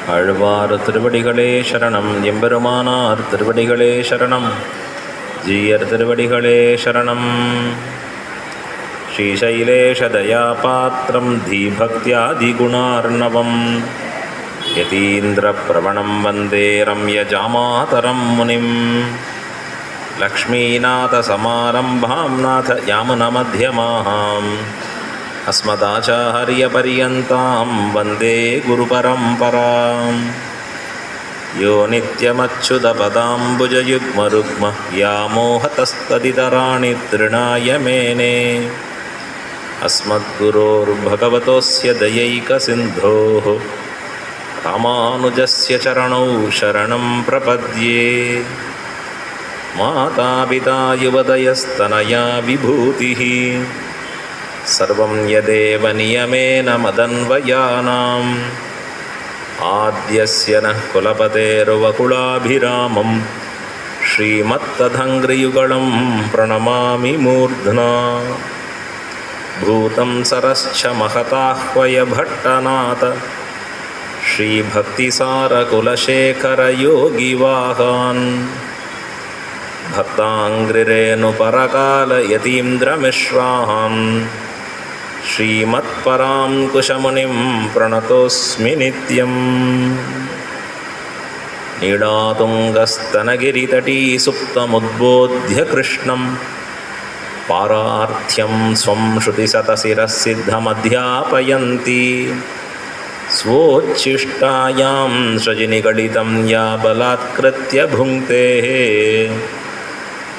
ஆழ்வார் திருவடிகளே சரணம். எம்பெருமானார் திருவடிகளே சரணம். ஜீயர் திருவடிகளே சரணம். ஸ்ரீசைலேஷதயாபாத்திரம் தீபக்தியாதிகுணார்ணவம் யதீந்திரப்ரவணம் வந்தே ரம்யஜாமாதரம் முனிம். லக்ஷ்மீநாதசமாரம்பாம் நாதயாமுனமध्यமாம் அஸ்மதாச்சார்யபர்யந்தாம் வந்தே குருபரம்பராம். யோ நித்யமச்சுதபதாம்புஜயுக்மருக்ம व्यामोहतस्तदितराणि तृणाय मेने. अस्मद्गुरोर्भगवतोऽस्य दयैकसिन्धोः रामानुजस्य चरणौ शरणं प्रपद्ये. मातापिता युवतयस्तनया विभूतिः सर्वं यदेव नियमेन मदन्वयानाम्. आद्यस्य नः कुलपतेर्वकुलाभिरामं श्रीमत्तदङ्घ्रियुगलं प्रणमामि मूर्ध्ना. भूतं सरश्च महताह्वयभट्टनाथ श्रीभक्तिसारकुलशेखरयोगिवाहान्. भक्ताङ्घ्रिरेणुपरकालयतीन्द्रमिश्रान् श्रीमत्पराङ्कुशमुनिं प्रणतोऽस्मि नित्यम्. नीडातुङ्गस्तनगिरितटी सुप्तमुद्बोध्य कृष्णं पारार्थ्यं स्वं श्रुतिशतशिरःसिद्धमध्यापयन्ती. स्वोच्छिष्टायां सृजिनिगलितं या बलात्कृत्य भुङ्क्ते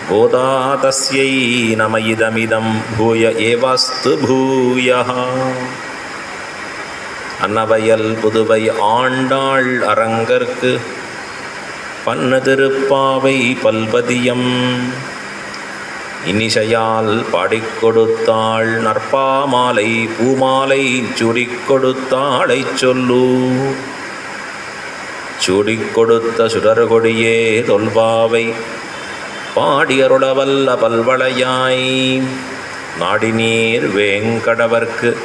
गोदा तस्यै नम इदमिदं भूय एवास्तु भूयः. அன்னவயல் புதுவை ஆண்டாள் அரங்கற்கு பன்னு திருப்பாவை பல்பதியம் இனிசையால் பாடிக் கொடுத்தாள். நற்பாமாலை பூமாலை சுரிக் கொடுத்தாளைச் சொல்லு. சூடிக் கொடுத்த சுடர்கொடியே தொல்பாவை பாடியருளவல்ல பல்வளையாய். நாடினீர் வேங்கடவர்க்கு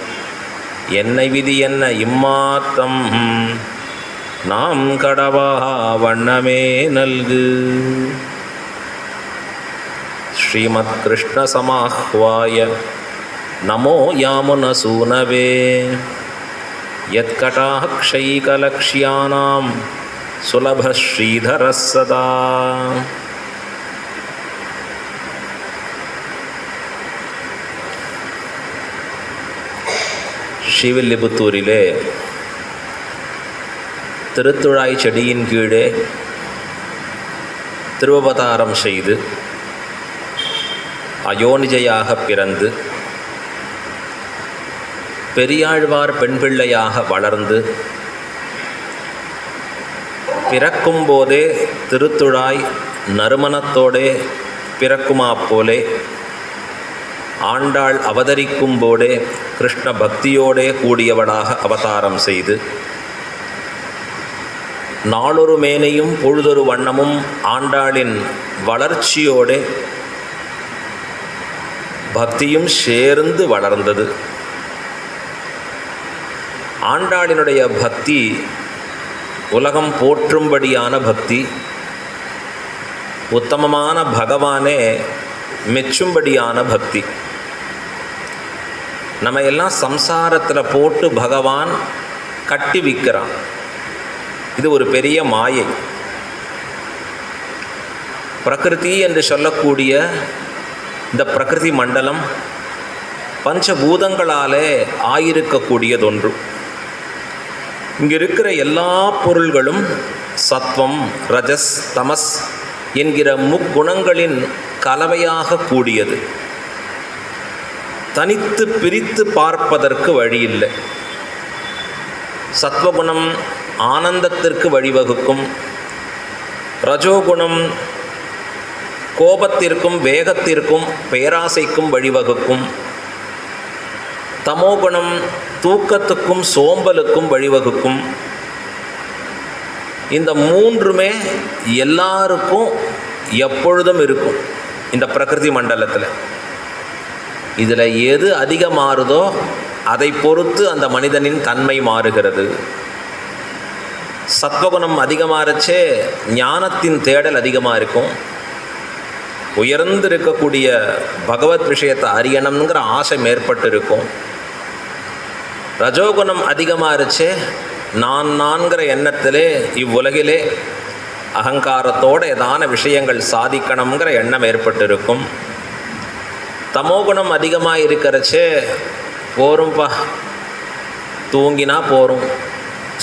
என்னை விதி என்ன இம்மாத்தம் நாம் கடவா வண்ணமே நல்கு. ஸ்ரீமத் கிருஷ்ண சமாஹ்வாய நமோ யாமுனசூனவே. யத்கடாக்ஷைகலக்ஷ்யானாம் சுலப ஸ்ரீதரः சதா. ஸ்ரீவில்லிபுத்தூரிலே திருத்துழாய் செடியின் கீழே திருவவதாரம் செய்து அயோனிஜையாக பிறந்து பெரியாழ்வார் பெண் பிள்ளையாக வளர்ந்து பிறக்கும்போதே திருத்துழாய் நறுமணத்தோடே பிறக்குமா போலே ஆண்டாள் அவதரிக்கும் போதே கிருஷ்ண பக்தியோடே கூடியவளாக அவதாரம் செய்து நாளொரு மேனையும் பொழுதொரு வண்ணமும் ஆண்டாளின் வளர்ச்சியோடே பக்தியும் சேர்ந்து வளர்ந்தது. ஆண்டாளினுடைய பக்தி உலகம் போற்றும்படியான பக்தி, உத்தமமான பகவானே மெச்சும்படியான பக்தி. நம்ம எல்லாம் சம்சாரத்தில் போட்டு பகவான் கட்டி விற்கிறான். இது ஒரு பெரிய மாயை. பிரகிருதி என்று சொல்லக்கூடிய இந்த பிரகிருதி மண்டலம் பஞ்சபூதங்களாலே ஆயிருக்கக்கூடியதொன்று. இங்கே இருக்கிற எல்லா பொருள்களும் சத்வம் ரஜஸ் தமஸ் என்கிற முக்குணங்களின் கலவையாக கூடியது. தனித்து பிரித்து பார்ப்பதற்கு வழியில்லை. சத்வகுணம் ஆனந்தத்திற்கு வழிவகுக்கும், ரஜோகுணம் கோபத்திற்கும் வேகத்திற்கும் பேராசைக்கும் வழிவகுக்கும், தமோகுணம் தூக்கத்துக்கும் சோம்பலுக்கும் வழிவகுக்கும். இந்த மூன்றுமே எல்லாருக்கும் எப்பொழுதும் இருக்கும் இந்த பிரகிருதி மண்டலத்தில். இதில் எது அதிகமாறுதோ அதை பொறுத்து அந்த மனிதனின் தன்மை மாறுகிறது. சத்வகுணம் அதிகமாகச்சே ஞானத்தின் தேடல் அதிகமாக இருக்கும். உயர்ந்து இருக்கக்கூடிய பகவத் விஷயத்தை அறியணுங்கிற ஆசை மேற்பட்டு இருக்கும். ரஜோகுணம் அதிகமாகச்சே நான்கிற எண்ணத்திலே இவ்வுலகிலே அகங்காரத்தோடு ஏதான விஷயங்கள் சாதிக்கணுங்கிற எண்ணம் ஏற்பட்டிருக்கும். தமோகுணம் அதிகமாக இருக்கிறச்சே போரும்பா, தூங்கினா போரும்,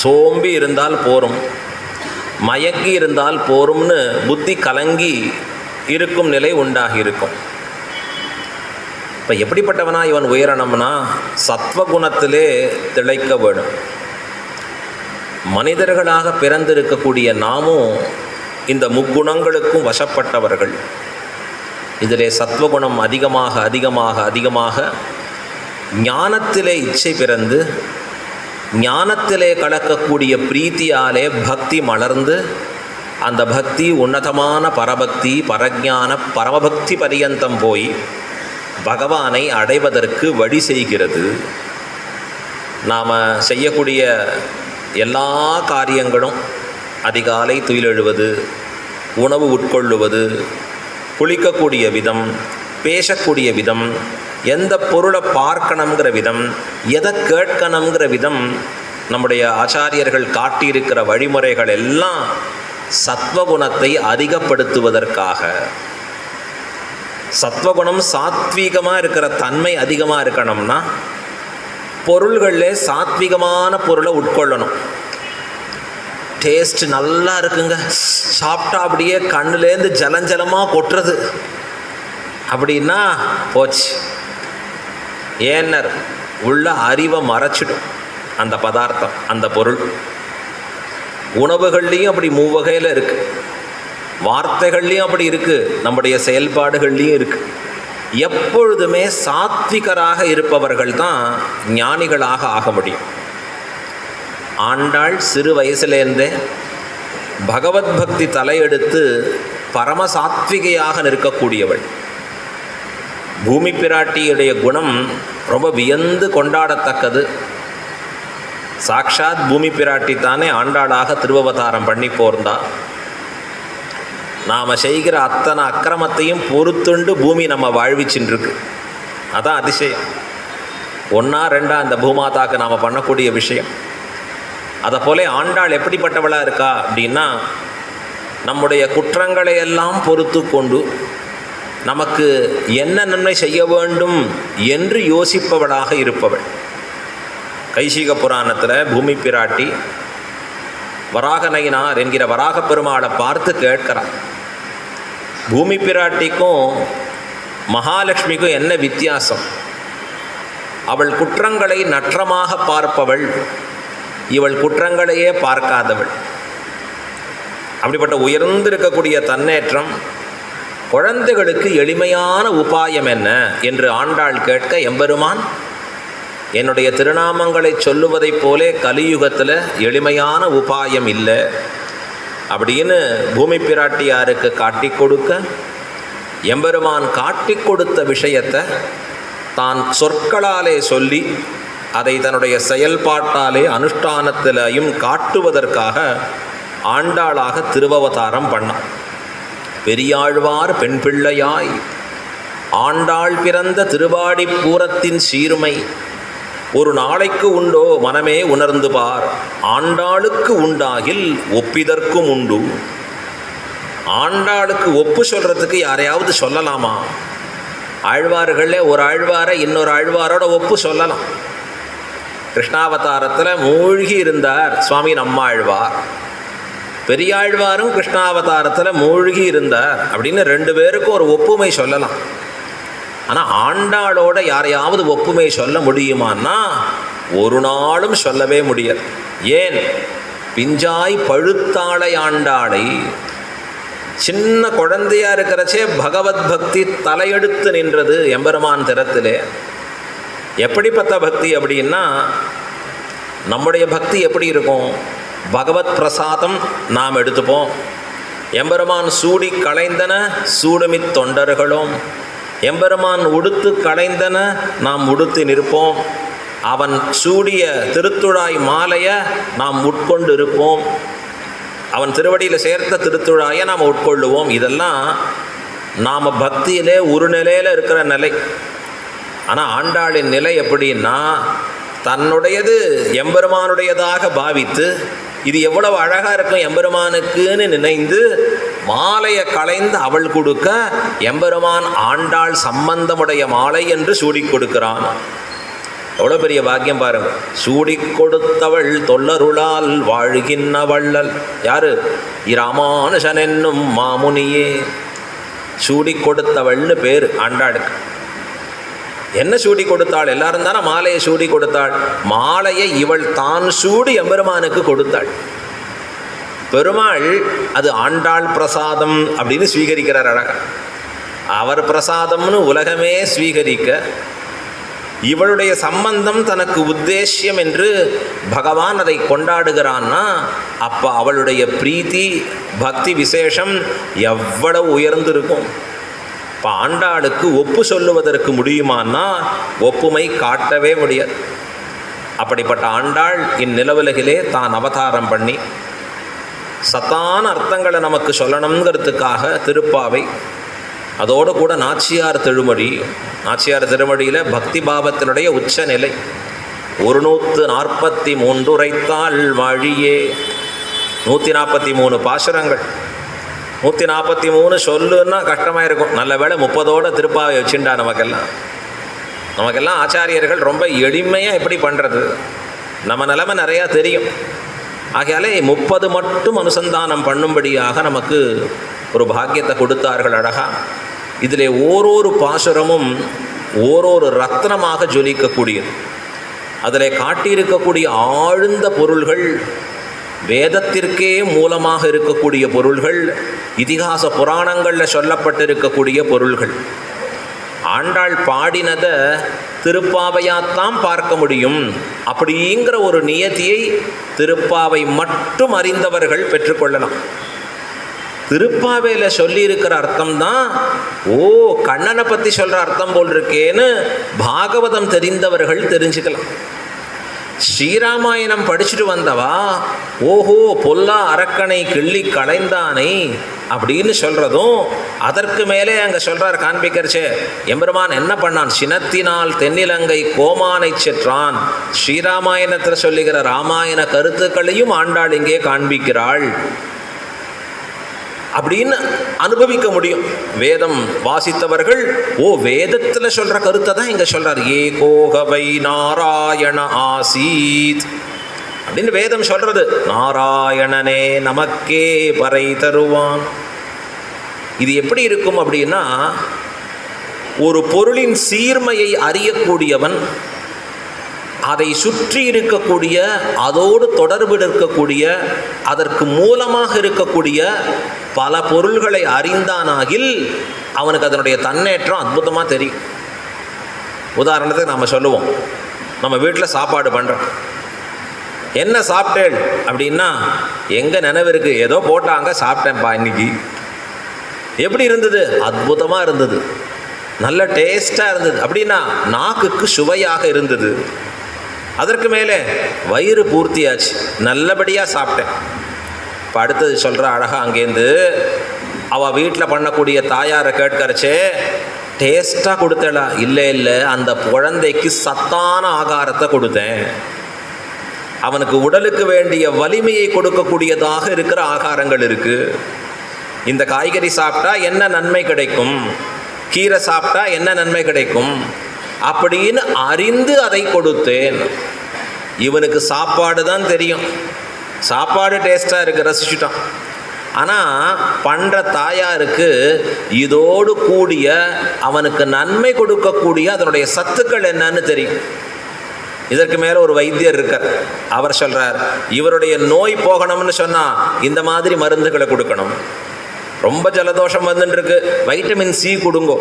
சோம்பி இருந்தால் போரும், மயங்கி இருந்தால் போரும்னு புத்தி கலங்கி இருக்கும் நிலை உண்டாகி இருக்கும். இப்போ எப்படிப்பட்டவனா இவன் உயரணும்னா சத்வகுணத்திலே திளைக்க வேணும். மனிதர்களாக பிறந்திருக்கக்கூடிய நாமும் இந்த முக்குணங்களுக்கும் வசப்பட்டவர்கள். இதிலே சத்வகுணம் அதிகமாக அதிகமாக அதிகமாக ஞானத்திலே இச்சை பிறந்து ஞானத்திலே கலக்கக்கூடிய பிரீத்தியாலே பக்தி மலர்ந்து அந்த பக்தி உன்னதமான பரபக்தி பரஞான பரமபக்தி பரியந்தம் போய் பகவானை அடைவதற்கு வழி செய்கிறது. நாம் செய்யக்கூடிய எல்லா காரியங்களும் அதிகாலை துயிலெழுவது, உணவு உட்கொள்ளுவது, குளிக்கக்கூடிய விதம், பேசக்கூடிய விதம், எந்த பொருளை பார்க்கணுங்கிற விதம், எதை கேட்கணுங்கிற விதம், நம்முடைய ஆச்சாரியர்கள் காட்டியிருக்கிற வழிமுறைகள் எல்லாம் சத்வகுணத்தை அதிகப்படுத்துவதற்காக. சத்வகுணம் சாத்வீகமாக இருக்கிற தன்மை அதிகமாக இருக்கணும்னா பொருள்களில் சாத்விகமான பொருளை உட்கொள்ளணும். டேஸ்ட் நல்லா இருக்குங்க, சாப்பிட்டா அப்படியே கண்ணுலேருந்து ஜலஞ்சலமாக கொட்டுறது அப்படின்னா போச்சு. ஏன்னர் உள்ள அறிவை மறைச்சிடும் அந்த பதார்த்தம், அந்த பொருள். உணவுகள்லேயும் அப்படி மூவகையில் இருக்குது, வார்த்தைகள்லேயும் அப்படி இருக்குது, நம்முடைய செயல்பாடுகள்லேயும் இருக்குது. எப்பொழுதுமே சாத்விகராக இருப்பவர்கள் தான் ஞானிகளாக ஆக முடியும். ஆண்டாள் சிறு வயசுலேருந்தே பகவத் பக்தி தலையெடுத்து பரம சாத்விகையாக நிற்கக்கூடியவள். பூமி பிராட்டியுடைய குணம் ரொம்ப வியந்து கொண்டாடத்தக்கது. சாக்ஷாத் பூமி பிராட்டி தானே ஆண்டாளாக திருவவதாரம் பண்ணி போர்ந்தா. நாம் செய்கிற அத்தனை அக்கிரமத்தையும் பொறுத்துண்டு பூமி நம்ம வாழ்விச்சுருக்கு. அதான் அதிசயம். ஒன்றா ரெண்டா அந்த பூமாதாக்கு நாம் பண்ணக்கூடிய விஷயம். அதை போல ஆண்டாள் எப்படிப்பட்டவளாக இருக்கா அப்படின்னா, நம்முடைய குற்றங்களை எல்லாம் பொறுத்து கொண்டு நமக்கு என்ன நன்மை செய்ய வேண்டும் என்று யோசிப்பவளாக இருப்பவள். கைசிக புராணத்தில் பூமி பிராட்டி வராகநயினார் என்கிற வராக பெருமாளை பார்த்து கேட்கிறார், பூமி பிராட்டிக்கும் மகாலட்சுமிக்கும் என்ன வித்தியாசம்? அவள் குற்றங்களை நற்றமாக பார்ப்பவள், இவள் குற்றங்களையே பார்க்காதவள். அப்படிப்பட்ட உயர்ந்திருக்கக்கூடிய தன்னேற்றம் குழந்தைகளுக்கு எளிமையான உபாயம் என்ன என்று ஆண்டாள் கேட்க, எம்பெருமான் என்னுடைய திருநாமங்களை சொல்லுவதைப் போலே கலியுகத்தில் எளிமையான உபாயம் இல்லை அப்படின்னு பூமி பிராட்டியாருக்கு காட்டி கொடுக்க, எம்பெருமான் காட்டி கொடுத்த விஷயத்தை தான் சொற்களாலே சொல்லி அதை தன்னுடைய செயல்பாட்டாலே அனுஷ்டானத்திலையும் காட்டுவதற்காக ஆண்டாளாக திருவவதாரம் பண்ணான். பெரியாழ்வார் பெண் பிள்ளையாய் ஆண்டாள் பிறந்த திருவாடிப்பூரத்தின் சீருமை ஒரு நாளைக்கு உண்டோ மனமே உணர்ந்து பார், ஆண்டாளுக்கு உண்டாகில் ஒப்பிதற்கும் உண்டு. ஆண்டாளுக்கு ஒப்பு சொல்கிறதுக்கு யாரையாவது சொல்லலாமா? ஆழ்வார்களே ஒரு ஆழ்வாரை இன்னொரு ஆழ்வாரோட ஒப்பு சொல்லலாம். கிருஷ்ணாவதாரத்தில் மூழ்கி இருந்தார் சுவாமி நம்மாழ்வார், பெரியாழ்வாரும் கிருஷ்ணாவதாரத்தில் மூழ்கி இருந்தார் அப்படின்னு ரெண்டு பேருக்கும் ஒரு ஒப்புமை சொல்லலாம். ஆனால் ஆண்டாளோட யாரையாவது ஒப்புமை சொல்ல முடியுமான்னா ஒரு நாளும் சொல்லவே முடியாது. ஏன்? பிஞ்சாய் பழுத்தாளை ஆண்டாளை. சின்ன குழந்தையா இருக்கிறச்சே பகவத் பக்தி தலையெடுத்து நின்றது எம்பெருமான் திறத்திலே. எப்படிப்பட்ட பக்தி அப்படின்னா, நம்முடைய பக்தி எப்படி இருக்கும்? பகவத் பிரசாதம் நாம் எடுத்துப்போம். எம்பெருமான் சூடி களைந்தன சூடுமித் தொண்டர்களும், எம்பெருமான் உடுத்து களைந்தன நாம் உடுத்து நிற்போம். அவன் சூடிய திருத்துழாய் மாலையை நாம் உட்கொண்டு இருப்போம். அவன் திருவடியில் சேர்த்த திருத்துழாயை நாம் உட்கொள்ளுவோம். இதெல்லாம் நாம் பக்தியிலே ஒரு நிலையில் இருக்கிற நிலை. ஆனால் ஆண்டாளின் நிலை எப்படின்னா, தன்னுடையது எம்பெருமானுடையதாக பாவித்து இது எவ்வளவு அழகாக இருக்கும் எம்பெருமானுக்குன்னு நினைந்து மாலையை களைந்து அவள் கொடுக்க எம்பெருமான் ஆண்டாள் சம்பந்தமுடைய மாலை என்று சூடி கொடுக்கிறான். எவ்வளோ பெரிய பாக்கியம் பாருங்க. சூடி கொடுத்தவள் தொல்லருளால் வாழ்கின்ற வள்ளல் யாரு? இராமானுஷன் என்னும் மாமுனியே. சூடி கொடுத்தவள்னு பேர் ஆண்டாளுக்கு. என்ன சூடி கொடுத்தாள்? எல்லாரும் தானே மாலையை சூடி கொடுத்தாள். மாலையை இவள் தான் சூடி எம்பெருமானுக்கு கொடுத்தாள். பெருமாள் அது ஆண்டாள் பிரசாதம் அப்படின்னு ஸ்வீகரிக்கிறார் அழகா. அவர் பிரசாதம்னு உலகமே ஸ்வீகரிக்க, இவளுடைய சம்பந்தம் தனக்கு உத்தேசியம் என்று பகவான் அதை கொண்டாடுகிறான்னா, அப்போ அவளுடைய பிரீத்தி பக்தி விசேஷம் எவ்வளவு உயர்ந்திருக்கும். இப்போ ஆண்டாளுக்கு ஒப்பு சொல்லுவதற்கு முடியுமான்னா ஒப்புமை காட்டவே முடியாது. அப்படிப்பட்ட ஆண்டாள் இந்நிலவுலகிலே தான் அவதாரம் பண்ணி சத்தான அர்த்தங்களை நமக்கு சொல்லணுங்கிறதுக்காக திருப்பாவை, அதோடு கூட நாச்சியார் திருமொழி. நாச்சியார் திருமொழியில் பக்தி பாவத்தினுடைய உச்ச நிலை. 143 உரைத்தாள் வாழியே. 143 பாசுரங்கள். 143 சொல்லுன்னா கஷ்டமாக இருக்கும். நல்ல வேளை 30ஓட திருப்பாவை வச்சுட்டா நமக்கெல்லாம் ஆச்சாரியர்கள் ரொம்ப எளிமையாக எப்படி பண்ணுறது, நம்ம நிலைமை நிறையா தெரியும். ஆகையாலே 30 மட்டும் அனுசந்தானம் பண்ணும்படியாக நமக்கு ஒரு பாக்கியத்தை கொடுத்தார்கள் அழகா. இதிலே ஓரொரு பாசுரமும் ஓரொரு ரத்னமாக ஜொலிக்கக்கூடியது. அதில் காட்டியிருக்கக்கூடிய ஆழ்ந்த பொருள்கள், வேதத்திற்கே மூலமாக இருக்கக்கூடிய பொருள்கள், இதிகாச புராணங்களில் சொல்லப்பட்டிருக்கக்கூடிய பொருள்கள். ஆண்டாள் பாடினதை திருப்பாவையாத்தான் பார்க்க முடியும் அப்படிங்கிற ஒரு நியதியை திருப்பாவை மட்டும் அறிந்தவர்கள் பெற்றுக்கொள்ளலாம். திருப்பாவையில் சொல்லியிருக்கிற அர்த்தம் தான், ஓ கண்ணனை பற்றி சொல்கிற அர்த்தம் போல் இருக்கேன்னு பாகவதம் தெரிந்தவர்கள் தெரிஞ்சுக்கலாம். ஸ்ரீராமாயணம் படிச்சுட்டு வந்தவா, ஓஹோ பொல்லா அரக்கனை கிள்ளி களைந்தானே அப்படின்னு சொல்கிறதும், அதற்கு மேலே அங்கே சொல்கிறார் காண்பிக்கிறச்சே, எம்பெருமான் என்ன பண்ணான், சினத்தினால் தென்னிலங்கை கோமானை செற்றான். ஸ்ரீராமாயணத்தில் சொல்லுகிற ராமாயண கருத்துக்களையும் ஆண்டாள் இங்கே காண்பிக்கிறாள் அப்படின்னு அனுபவிக்க முடியும். வேதம் வாசித்தவர்கள், ஓ வேதத்தில் சொல்கிற கருத்தை தான் இங்கே சொல்கிறார். ஏகோகவை நாராயண ஆசீத் அப்படின்னு வேதம் சொல்கிறது. நாராயணனே நமக்கே பறை தருவான். இது எப்படி இருக்கும் அப்படின்னா, ஒரு பொருளின் சீர்மையை அறியக்கூடியவன், அதை சுற்றி இருக்கக்கூடிய, அதோடு தொடர்பு இருக்கக்கூடிய, அதற்கு மூலமாக இருக்கக்கூடிய பல பொருள்களை அறிந்தானாகில் அவனுக்கு அதனுடைய தன்னேற்றம் அற்புதமாக தெரியும். உதாரணத்துக்கு நம்ம சொல்லுவோம், நம்ம வீட்டில் சாப்பாடு பண்ணுறோம், என்ன சாப்பிட்டேள் அப்படின்னா, எங்கே நினைவு இருக்குது, ஏதோ போட்டாங்க சாப்பிட்டேன்ப்பா இன்னைக்கு. எப்படி இருந்தது? அற்புதமாக இருந்தது, நல்ல டேஸ்ட்டாக இருந்தது அப்படின்னா நாக்குக்கு சுவையாக இருந்தது. அதற்கு மேலே வயிறு பூர்த்தியாச்சு, நல்லபடியாக சாப்பிட்டேன். இப்போ அடுத்தது சொல்கிற அழகா, அங்கேருந்து அவள் வீட்டில் பண்ணக்கூடிய தாயாரை கேட்கறச்சே, டேஸ்ட்டாக கொடுத்தேளா? இல்லை, அந்த குழந்தைக்கு சத்தான ஆகாரத்தை கொடுத்தேன், அவனுக்கு உடலுக்கு வேண்டிய வலிமையை கொடுக்கக்கூடியதாக இருக்கிற ஆகாரங்கள் இருக்குது. இந்த காய்கறி சாப்பிட்டா என்ன நன்மை கிடைக்கும், கீரை சாப்பிட்டா என்ன நன்மை கிடைக்கும் அப்படின்னு அறிந்து அதை கொடுத்தேன். இவனுக்கு சாப்பாடு தான் தெரியும், சாப்பாடு டேஸ்ட்டாக இருக்குது, ரசிச்சுட்டான். ஆனால் பண்ணுற தாயாருக்கு இதோடு கூடிய அவனுக்கு நன்மை கொடுக்கக்கூடிய அதனுடைய சத்துக்கள் என்னன்னு தெரியும். இதற்கு மேலே ஒரு வைத்தியர் இருக்கார், அவர் சொல்கிறார், இவருடைய நோய் போகணும்னு சொன்னால் இந்த மாதிரி மருந்துகளை கொடுக்கணும். ரொம்ப ஜலதோஷம் வந்துட்டுருக்கு, வைட்டமின் சி கொடுங்கோ.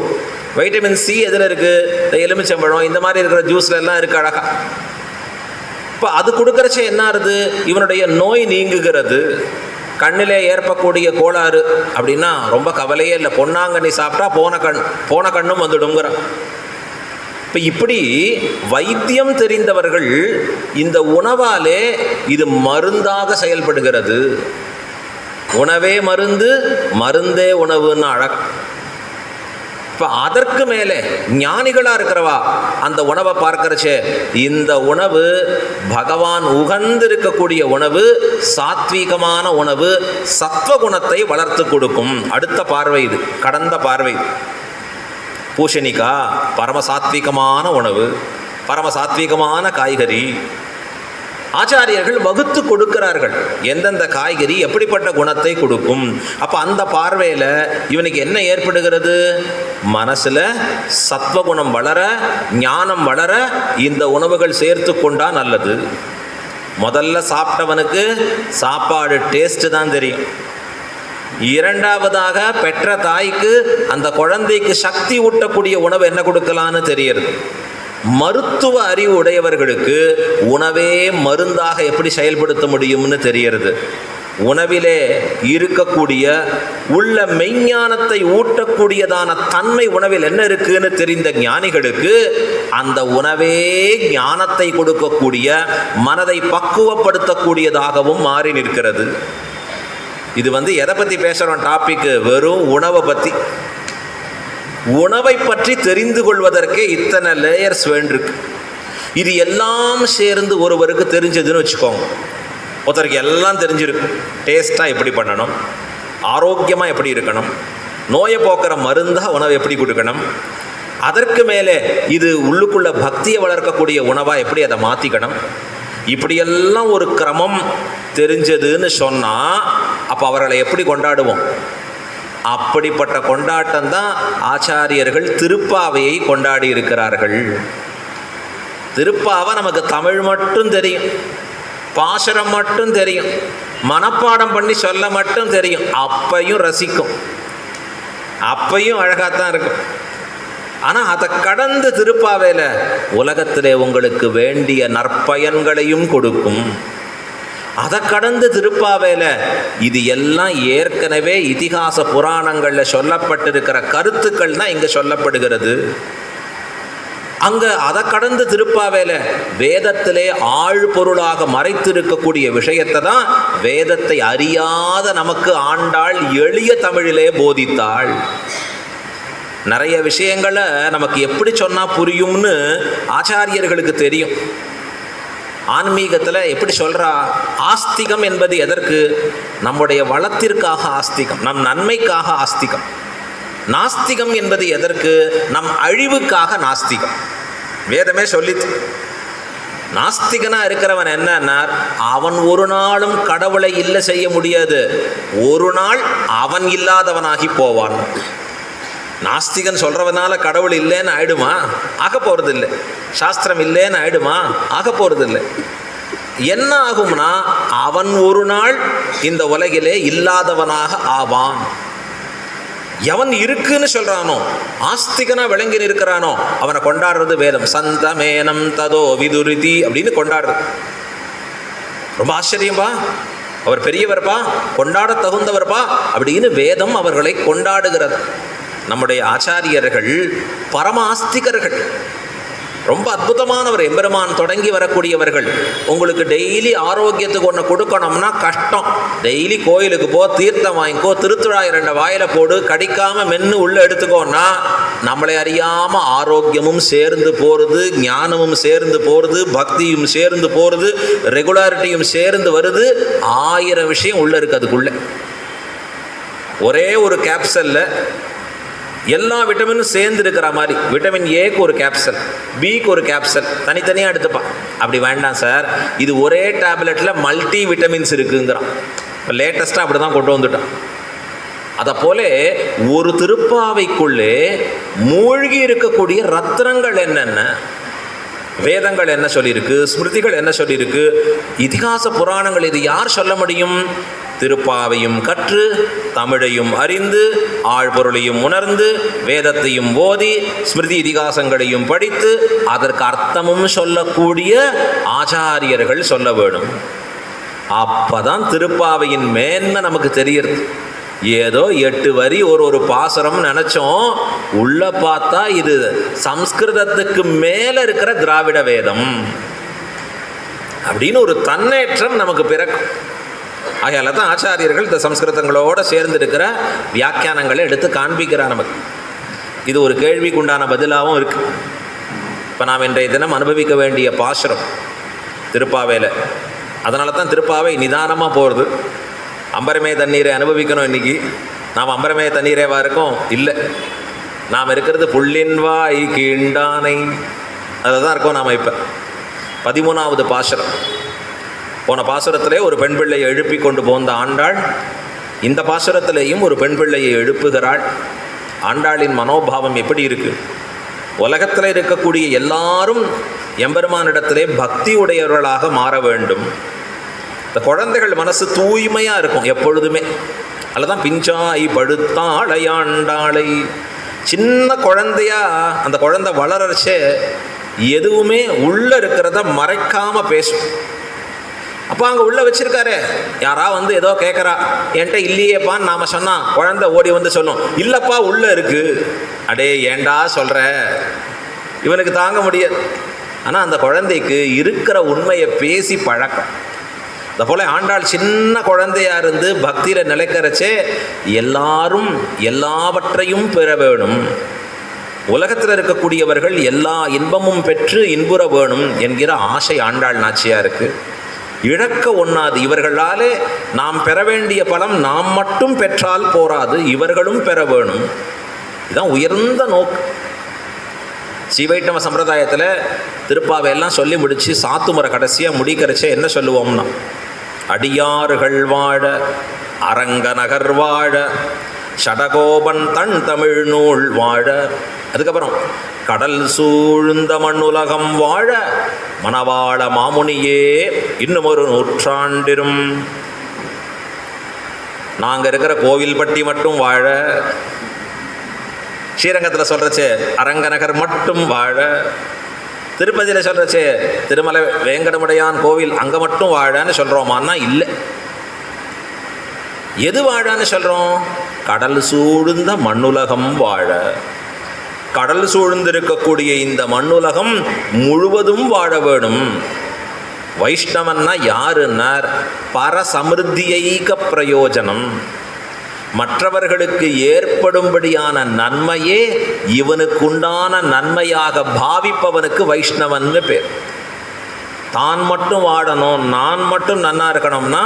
வைட்டமின் சி எதில் இருக்குது? எலுமிச்சம்பழம் இந்த மாதிரி இருக்கிற ஜூஸில் எல்லாம் இருக்குது அழகா. இப்போ அது கொடுக்குறச்சே என்ன ஆகுது, இவனுடைய நோய் நீங்குகிறது. கண்ணிலே ஏற்பக்கூடிய கோளாறு அப்படின்னா ரொம்ப கவலையே இல்லை, பொன்னாங்கண்ணி சாப்பிட்டா போன கண்ணும் வந்துடுங்கிறான். இப்போ இப்படி வைத்தியம் தெரிந்தவர்கள் இந்த உணவாலே இது மருந்தாக செயல்படுகிறது, உணவே மருந்து, மருந்தே உணவுன்னு அழகு. இப்போ அதற்கு மேலே ஞானிகளாக இருக்கிறவா அந்த உணவை பார்க்கறச்சே, இந்த உணவு பகவான் உகந்திருக்கக்கூடிய உணவு, சாத்வீகமான உணவு, சத்வகுணத்தை வளர்த்து கொடுக்கும். அடுத்த பார்வை இது, கடந்த பார்வை. பூஷணிக்கா பரமசாத்வீகமான உணவு, பரமசாத்வீகமான காய்கறி. ஆச்சாரியர்கள் வகுத்து கொடுக்கிறார்கள் எந்தெந்த காய்கறி எப்படிப்பட்ட குணத்தை கொடுக்கும். அப்போ அந்த பார்வையில் இவனுக்கு என்ன ஏற்படுகிறது? மனசில் சத்வகுணம் வளர, ஞானம் வளர இந்த உணவுகள் சேர்த்து கொண்டா நல்லது. முதல்ல சாப்பிட்டவனுக்கு சாப்பாடு டேஸ்ட்டு தான் தெரியும். இரண்டாவதாக பெற்ற தாய்க்கு அந்த குழந்தைக்கு சக்தி ஊட்டக்கூடிய உணவு என்ன கொடுக்கலான்னு தெரியுது. மருத்துவ அறிவு உடையவர்களுக்கு உணவே மருந்தாக எப்படி செயல்படுத்த முடியும்னு தெரிகிறது. உணவிலே இருக்கக்கூடிய உள்ள மெய்ஞானத்தை ஊட்டக்கூடியதான தன்மை உணவில் என்ன இருக்குன்னு தெரிந்த ஞானிகளுக்கு அந்த உணவே ஞானத்தை கொடுக்கக்கூடிய, மனதை பக்குவப்படுத்தக்கூடியதாகவும் மாறி நிற்கிறது. இது எதை பற்றி பேசுகிறோம்? டாபிக்கு வெறும் உணவை பற்றி. உணவை பற்றி தெரிந்து கொள்வதற்கே இத்தனை லேயர்ஸ் வேண்டிருக்கு. இது எல்லாம் சேர்ந்து ஒருவருக்கு தெரிஞ்சதுன்னு வச்சுக்கோங்க. ஒருத்தருக்கு எல்லாம் தெரிஞ்சிருக்கு. டேஸ்ட்டாக எப்படி பண்ணணும், ஆரோக்கியமாக எப்படி இருக்கணும், நோயை போக்குற மருந்தாக உணவை எப்படி கொடுக்கணும், அதற்கு மேலே இது உள்ளுக்குள்ள பக்தியை வளர்க்கக்கூடிய உணவாக எப்படி அதை மாற்றிக்கணும், இப்படியெல்லாம் ஒரு கிரமம் தெரிஞ்சதுன்னு சொன்னால் அப்போ அவர்களை எப்படி கொண்டாடுவோம்? அப்படிப்பட்ட கொண்டாட்டம் தான் ஆச்சாரியர்கள் திருப்பாவையை கொண்டாடி இருக்கிறார்கள். திருப்பாவை நமக்கு தமிழ் மட்டும் தெரியும், பாசுரம் மட்டும் தெரியும், மனப்பாடம் பண்ணி சொல்ல மட்டும் தெரியும். அப்பையும் ரசிக்கும், அப்பையும் அழகாத்தான் இருக்கும். ஆனால் அதை கடந்து திருப்பாவையில் உலகத்திலே உங்களுக்கு வேண்டிய நற்பயன்களையும் கொடுக்கும். அதை கடந்து திருப்பாவையில் இது எல்லாம் ஏற்கனவே இதிகாச புராணங்களில் சொல்லப்பட்டிருக்கிற கருத்துக்கள் தான் இங்கே சொல்லப்படுகிறது. அங்கே அதை கடந்து திருப்பாவையில் வேதத்திலே ஆழ்பொருளாக மறைத்திருக்கக்கூடிய விஷயத்தை தான் வேதத்தை அறியாத நமக்கு ஆண்டாள் எளிய தமிழிலே போதித்தாள். நிறைய விஷயங்களை நமக்கு எப்படி சொன்னால் புரியும்னு ஆச்சாரியர்களுக்கு தெரியும். ஆன்மீகத்தில் எப்படி சொல்கிறா? ஆஸ்திகம் என்பது எதற்கு? நம்முடைய வளத்திற்காக ஆஸ்திகம், நம் நன்மைக்காக ஆஸ்திகம். நாஸ்திகம் என்பது எதற்கு? நம் அழிவுக்காக நாஸ்திகம். வேதமே சொல்லித்து. நாஸ்திகனாக இருக்கிறவன் என்னன்னா, அவன் ஒரு நாளும் கடவுளை இல்லை செய்ய முடியாது, ஒரு நாள் அவன் இல்லாதவனாகி போவான். நாஸ்திகன் சொல்கிறவனால கடவுள் இல்லைன்னு ஆயிடுமா? ஆக போகிறது இல்லை. சாஸ்திரம் இல்லைன்னு ஆயிடுமா? ஆக போகிறது இல்லை. என்ன ஆகும்னா, அவன் ஒரு நாள் இந்த உலகிலே இல்லாதவனாக ஆவான். எவன் இருக்குன்னு சொல்கிறானோ, ஆஸ்திகனா விளங்கி நிற்கிறானோ, அவனை கொண்டாடுறது வேதம். சந்தமேனம் ததோ விதுரிதி அப்படின்னு கொண்டாடுறது. ரொம்ப ஆச்சரியம்பா, அவர் பெரியவர்ப்பா, கொண்டாட தகுந்தவர்ப்பா அப்படின்னு வேதம் அவர்களை கொண்டாடுகிறது. நம்முடைய ஆச்சாரியர்கள் பரம ஆஸ்திகர்கள், ரொம்ப அற்புதமானவர். எம்பெருமான் தொடங்கி வரக்கூடியவர்கள். உங்களுக்கு டெய்லி ஆரோக்கியத்துக்கு ஒன்று கொடுக்கணும்னா கஷ்டம். டெய்லி கோயிலுக்கு போ, தீர்த்தம் வாங்கிக்கோ, திருத்துழாய் 2 வாயில போடு, கடிக்காமல் மென்று உள்ளே எடுத்துக்கோன்னா நம்மளை அறியாமல் ஆரோக்கியமும் சேர்ந்து போகிறது, ஞானமும் சேர்ந்து போகிறது, பக்தியும் சேர்ந்து போகிறது, ரெகுலாரிட்டியும் சேர்ந்து வருது. 1000 விஷயம் உள்ளே இருக்குது அதுக்குள்ளே. ஒரே ஒரு கேப்சலில் எல்லா விட்டமினும் சேர்ந்து இருக்கிற மாதிரி, விட்டமின் ஏக்கு ஒரு கேப்சல், பிக்கு ஒரு கேப்சல், தனித்தனியாக எடுத்துப்பான். அப்படி வேண்டாம் சார், இது ஒரே டேப்லெட்டில் மல்டி விட்டமின்ஸ் இருக்குங்கிறான். இப்போ லேட்டஸ்ட்டாக அப்படி தான் கொண்டு வந்துட்டான். அதை போல ஒரு திருப்பாவைக்குள்ளே மூழ்கி இருக்கக்கூடிய ரத்னங்கள் என்னென்ன, வேதங்கள் என்ன சொல்லியிருக்கு, ஸ்மிருதிகள் என்ன சொல்லியிருக்கு, இதிகாச புராணங்கள், இது யார் சொல்ல முடியும்? திருப்பாவையும் கற்று, தமிழையும் அறிந்து, ஆழ்பொருளையும் உணர்ந்து, வேதத்தையும் ஓதி, ஸ்மிருதி இதிகாசங்களையும் படித்து, அதற்கு அர்த்தமும் சொல்லக்கூடிய ஆச்சாரியர்கள் சொல்ல வேணும். அப்பதான் திருப்பாவையின் மேன்மை நமக்கு தெரியுது. ஏதோ 8 வரி ஒரு பாசுரம் நினச்சோம், உள்ள பார்த்தா இது சம்ஸ்கிருதத்துக்கு மேலே இருக்கிற திராவிட வேதம் அப்படின்னு ஒரு தன்னேற்றம் நமக்கு பிறக்கும். ஆகையால தான் ஆச்சாரியர்கள் இந்த சம்ஸ்கிருதங்களோடு சேர்ந்திருக்கிற வியாக்கியானங்களை எடுத்து காண்பிக்கிறார் நமக்கு. இது ஒரு கேள்விக்குண்டான பதிலாகவும் இருக்குது. இப்போ நாம் இன்றைய தினம் அனுபவிக்க வேண்டிய பாசுரம் திருப்பாவையில். அதனால தான் திருப்பாவை நிதானமாக போகிறது. அம்பரமே தண்ணீரை அனுபவிக்கணும். இன்றைக்கி நாம் அம்பரமே தண்ணீரேவா இருக்கோம்? இல்லை, நாம் இருக்கிறது புள்ளின் வாய் கீண்டானை, அதில் தான் இருக்கோம் நாம். இப்போ 13வது பாசுரம். போன பாசுரத்திலே ஒரு பெண் பிள்ளையை எழுப்பி கொண்டு போந்த ஆண்டாள் இந்த பாசுரத்திலேயும் ஒரு பெண் பிள்ளையை எழுப்புகிறாள். ஆண்டாளின் மனோபாவம் எப்படி இருக்குது? உலகத்தில் இருக்கக்கூடிய எல்லாரும் எம்பெருமானிடத்திலே பக்தி உடையவர்களாக மாற வேண்டும். இந்த குழந்தைகள் மனசு தூய்மையாக இருக்கும் எப்பொழுதுமே. அதில் தான் பிஞ்சாய் படுத்தாளையாண்டாளை. சின்ன குழந்தையா அந்த குழந்தை வளரச்சே எதுவுமே உள்ளே இருக்கிறத மறைக்காமல் பேசும். அப்போ அங்கே உள்ளே வச்சுருக்காரு, யாரா வந்து ஏதோ கேட்குறா, என்கிட்ட இல்லையேப்பான்னு நாம் சொன்னால் குழந்தை ஓடி வந்து சொல்லும், இல்லைப்பா உள்ளே இருக்குது. அடே ஏண்டா சொல்கிற, இவனுக்கு தாங்க முடியாது. ஆனால் அந்த குழந்தைக்கு இருக்கிற உண்மையை பேசி பழக்கம். அதை போல் ஆண்டாள் சின்ன குழந்தையாக இருந்து பக்தியில் நிலைக்கிறச்சே எல்லாரும் எல்லாவற்றையும் பெற வேணும், உலகத்தில் இருக்கக்கூடியவர்கள் எல்லா இன்பமும் பெற்று இன்புற வேணும் என்கிற ஆசை ஆண்டாள் நாச்சியாக இருக்குது. இழக்க ஒண்ணாது. இவர்களாலே நாம் பெற வேண்டிய பலம் நாம் மட்டும் பெற்றால் போராது, இவர்களும் பெற வேணும். இதுதான் உயர்ந்த நோக்கு. ஸ்ரீவைஷ்ணவ சம்பிரதாயத்தில் திருப்பாவையெல்லாம் சொல்லி முடித்து சாத்துமுறை கடைசியாக முடிக்கிறச்சே என்ன சொல்லுவோம்னா, அடியார்கள் வாழ அரங்கநகர் வாழ ஷடகோபன் தன் தமிழ் நூல் வாழ, அதுக்கப்புறம் கடல் சூழ்ந்த மண்ணுலகம் வாழ மணவாள மாமுனியே இன்னும் ஒரு நூற்றாண்டிரும். நாங்கள் இருக்கிற கோவில்பட்டி மட்டும் வாழ, ஸ்ரீரங்கத்தில் சொல்கிறச்சே அரங்கநகர் மட்டும் வாழ, திருப்பதியில் சொல்கிறச்சே திருமலை வேங்கடமுடையான் கோவில் அங்கே மட்டும் வாழன்னு சொல்கிறோமான்னா இல்லை. எது வாழன்னு சொல்கிறோம்? கடல் சூழ்ந்த மண்ணுலகம் வாழ. கடல் சூழ்ந்திருக்கக்கூடிய இந்த மண்ணுலகம் முழுவதும் வாழ வேணும். வைஷ்ணவன்னா யாருன்னார்? பரசமிருத்தியைக பிரயோஜனம். மற்றவர்களுக்கு ஏற்படும்படியான நன்மையே இவனுக்குண்டான நன்மையாக பாவிப்பவனுக்கு வைஷ்ணவன்னு பேர். தான் மட்டும் வாழணும், நான் மட்டும் நன்னா இருக்கணும்னா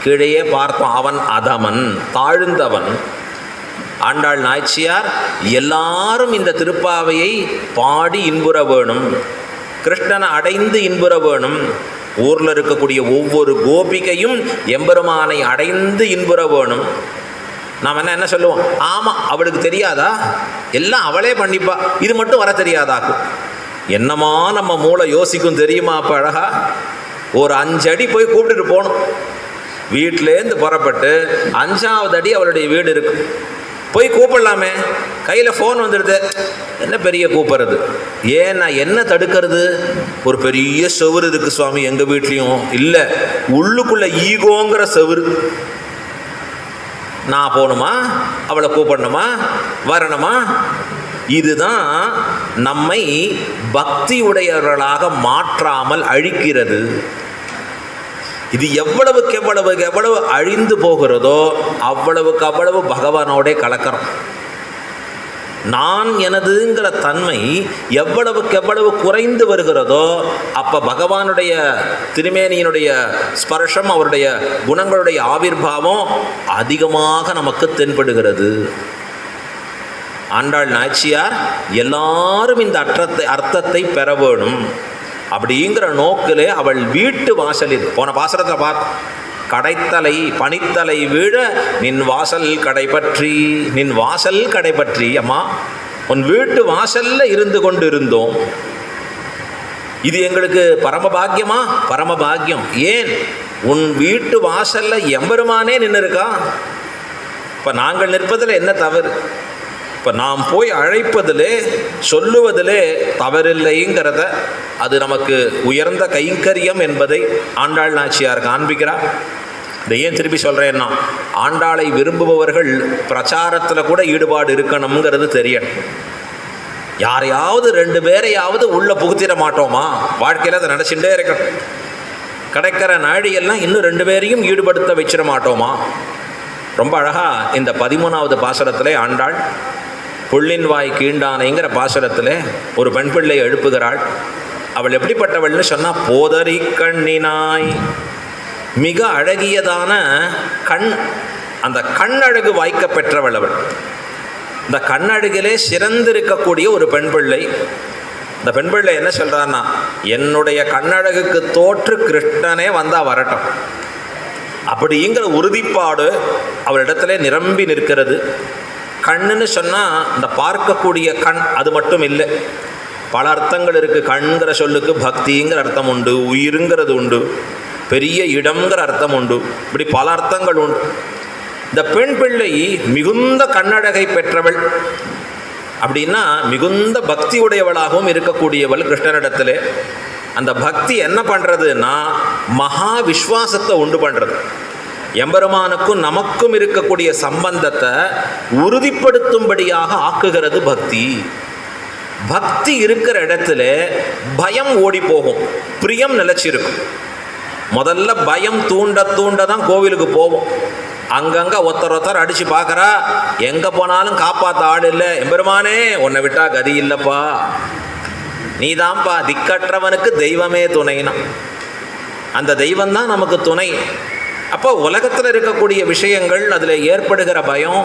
கீழே பார்த்தோம், அவன் அதமன், தாழ்ந்தவன். ஆண்டாள் நாச்சியார் எல்லாரும் இந்த திருப்பாவையை பாடி இன்புற வேணும், கிருஷ்ணனை அடைந்து இன்புற வேணும். ஊரில் இருக்கக்கூடிய ஒவ்வொரு கோபிகையும் எம்பெருமானை அடைந்து இன்புற வேணும். நாம் என்ன சொல்லுவோம்? ஆமாம், அவளுக்கு தெரியாதா, எல்லாம் அவளே பண்ணிப்பா, இது மட்டும் வர தெரியாதாக்கும். என்னமா நம்ம மூளை யோசிக்கும் தெரியுமா? அப்போ அழகா ஒரு 5 அடி போய் கூப்பிட்டுட்டு போகணும். வீட்டிலேருந்து புறப்பட்டு 5வது அடி அவளுடைய வீடு இருக்கு, போய் கூப்பிடலாமே. கையில் ஃபோன் வந்துடுது, என்ன பெரிய கூப்பிட்றது? ஏன் நான் என்ன தடுக்கிறது? ஒரு பெரிய செவுரு இருக்குது சுவாமி எங்கள் வீட்லேயும். இல்லை, உள்ளுக்குள்ளே ஈகோங்கிற செவுரு. நான் போகணுமா, அவளை கூப்பிடணுமா, வரணுமா? இதுதான் நம்மை பக்தி உடையவர்களாக மாற்றாமல் அழிக்கிறது. இது எவ்வளவுக்கு எவ்வளவு அழிந்து போகிறதோ அவ்வளவுக்கு அவ்வளவு பகவானோட கலக்கிறோம். நான் எனதுங்கிற தன்மை எவ்வளவுக்கு எவ்வளவு குறைந்து வருகிறதோ அப்போ பகவானுடைய திருமேனியினுடைய ஸ்பர்ஷம், அவருடைய குணங்களுடைய ஆவிர்வாவம் அதிகமாக நமக்கு தென்படுகிறது. ஆண்டாள் நாச்சியார் எல்லாரும் இந்த அர்த்தத்தை பெற வேணும் அப்படிங்கிற நோக்கிலே அவள் வீட்டு வாசலில், போன பாசனத்தில் பார்த்தோம், கடைத்தலை பனித்தலை வீழ நின் வாசல் கடைபற்றி, நின் வாசல் கடைபற்றி. அம்மா, உன் வீட்டு வாசல்ல இருந்து கொண்டு இருந்தோம். இது எங்களுக்கு பரமபாக்கியமா? பரமபாக்கியம். ஏன்? உன் வீட்டு வாசல்ல எம்பெருமானே நின்று இருக்கா. இப்போ நாங்கள் நிற்பதில் என்ன தவறு? இப்போ நாம் போய் அழைப்பதிலே சொல்லுவதிலே தவறில்லைங்கிறத, அது நமக்கு உயர்ந்த கைங்கரியம் என்பதை ஆண்டாள் நாச்சியார் காண்பிக்கிறார். இதை ஏன் திருப்பி சொல்கிறேன்னா, ஆண்டாளை விரும்புபவர்கள் பிரச்சாரத்தில் கூட ஈடுபாடு இருக்கணுங்கிறது தெரியணும். யாரையாவது 2 பேரையாவது உள்ளே புகுத்திட மாட்டோமா? வாழ்க்கையில் அதை நினச்சிட்டே இருக்கணும். கிடைக்கிற நாழியெல்லாம் இன்னும் 2 பேரையும் ஈடுபடுத்த வச்சிட மாட்டோமா? ரொம்ப அழகாக இந்த 13வது பாசுரத்திலே ஆண்டாள் புள்ளின் வாய் கீண்டானைங்கிற பாசுரத்தில் ஒரு பெண் பிள்ளை எழுப்புகிறாள். அவள் எப்படிப்பட்டவள்னு சொன்னால், போதரி கண்ணினாய், மிக அழகியதான கண், அந்த கண்ணழகு வாய்க்க பெற்றவள் அவள். இந்த கண்ணழகிலே சிறந்திருக்கக்கூடிய ஒரு பெண் பிள்ளை. இந்த பெண் பிள்ளை என்ன சொல்கிறான்னா, என்னுடைய கண்ணழகுக்கு தோற்று கிருஷ்ணனே வந்தால் வரட்டும் அப்படிங்கிற உறுதிப்பாடு அவளிடத்துல நிரம்பி நிற்கிறது. கண்ணுன்னு சொன்னால் இந்த பார்க்கக்கூடிய கண் அது மட்டும் இல்லை, பல அர்த்தங்கள் இருக்குது. கண்கிற சொல்லுக்கு பக்திங்கிற அர்த்தம் உண்டு, உயிருங்கிறது உண்டு, பெரிய இடம்ங்கிற அர்த்தம் உண்டு, இப்படி பல அர்த்தங்கள் உண்டு. இந்த பெண் பிள்ளை மிகுந்த கண்ணழகை பெற்றவள் அப்படின்னா மிகுந்த பக்தி உடையவளாகவும் இருக்கக்கூடியவள் கிருஷ்ணனிடத்தில். அந்த பக்தி என்ன பண்ணுறதுன்னா மகா விஸ்வாசத்தை உண்டு பண்ணுறது. எம்பெருமானுக்கும் நமக்கும் இருக்கக்கூடிய சம்பந்தத்தை உறுதிப்படுத்தும்படியாக ஆக்குகிறது பக்தி. பக்தி இருக்கிற இடத்துல பயம் ஓடி போகும், பிரியம் நிலைச்சிருக்கும். முதல்ல பயம் தூண்ட தூண்ட தான் கோவிலுக்கு போவோம். அங்கங்கே ஒருத்தர் அடித்து பார்க்குறா, எங்கே போனாலும் காப்பாற்ற ஆள் இல்லை, எம்பெருமானே உன்னை விட்டா கதி இல்லைப்பா, நீதான்ப்பா திக்கற்றவனுக்கு தெய்வமே துணைனா. அந்த தெய்வம்தான் நமக்கு துணை. அப்போ உலகத்தில் இருக்கக்கூடிய விஷயங்கள், அதில் ஏற்படுகிற பயம்,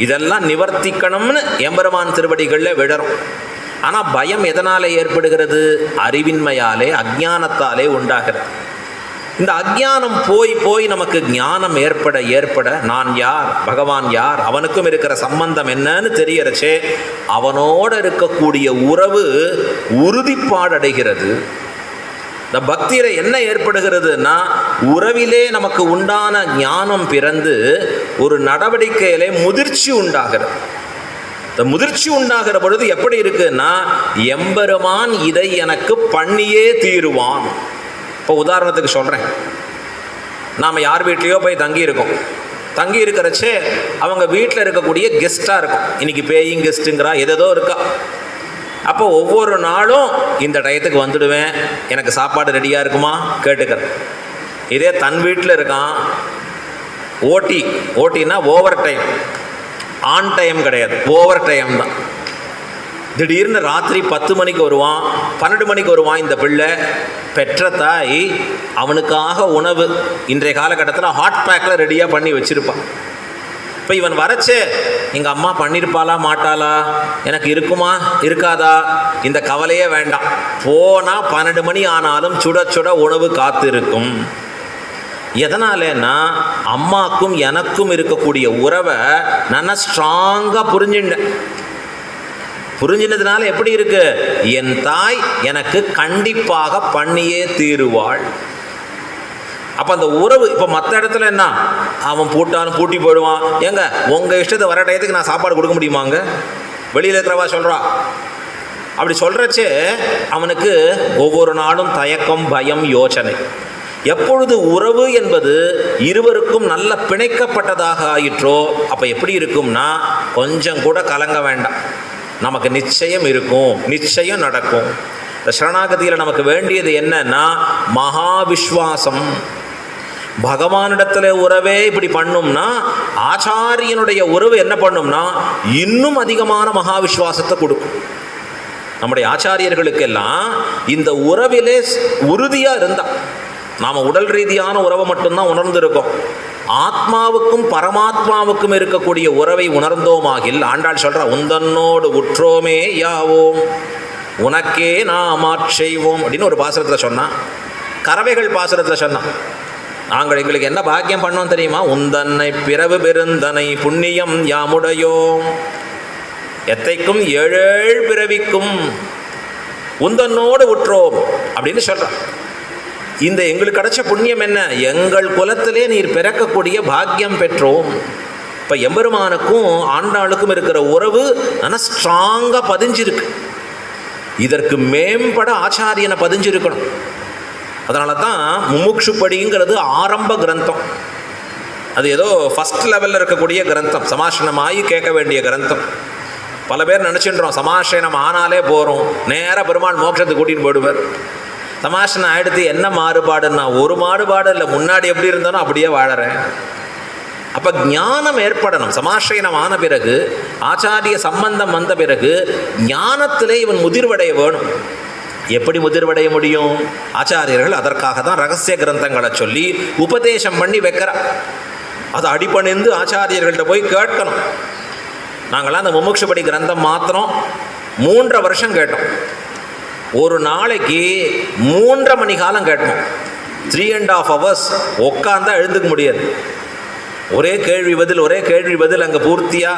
இதெல்லாம் நிவர்த்திக்கணும்னு எம்பெருமான் திருவடிகளில் விடரும். ஆனால் பயம் எதனால் ஏற்படுகிறது? அறிவின்மையாலே, அஜ்ஞானத்தாலே உண்டாகிறது. இந்த அஜ்ஞானம் போய் போய் நமக்கு ஞானம் ஏற்பட ஏற்பட நான் யார், பகவான் யார், அவனுக்கும் இருக்கிற சம்பந்தம் என்னன்னு தெரியறச்சே அவனோடு இருக்கக்கூடிய உறவு உறுதிப்பாடடைகிறது. இந்த பக்தியில் என்ன ஏற்படுகிறதுனா உறவிலே நமக்கு உண்டான ஞானம் பிறந்து ஒரு நடவடிக்கையிலே முதிர்ச்சி உண்டாகிறது. இந்த முதிர்ச்சி உண்டாகிற பொழுது எப்படி இருக்குன்னா, எம்பெருமான் இதை எனக்கு பண்ணியே தீருவான். இப்போ உதாரணத்துக்கு சொல்கிறேன், நாம் யார் வீட்லேயோ போய் தங்கி இருக்கோம். தங்கி இருக்கிறச்சே அவங்க வீட்டில் இருக்கக்கூடிய கெஸ்ட்டாக இருக்கும். இன்றைக்கி பேயிங் கெஸ்ட்டுங்கிறா, எதோ இருக்கா. அப்போ ஒவ்வொரு நாளும் இந்த டயத்துக்கு வந்துடுவேன், எனக்கு சாப்பாடு ரெடியாக இருக்குமா கேட்டுக்கிறேன். இதே தன் வீட்டில் இருக்கான், ஓட்டினா ஓவர் டைம், ஆன் டைம் கிடையாது, ஓவர் டைம் தான். திடீர்னு ராத்திரி 10 மணிக்கு வருவான், 12 மணிக்கு வருவான். இந்த பிள்ளை பெற்ற தாய் அவனுக்காக உணவு இன்றைய காலகட்டத்தில் ஹாட் பேக்கில் ரெடியாக பண்ணி வச்சுருப்பான். இப்போ இவன் வரச்சே எங்கள் அம்மா பண்ணியிருப்பாளா மாட்டாளா, எனக்கு இருக்குமா இருக்காதா, இந்த கவலையே வேண்டாம், போனால் 12 மணி ஆனாலும் சுட சுட உணவு காத்திருக்கும். எதனாலன்னா அம்மாக்கும் எனக்கும் இருக்கக்கூடிய உறவை நான் ஸ்ட்ராங்காக புரிஞ்சினதுனால எப்படி இருக்கு, என் தாய் எனக்கு கண்டிப்பாக பண்ணியே தீருவாள். அப்போ அந்த உறவு. இப்போ மற்ற இடத்துல என்ன, அவன் பூட்டாலும் பூட்டி போயிடுவான். ஏங்க உங்கள் இஷ்டத்தை வர டயத்துக்கு நான் சாப்பாடு கொடுக்க முடியுமாங்க? வெளியில் இருக்கிறவா சொல்கிறா. அப்படி சொல்கிறச்சே அவனுக்கு ஒவ்வொரு நாளும் தயக்கம், பயம், யோசனை. எப்பொழுது உறவு என்பது இருவருக்கும் நல்ல பிணைக்கப்பட்டதாக ஆயிற்றோ அப்போ எப்படி இருக்கும்னா கொஞ்சம் கூட கலங்க வேண்டாம், நமக்கு நிச்சயம் இருக்கும், நிச்சயம் நடக்கும். இந்த சரணாகதியில் நமக்கு வேண்டியது என்னன்னா மகா விஸ்வாசம். பகவானிடத்தில் உறவே இப்படி பண்ணும்னா ஆச்சாரியனுடைய உறவு என்ன பண்ணும்னா இன்னும் அதிகமான மகா விஸ்வாசத்தை கொடுக்கும். நம்முடைய ஆச்சாரியர்களுக்கெல்லாம் இந்த உறவிலே உறுதியாக இருந்தால், நாம் உடல் ரீதியான உறவை மட்டும்தான் உணர்ந்திருக்கோம், ஆத்மாவுக்கும் பரமாத்மாவுக்கும் இருக்கக்கூடிய உறவை உணர்ந்தோமாகில் ஆண்டாள் சொல்கிற உந்தன்னோடு உற்றோமே யாவோம் உனக்கே நாம் ஆட்செய்வோம் அப்படின்னு ஒரு பாசுரத்தில் சொன்னான். கறவைகள் பாசுரத்தில் சொன்னான், நாங்கள் எங்களுக்கு என்ன பாக்கியம் பண்ணோம் தெரியுமா, உந்தன்னை பிறவு பெருந்தனை புண்ணியம் யாமுடையோம் எத்தைக்கும் 7 பிறவிக்கும் உந்தன்னோடு உற்றோம் அப்படின்னு சொல்கிறான். இந்த எங்களுக்கு கிடைச்ச புண்ணியம் என்ன, எங்கள் குலத்திலே நீர் பிறக்கக்கூடிய பாக்கியம் பெற்றோம். இப்போ எம்பெருமானுக்கும் ஆண்டாளுக்கும் இருக்கிற உறவு ஆனால் ஸ்ட்ராங்காக பதிஞ்சிருக்கு. இதற்கு மேம்பட ஆச்சாரியனை பதிஞ்சிருக்கணும். அதனால தான் முமுட்சுப்படிங்கிறது ஆரம்ப கிரந்தம். அது ஏதோ ஃபஸ்ட் லெவலில் இருக்கக்கூடிய கிரந்தம், சமாசனமாகி கேட்க வேண்டிய கிரந்தம். பல பேர் நினச்சின்றோம் சமாசனம் ஆனாலே போகிறோம், நேராக பெருமாள் மோட்சத்துக்கு கூட்டின்னு போயிடுவார். தமாஷனை ஆயிடுத்து. என்ன மாறுபாடுன்னா ஒரு மாறுபாடு இல்லை, முன்னாடி எப்படி இருந்தாலும் அப்படியே வாழறேன். அப்போ ஞானம் ஏற்படணும். சமாசிரயனம் ஆன பிறகு, ஆச்சாரிய சம்பந்தம் வந்த பிறகு ஞானத்திலே இவன் முதிர்வடைய வேணும். எப்படி முதிர்வடைய முடியும்? ஆச்சாரியர்கள் அதற்காக தான் ரகசிய கிரந்தங்களை சொல்லி உபதேசம் பண்ணி வைக்கிற. அதை அடிபணிந்து ஆச்சாரியர்கள்ட்ட போய் கேட்கணும். நாங்களாம் அந்த முமுட்சுபடி கிரந்தம் மாத்திரம் 3.5 வருஷம் கேட்டோம். ஒரு நாளைக்கு 3.5 மணி காலம் கேட்டோம். 3.5 hours உட்காந்தா எழுந்துக்க முடியாது. ஒரே கேள்வி பதில் அங்கே பூர்த்தியா.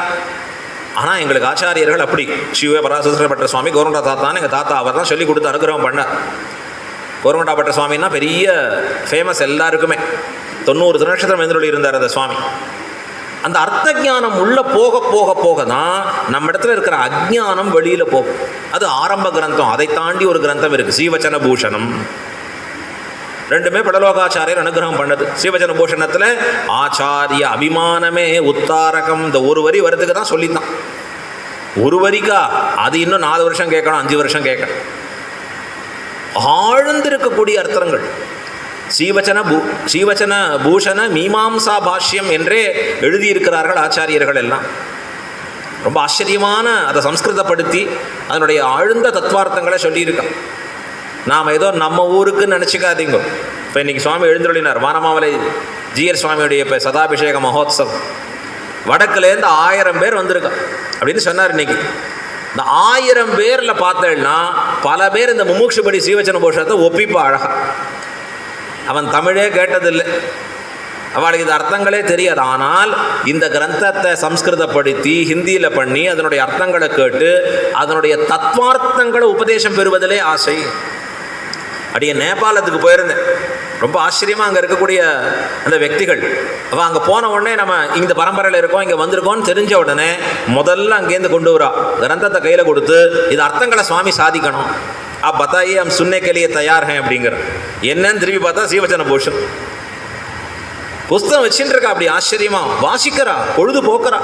ஆனால் எங்களுக்கு ஆச்சாரியர்கள் அப்படி சிவ பராசர பட்ட சுவாமி கோரண்டா தாத்தான்னு எங்கள் தாத்தா அவர் தான் சொல்லி கொடுத்து அனுகிரகம் பண்ணார். கோரண்டா பட்ட சுவாமின்னா பெரிய ஃபேமஸ் எல்லாருக்குமே. 90 திருநட்சத்திரம் எழுந்தருளி இருந்தார் அந்த சுவாமி. அந்த அர்த்த ஞானம் உள்ள போக போக போக தான் நம்ம இடத்துல இருக்கிற அஜ்ஞானம் வெளியில் போகும். அது ஆரம்ப கிரந்தம். அதை தாண்டி ஒரு கிரந்தம் இருக்குது, ஸ்ரீவச்சன பூஷணம். ரெண்டுமே படலோகாச்சாரியர் அனுகிரகம் பண்ணது. ஸ்ரீவச்சன பூஷணத்தில் ஆச்சாரிய அபிமானமே உத்தாரகம், இந்த ஒரு வரி வரதுக்கு தான் சொல்லித்தான். ஒரு வரிக்கா அது இன்னும் 4 வருஷம் கேட்கணும், 5 வருஷம் கேட்கணும். ஆழ்ந்திருக்கக்கூடிய அர்த்தங்கள். ஸ்ரீவச்சன பூஷண மீமாம்சா பாஷ்யம் என்றே எழுதியிருக்கிறார்கள் ஆச்சாரியர்கள் எல்லாம். ரொம்ப ஆச்சரியமான அதை சம்ஸ்கிருதப்படுத்தி அதனுடைய ஆழ்ந்த தத்துவார்த்தங்களை சொல்லியிருக்கான். நாம் ஏதோ நம்ம ஊருக்குன்னு நினச்சிக்காதீங்க. இப்போ இன்றைக்கி சுவாமி எழுந்தருளினார். வானமாமலை ஜிஆர் சுவாமியுடைய இப்போ சதாபிஷேக மகோத்சவம். வடக்குலேருந்து 1000 பேர் வந்திருக்கான் அப்படின்னு சொன்னார். இன்றைக்கி இந்த 1000 பேரில் பார்த்தேன்னா பல பேர் இந்த முமுட்சுபடி ஸ்ரீவச்சன பூஷணத்தை ஒப்பிப்பா அழகா. அவன் தமிழே கேட்டதில்லை, அவளுக்கு இது அர்த்தங்களே தெரியாது. ஆனால் இந்த கிரந்தத்தை சம்ஸ்கிருதப்படுத்தி ஹிந்தியில் பண்ணி அதனுடைய அர்த்தங்களை கேட்டு அதனுடைய தத்வார்த்தங்களை உபதேசம் பெறுவதிலே ஆசை. அப்படியே நேபாளத்துக்கு போயிருந்தேன். ரொம்ப ஆச்சரியமாக அங்கே இருக்கக்கூடிய அந்த व्यक्तिகள். அவள் அங்கே போன உடனே நம்ம இந்த பரம்பரையில் இருக்கோம், இங்கே வந்திருக்கோம்னு தெரிஞ்ச உடனே முதல்ல அங்கேருந்து கொண்டு வரா கிரந்தத்தை கையில் கொடுத்து இது அர்த்தங்களை சுவாமி சாதிக்கணும். आप बताइए हम सुनने के लिए तैयार हैं அப்படிங்கிற. என்னன்னு திரும்பி பார்த்தா ஸ்ரீவச்சன பூஷன் புஸ்தகம் வச்சுட்டு இருக்கா. அப்படி ஆச்சரியமா வாசிக்கிறா, பொழுது போக்குறா.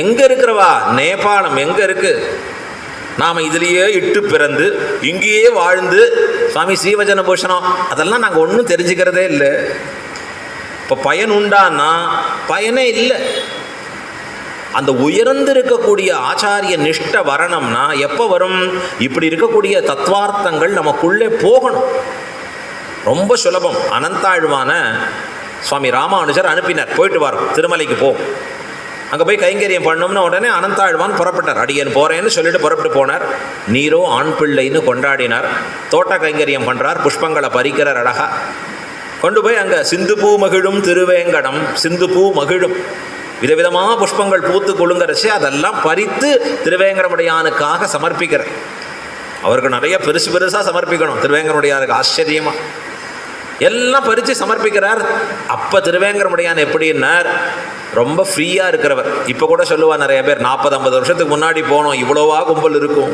எங்க இருக்கிறவா? நேபாளம் எங்க இருக்கு? நாம இதுலேயே இட்டு பிறந்து இங்கேயே வாழ்ந்து சுவாமி ஸ்ரீவச்சன பூஷணம் அதெல்லாம் நாங்கள் ஒன்றும் தெரிஞ்சுக்கிறதே இல்லை. இப்போ பயன் உண்டான்னா பயனே இல்லை. அந்த உயர்ந்து இருக்கக்கூடிய ஆச்சாரிய நிஷ்ட வரணும்னா எப்போ வரும்? இப்படி இருக்கக்கூடிய தத்துவார்த்தங்கள் நமக்குள்ளே போகணும். ரொம்ப சுலபம். அனந்தாழ்வான சுவாமி ராமானுஜர் அனுப்பினார், போயிட்டு வரோம் திருமலைக்கு போ, அங்கே போய் கைங்கரியம் பண்ணோம்னு உடனே அனந்தாழ்வான் புறப்பட்டார். அடியேன் போகிறேன்னு சொல்லிட்டு புறப்பட்டு போனார். நீரோ ஆண் பிள்ளைன்னு கொண்டாடினார். தோட்ட கைங்கரியம் பண்ணுறார், புஷ்பங்களை பறிக்கிறார். அழகா கொண்டு போய் அங்கே சிந்து பூ மகிழும் திருவேங்கடம், சிந்து பூ மகிழும் விதவிதமாக புஷ்பங்கள் பூத்து கொழுங்கரைச்சி அதெல்லாம் பறித்து திருவேங்கடமுடையானுக்காக சமர்ப்பிக்கிறார். அவருக்கு நிறைய பெருசு பெருசாக சமர்ப்பிக்கணும் திருவேங்கடமுடையானுக்கு. ஆச்சரியமாக எல்லாம் பறித்து சமர்ப்பிக்கிறார். அப்போ திருவேங்கடமுடையான் எப்படின்னார்? ரொம்ப ஃப்ரீயாக இருக்கிறவர். இப்போ கூட சொல்லுவார் நிறைய பேர், 40-50 வருஷத்துக்கு முன்னாடி போனோம் இவ்வளோவா கும்பல் இருக்கும்.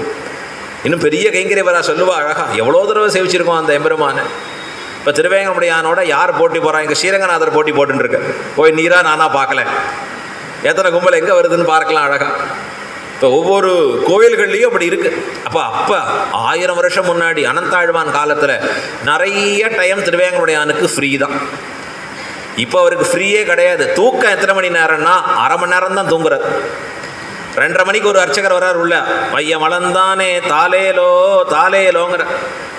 இன்னும் பெரிய கைங்கரியவராக சொல்லுவா அழகா, எவ்வளோ தடவை சேவிச்சிருக்கோம் அந்த எம்பெருமான. இப்போ திருவேங்கடமுடையானோட யார் போட்டி போகிறான்? இங்கே ஸ்ரீரங்கநாதர் போட்டி போட்டுருக்கு. போய் நீரா நானா பார்க்கல, எத்தனை கும்பல் எங்கே வருதுன்னு பார்க்கலாம் அழகா. இப்போ ஒவ்வொரு கோயில்கள்லேயும் அப்படி இருக்குது. அப்போ 1000 வருஷம் முன்னாடி அனந்தாழ்வான் காலத்தில் நிறைய டைம் திருவேங்கடமுடையானுக்கு ஃப்ரீ தான். இப்போ அவருக்கு ஃப்ரீயே கிடையாது. தூக்கம் எத்தனை மணி நேரம்னா 1/2 மணி நேரம் தான் தூங்குறார். 2:30 மணிக்கு ஒரு அர்ச்சகர் வர்றார் உள்ள, மைய மலந்தானே தாலேலோ தாலேலோங்கிற.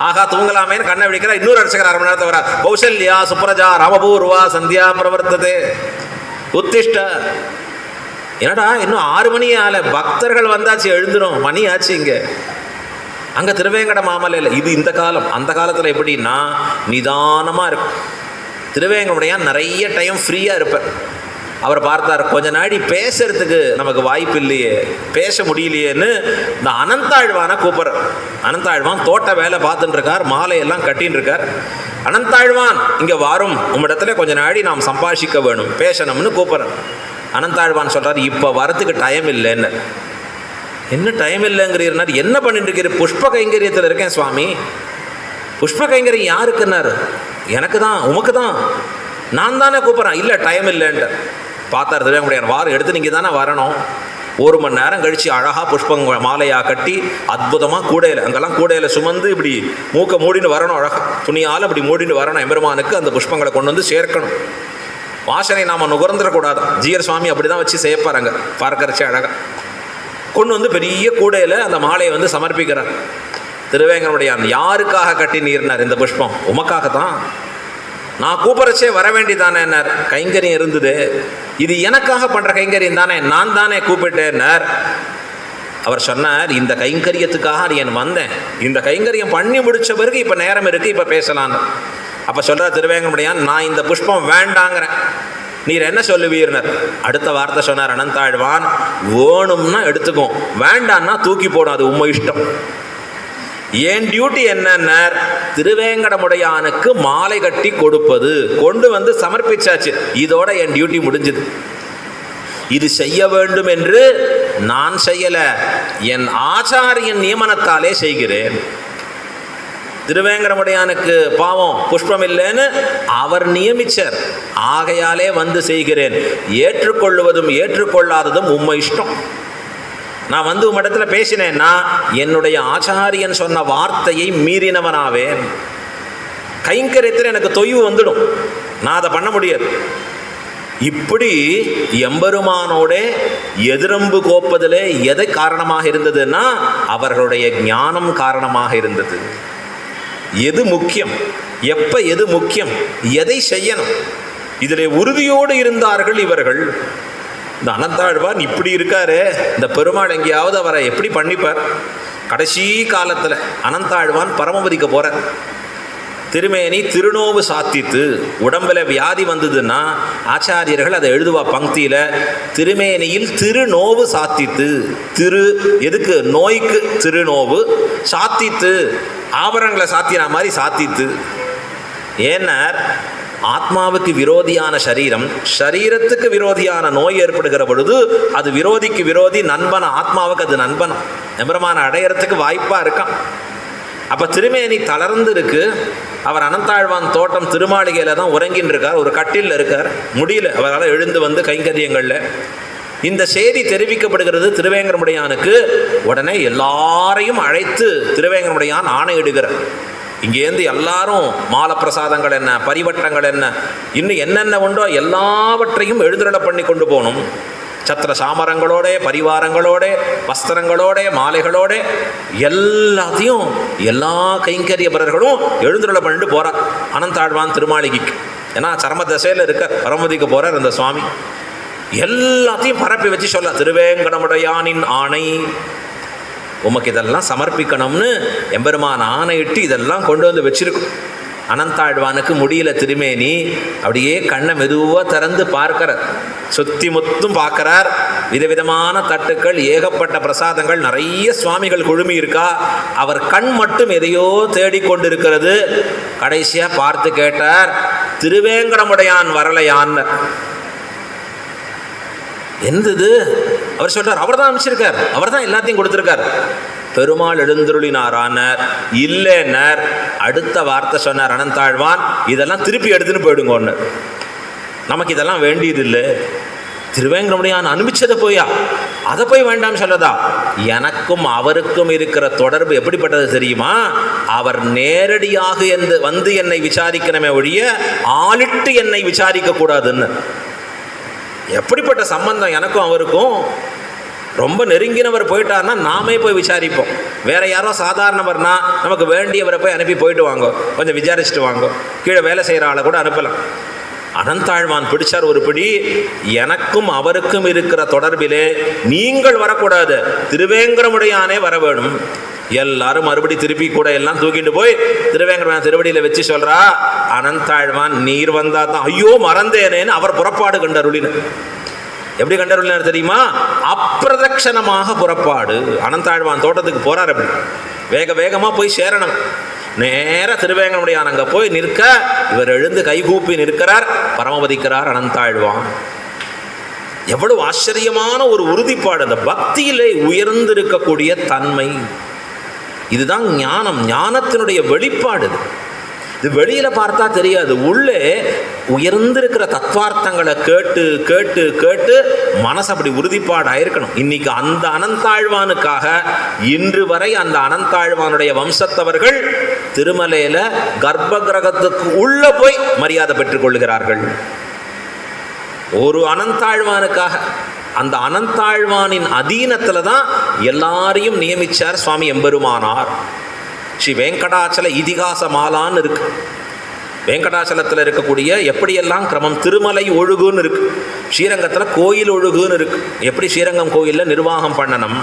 ஆகா தூங்கலாமேன்னு கண்ணை விழிக்கிற. இன்னொரு அர்ச்சகர் 1/2 மணி நேரத்தை வர்றார். கௌசல்யா சுப்ரஜா ராமபூர்வா சந்தியா பிரவர்த்ததே உத்திஷ்ட. என்னடா இன்னும் 6 மணி ஆல, பக்தர்கள் வந்தாச்சு, எழுந்துடும், மணி ஆச்சு. இங்கே அங்கே திருவேங்கட மாமலையில் இது இந்த காலம். அந்த காலத்தில் எப்படின்னா நிதானமாக இருக்கும். திருவேங்கடமுடையான் நிறைய டைம் ஃப்ரீயாக இருப்பார். அவர் பார்த்தார், கொஞ்ச நாடி பேசுறதுக்கு நமக்கு வாய்ப்பு இல்லையே, பேச முடியலையேன்னு இந்த அனந்தாழ்வானை கூப்பிட்றார். அனந்தாழ்வான் தோட்ட வேலை பார்த்துட்டு இருக்கார், மாலையெல்லாம் கட்டின்னு இருக்கார். அனந்தாழ்வான் இங்கே வாரும், உம்மிடத்துல கொஞ்ச நாடி நாம் சம்பாஷிக்க வேணும், பேசணும்னு கூப்பிட்றார். அனந்தாழ்வான் சொல்கிறார், இப்போ வரத்துக்கு டைம் இல்லைன்னு. என்ன டைம் இல்லைங்கிறீர்னார்? என்ன பண்ணிட்டு இருக்கிற? புஷ்ப கைங்கரியத்தில் இருக்கேன் சுவாமி. புஷ்ப கைங்கரியம் யாருக்குன்னார்? எனக்கு தான், உமக்கு தான், நான் தானே கூப்பிட்றேன். இல்லை டைம் இல்லைன்ட்டு பார்த்தார் திருவேங்கடமுடையான். வாரம் எடுத்து நீங்கள் தானே வரணும். 1 மணி நேரம் கழித்து அழகாக புஷ்பங்க மாலையாக கட்டி அற்புதமாக கூடையில், அங்கெல்லாம் கூடையில் சுமந்து இப்படி மூக்க மூடின்னு வரணும், அழகாக துணியால் இப்படி மூடின்னு வரணும். எம்பெருமானுக்கு அந்த புஷ்பங்களை கொண்டு வந்து சேர்க்கணும். வாசனை நாம் நுகர்ந்துடக்கூடாது. ஜீயர் சுவாமி அப்படி தான் வச்சு சேர்ப்பார். அங்கே பார்க்கறச்சு அழகாக கொண்டு வந்து பெரிய கூடையில் அந்த மாலையை வந்து சமர்ப்பிக்கிறார். திருவேங்கடமுடையான் யாருக்காக கட்டி நீர்னார்? இந்த புஷ்பம் உமக்காக தான். நான் கூப்பிட்றச்சே வர வேண்டிதானேன்னார். கைங்கரியம் இருந்தது, இது எனக்காக பண்ணுற கைங்கரியம் தானே, நான் தானே கூப்பிட்டேன்னார். அவர் சொன்னார், இந்த கைங்கரியத்துக்காக என் வந்தேன், இந்த கைங்கரியம் பண்ணி முடித்த பிறகு இப்போ நேரம் இருக்குது, இப்போ பேசலான்னு. அப்போ சொல்கிறார் திருவேங்கடமுடையான், நான் இந்த புஷ்பம் வேண்டாங்கிறேன், நீர் என்ன சொல்லுவீர்னர்? அடுத்த வார்த்தை சொன்னார் அனந்தாழ்வான், வேணும்னா எடுத்துக்கும், வேண்டான்னா தூக்கி போடும், அது உண்மை இஷ்டம். என் டியூட்டி என்னன்னார், திருவேங்கடமுடையானுக்கு மாலை கட்டி கொடுப்பது, கொண்டு வந்து சமர்ப்பிச்சாச்சு, இதோட என் டியூட்டி முடிஞ்சுது. இது செய்ய வேண்டும் என்று நான் செய்யல, என் ஆச்சாரியன் நியமனத்தாலே செய்கிறேன். திருவேங்கடமுடையானுக்கு பாவம் புஷ்பம் இல்லைன்னு அவர் நியமிச்சார், ஆகையாலே வந்து செய்கிறேன். ஏற்றுக்கொள்வதும் ஏற்றுக்கொள்ளாததும் உண்மை இஷ்டம். நான் வந்து உம்மிடத்துல பேசினேன்னா என்னுடைய ஆச்சாரியன் சொன்ன வார்த்தையை மீறினவனாவேன். கைங்கரியத்தில் எனக்கு தொய்வு வந்துடும், நான் அதை பண்ண முடியாது. இப்படி எம்பெருமானோட எதிரம்பு கோப்பதிலே எதை காரணமாக இருந்ததுன்னா அவர்களுடைய ஞானம் காரணமாக இருந்தது. எது முக்கியம், எப்ப எது முக்கியம், எதை செய்யணும், இதிலே உறுதியோடு இருந்தார்கள் இவர்கள். இந்த அனந்தாழ்வான் இப்படி இருக்காரு, இந்த பெருமாள் எங்கேயாவது அவரை எப்படி பண்ணிப்பார்? கடைசி காலத்தில் அனந்தாழ்வான் பரமபதிக்க போகிறார். திருமேனி திருநோவு சாத்தித்து, உடம்பில் வியாதி வந்ததுன்னா ஆச்சாரியர்கள் அதை எழுதுவா பங்கியில், திருமேனியில் திருநோவு சாத்தித்து. திரு எதுக்கு? நோய்க்கு திருநோவு, சாத்தித்து ஆபரணங்களை சாத்தின மாதிரி சாத்தித்து. ஏன்னார், ஆத்மாவுக்கு விரோதியான சரீரம், சரீரத்துக்கு விரோதியான நோய் ஏற்படுகிற பொழுது அது விரோதிக்கு விரோதி, நண்பன் ஆத்மாவுக்கு அது நண்பன். எம்பெருமான அடையறதுக்கு வாய்ப்பாக இருக்கான். அப்போ திருமேனி தளர்ந்து இருக்கு. அவர் அனந்தாழ்வான் தோட்டம் திருமாளிகையில் தான் உறங்கின்னு இருக்கார், ஒரு கட்டில் இருக்கார், முடியல அவரால் எழுந்து வந்து கைங்கரியங்களில். இந்த செய்தி தெரிவிக்கப்படுகிறது திருவேங்கடமுடையானுக்கு. உடனே எல்லாரையும் அழைத்து திருவேங்கடமுடையான் ஆணையிடுகிறார். இங்கேருந்து எல்லாரும் மாலை பிரசாதங்கள் என்ன, பரிவட்டங்கள் என்ன, இன்னும் என்னென்ன உண்டோ எல்லாவற்றையும் எழுந்துருள பண்ணி கொண்டு போகணும். சத்திர சாமரங்களோட, பரிவாரங்களோட, வஸ்திரங்களோட, மாலைகளோட எல்லாத்தையும் எல்லா கைங்கரியபரர்களும் எழுந்துருள பண்ணிட்டு போகிறார் அனந்தாழ்வான் திருமாளிகைக்கு. ஏன்னா சரம தசையில் இருக்க பரமதிக்கு போகிறார் அந்த சுவாமி. எல்லாத்தையும் பரப்பி வச்சு சொல்ல, திருவேங்கடமுடையானின் ஆணை, உமக்கு இதெல்லாம் சமர்ப்பிக்கணும்னு எம்பெருமான் ஆணையிட்டு இதெல்லாம் கொண்டு வந்து வச்சிருக்கும். அனந்தாழ்வானுக்கு முடியல திருமேனி, அப்படியே கண்ணை மெதுவாக திறந்து பார்க்கிறார், சுத்தி முத்தும் பார்க்கிறார். விதவிதமான தட்டுக்கள், ஏகப்பட்ட பிரசாதங்கள், நிறைய சுவாமிகள் குழுமி இருக்கா. அவர் கண் மட்டும் எதையோ தேடிக்கொண்டிருக்கிறது. கடைசியாக பார்த்து கேட்டார், திருவேங்கடமுடையான் வரலையான்னு. எந்தது? அவர் சொல்றார், அவர் தான் அமைச்சிருக்கார், அவர் தான் எல்லாத்தையும் கொடுத்துருக்கார். பெருமாள் எழுந்துருளினாரானார், இல்லைன்னார். அடுத்த வார்த்தை சொன்னார் அனந்தாழ்வான், இதெல்லாம் திருப்பி எடுத்துன்னு போயிடுங்கன்னு. நமக்கு இதெல்லாம் வேண்டியதில்லை, திருவேங்கடமுடையான் அனுப்பிச்சதை போயா அதை போய் வேண்டாம் சொல்லதா? எனக்கும் அவருக்கும் இருக்கிற தொடர்பு எப்படிப்பட்டது தெரியுமா? அவர் நேரடியாக வந்து என்னை விசாரிக்கணுமே ஒழிய ஆளிட்டு என்னை விசாரிக்க கூடாதுன்னு. எப்படிப்பட்ட சம்பந்தம் எனக்கும் அவருக்கும்? ரொம்ப நெருங்கினவர் போயிட்டார்னா நாமே போய் விசாரிப்போம். வேற யாரோ சாதாரணவர்னா நமக்கு வேண்டியவரை போய் அனுப்பி போயிட்டு வாங்க, கொஞ்சம் விசாரிச்சுட்டு வாங்க, கீழே வேலை செய்கிற ஆளை கூட அனுப்பலாம். அனந்தாழ்வான் பிடிச்சார் ஒரு பிடி. எனக்கும் அவருக்கும் இருக்கிற தொடர்பிலே நீங்கள் வரக்கூடாது, திருவேங்கடமுடையானே வர வேணும். எல்லாரும் மறுபடி திருப்பி கூட எல்லாம் தூக்கிட்டு போய் திருவேங்கடமுடையான் திருவடியில் வச்சு சொல்றா, அனந்தாழ்வான் நீர் வந்தா தான், ஐயோ மறந்தேனேன்னு அவர் புறப்பாடு கண்டருளின. எப்படி கண்டருளினார் தெரியுமா? அப்பிரதட்சணமாக புறப்பாடு. அனந்தாழ்வான் தோட்டத்துக்கு போறார், அப்படி வேக வேகமாக போய் சேரணும். நேராக திருவேங்கடமுடையான் அங்கே போய் நிற்க, இவர் எழுந்து கைகூப்பி நிற்கிறார், பரமபதிக்கிறார் அனந்தாழ்வான். எவ்வளவு ஆச்சரியமான ஒரு உறுதிப்பாடு! அந்த பக்தியிலே உயர்ந்திருக்கக்கூடிய தன்மை, இதுதான் ஞானம், ஞானத்தினுடைய வெளிப்பாடு. இது வெளியில் பார்த்தா தெரியாது. உள்ளே உயர்ந்திருக்கிற தத்துவார்த்தங்களை கேட்டு கேட்டு கேட்டு மனசு அப்படி உறுதிப்பாடாயிருக்கணும். இன்னைக்கு அந்த அனந்தாழ்வானுக்காக இன்று வரை அந்த அனந்தாழ்வானுடைய வம்சத்தவர்கள் திருமலையில கர்ப்ப கிரகத்துக்கு உள்ள போய் மரியாதை பெற்றுக் கொள்கிறார்கள். ஒரு அனந்தாழ்வானுக்காக. அந்த அனந்தாழ்வானின் அதீனத்தில் தான் எல்லாரையும் நியமிச்சார் சுவாமி எம்பெருமானார். ஸ்ரீ வெங்கடாச்சல இதிகாச மாலான்னு இருக்கு. வெங்கடாச்சலத்தில் இருக்கக்கூடிய எப்படியெல்லாம் கிரமம், திருமலை ஒழுகுன்னு இருக்கு, ஸ்ரீரங்கத்தில் கோயில் ஒழுகுன்னு இருக்கு, எப்படி ஸ்ரீரங்கம் கோயிலில் நிர்வாகம் பண்ணணும்.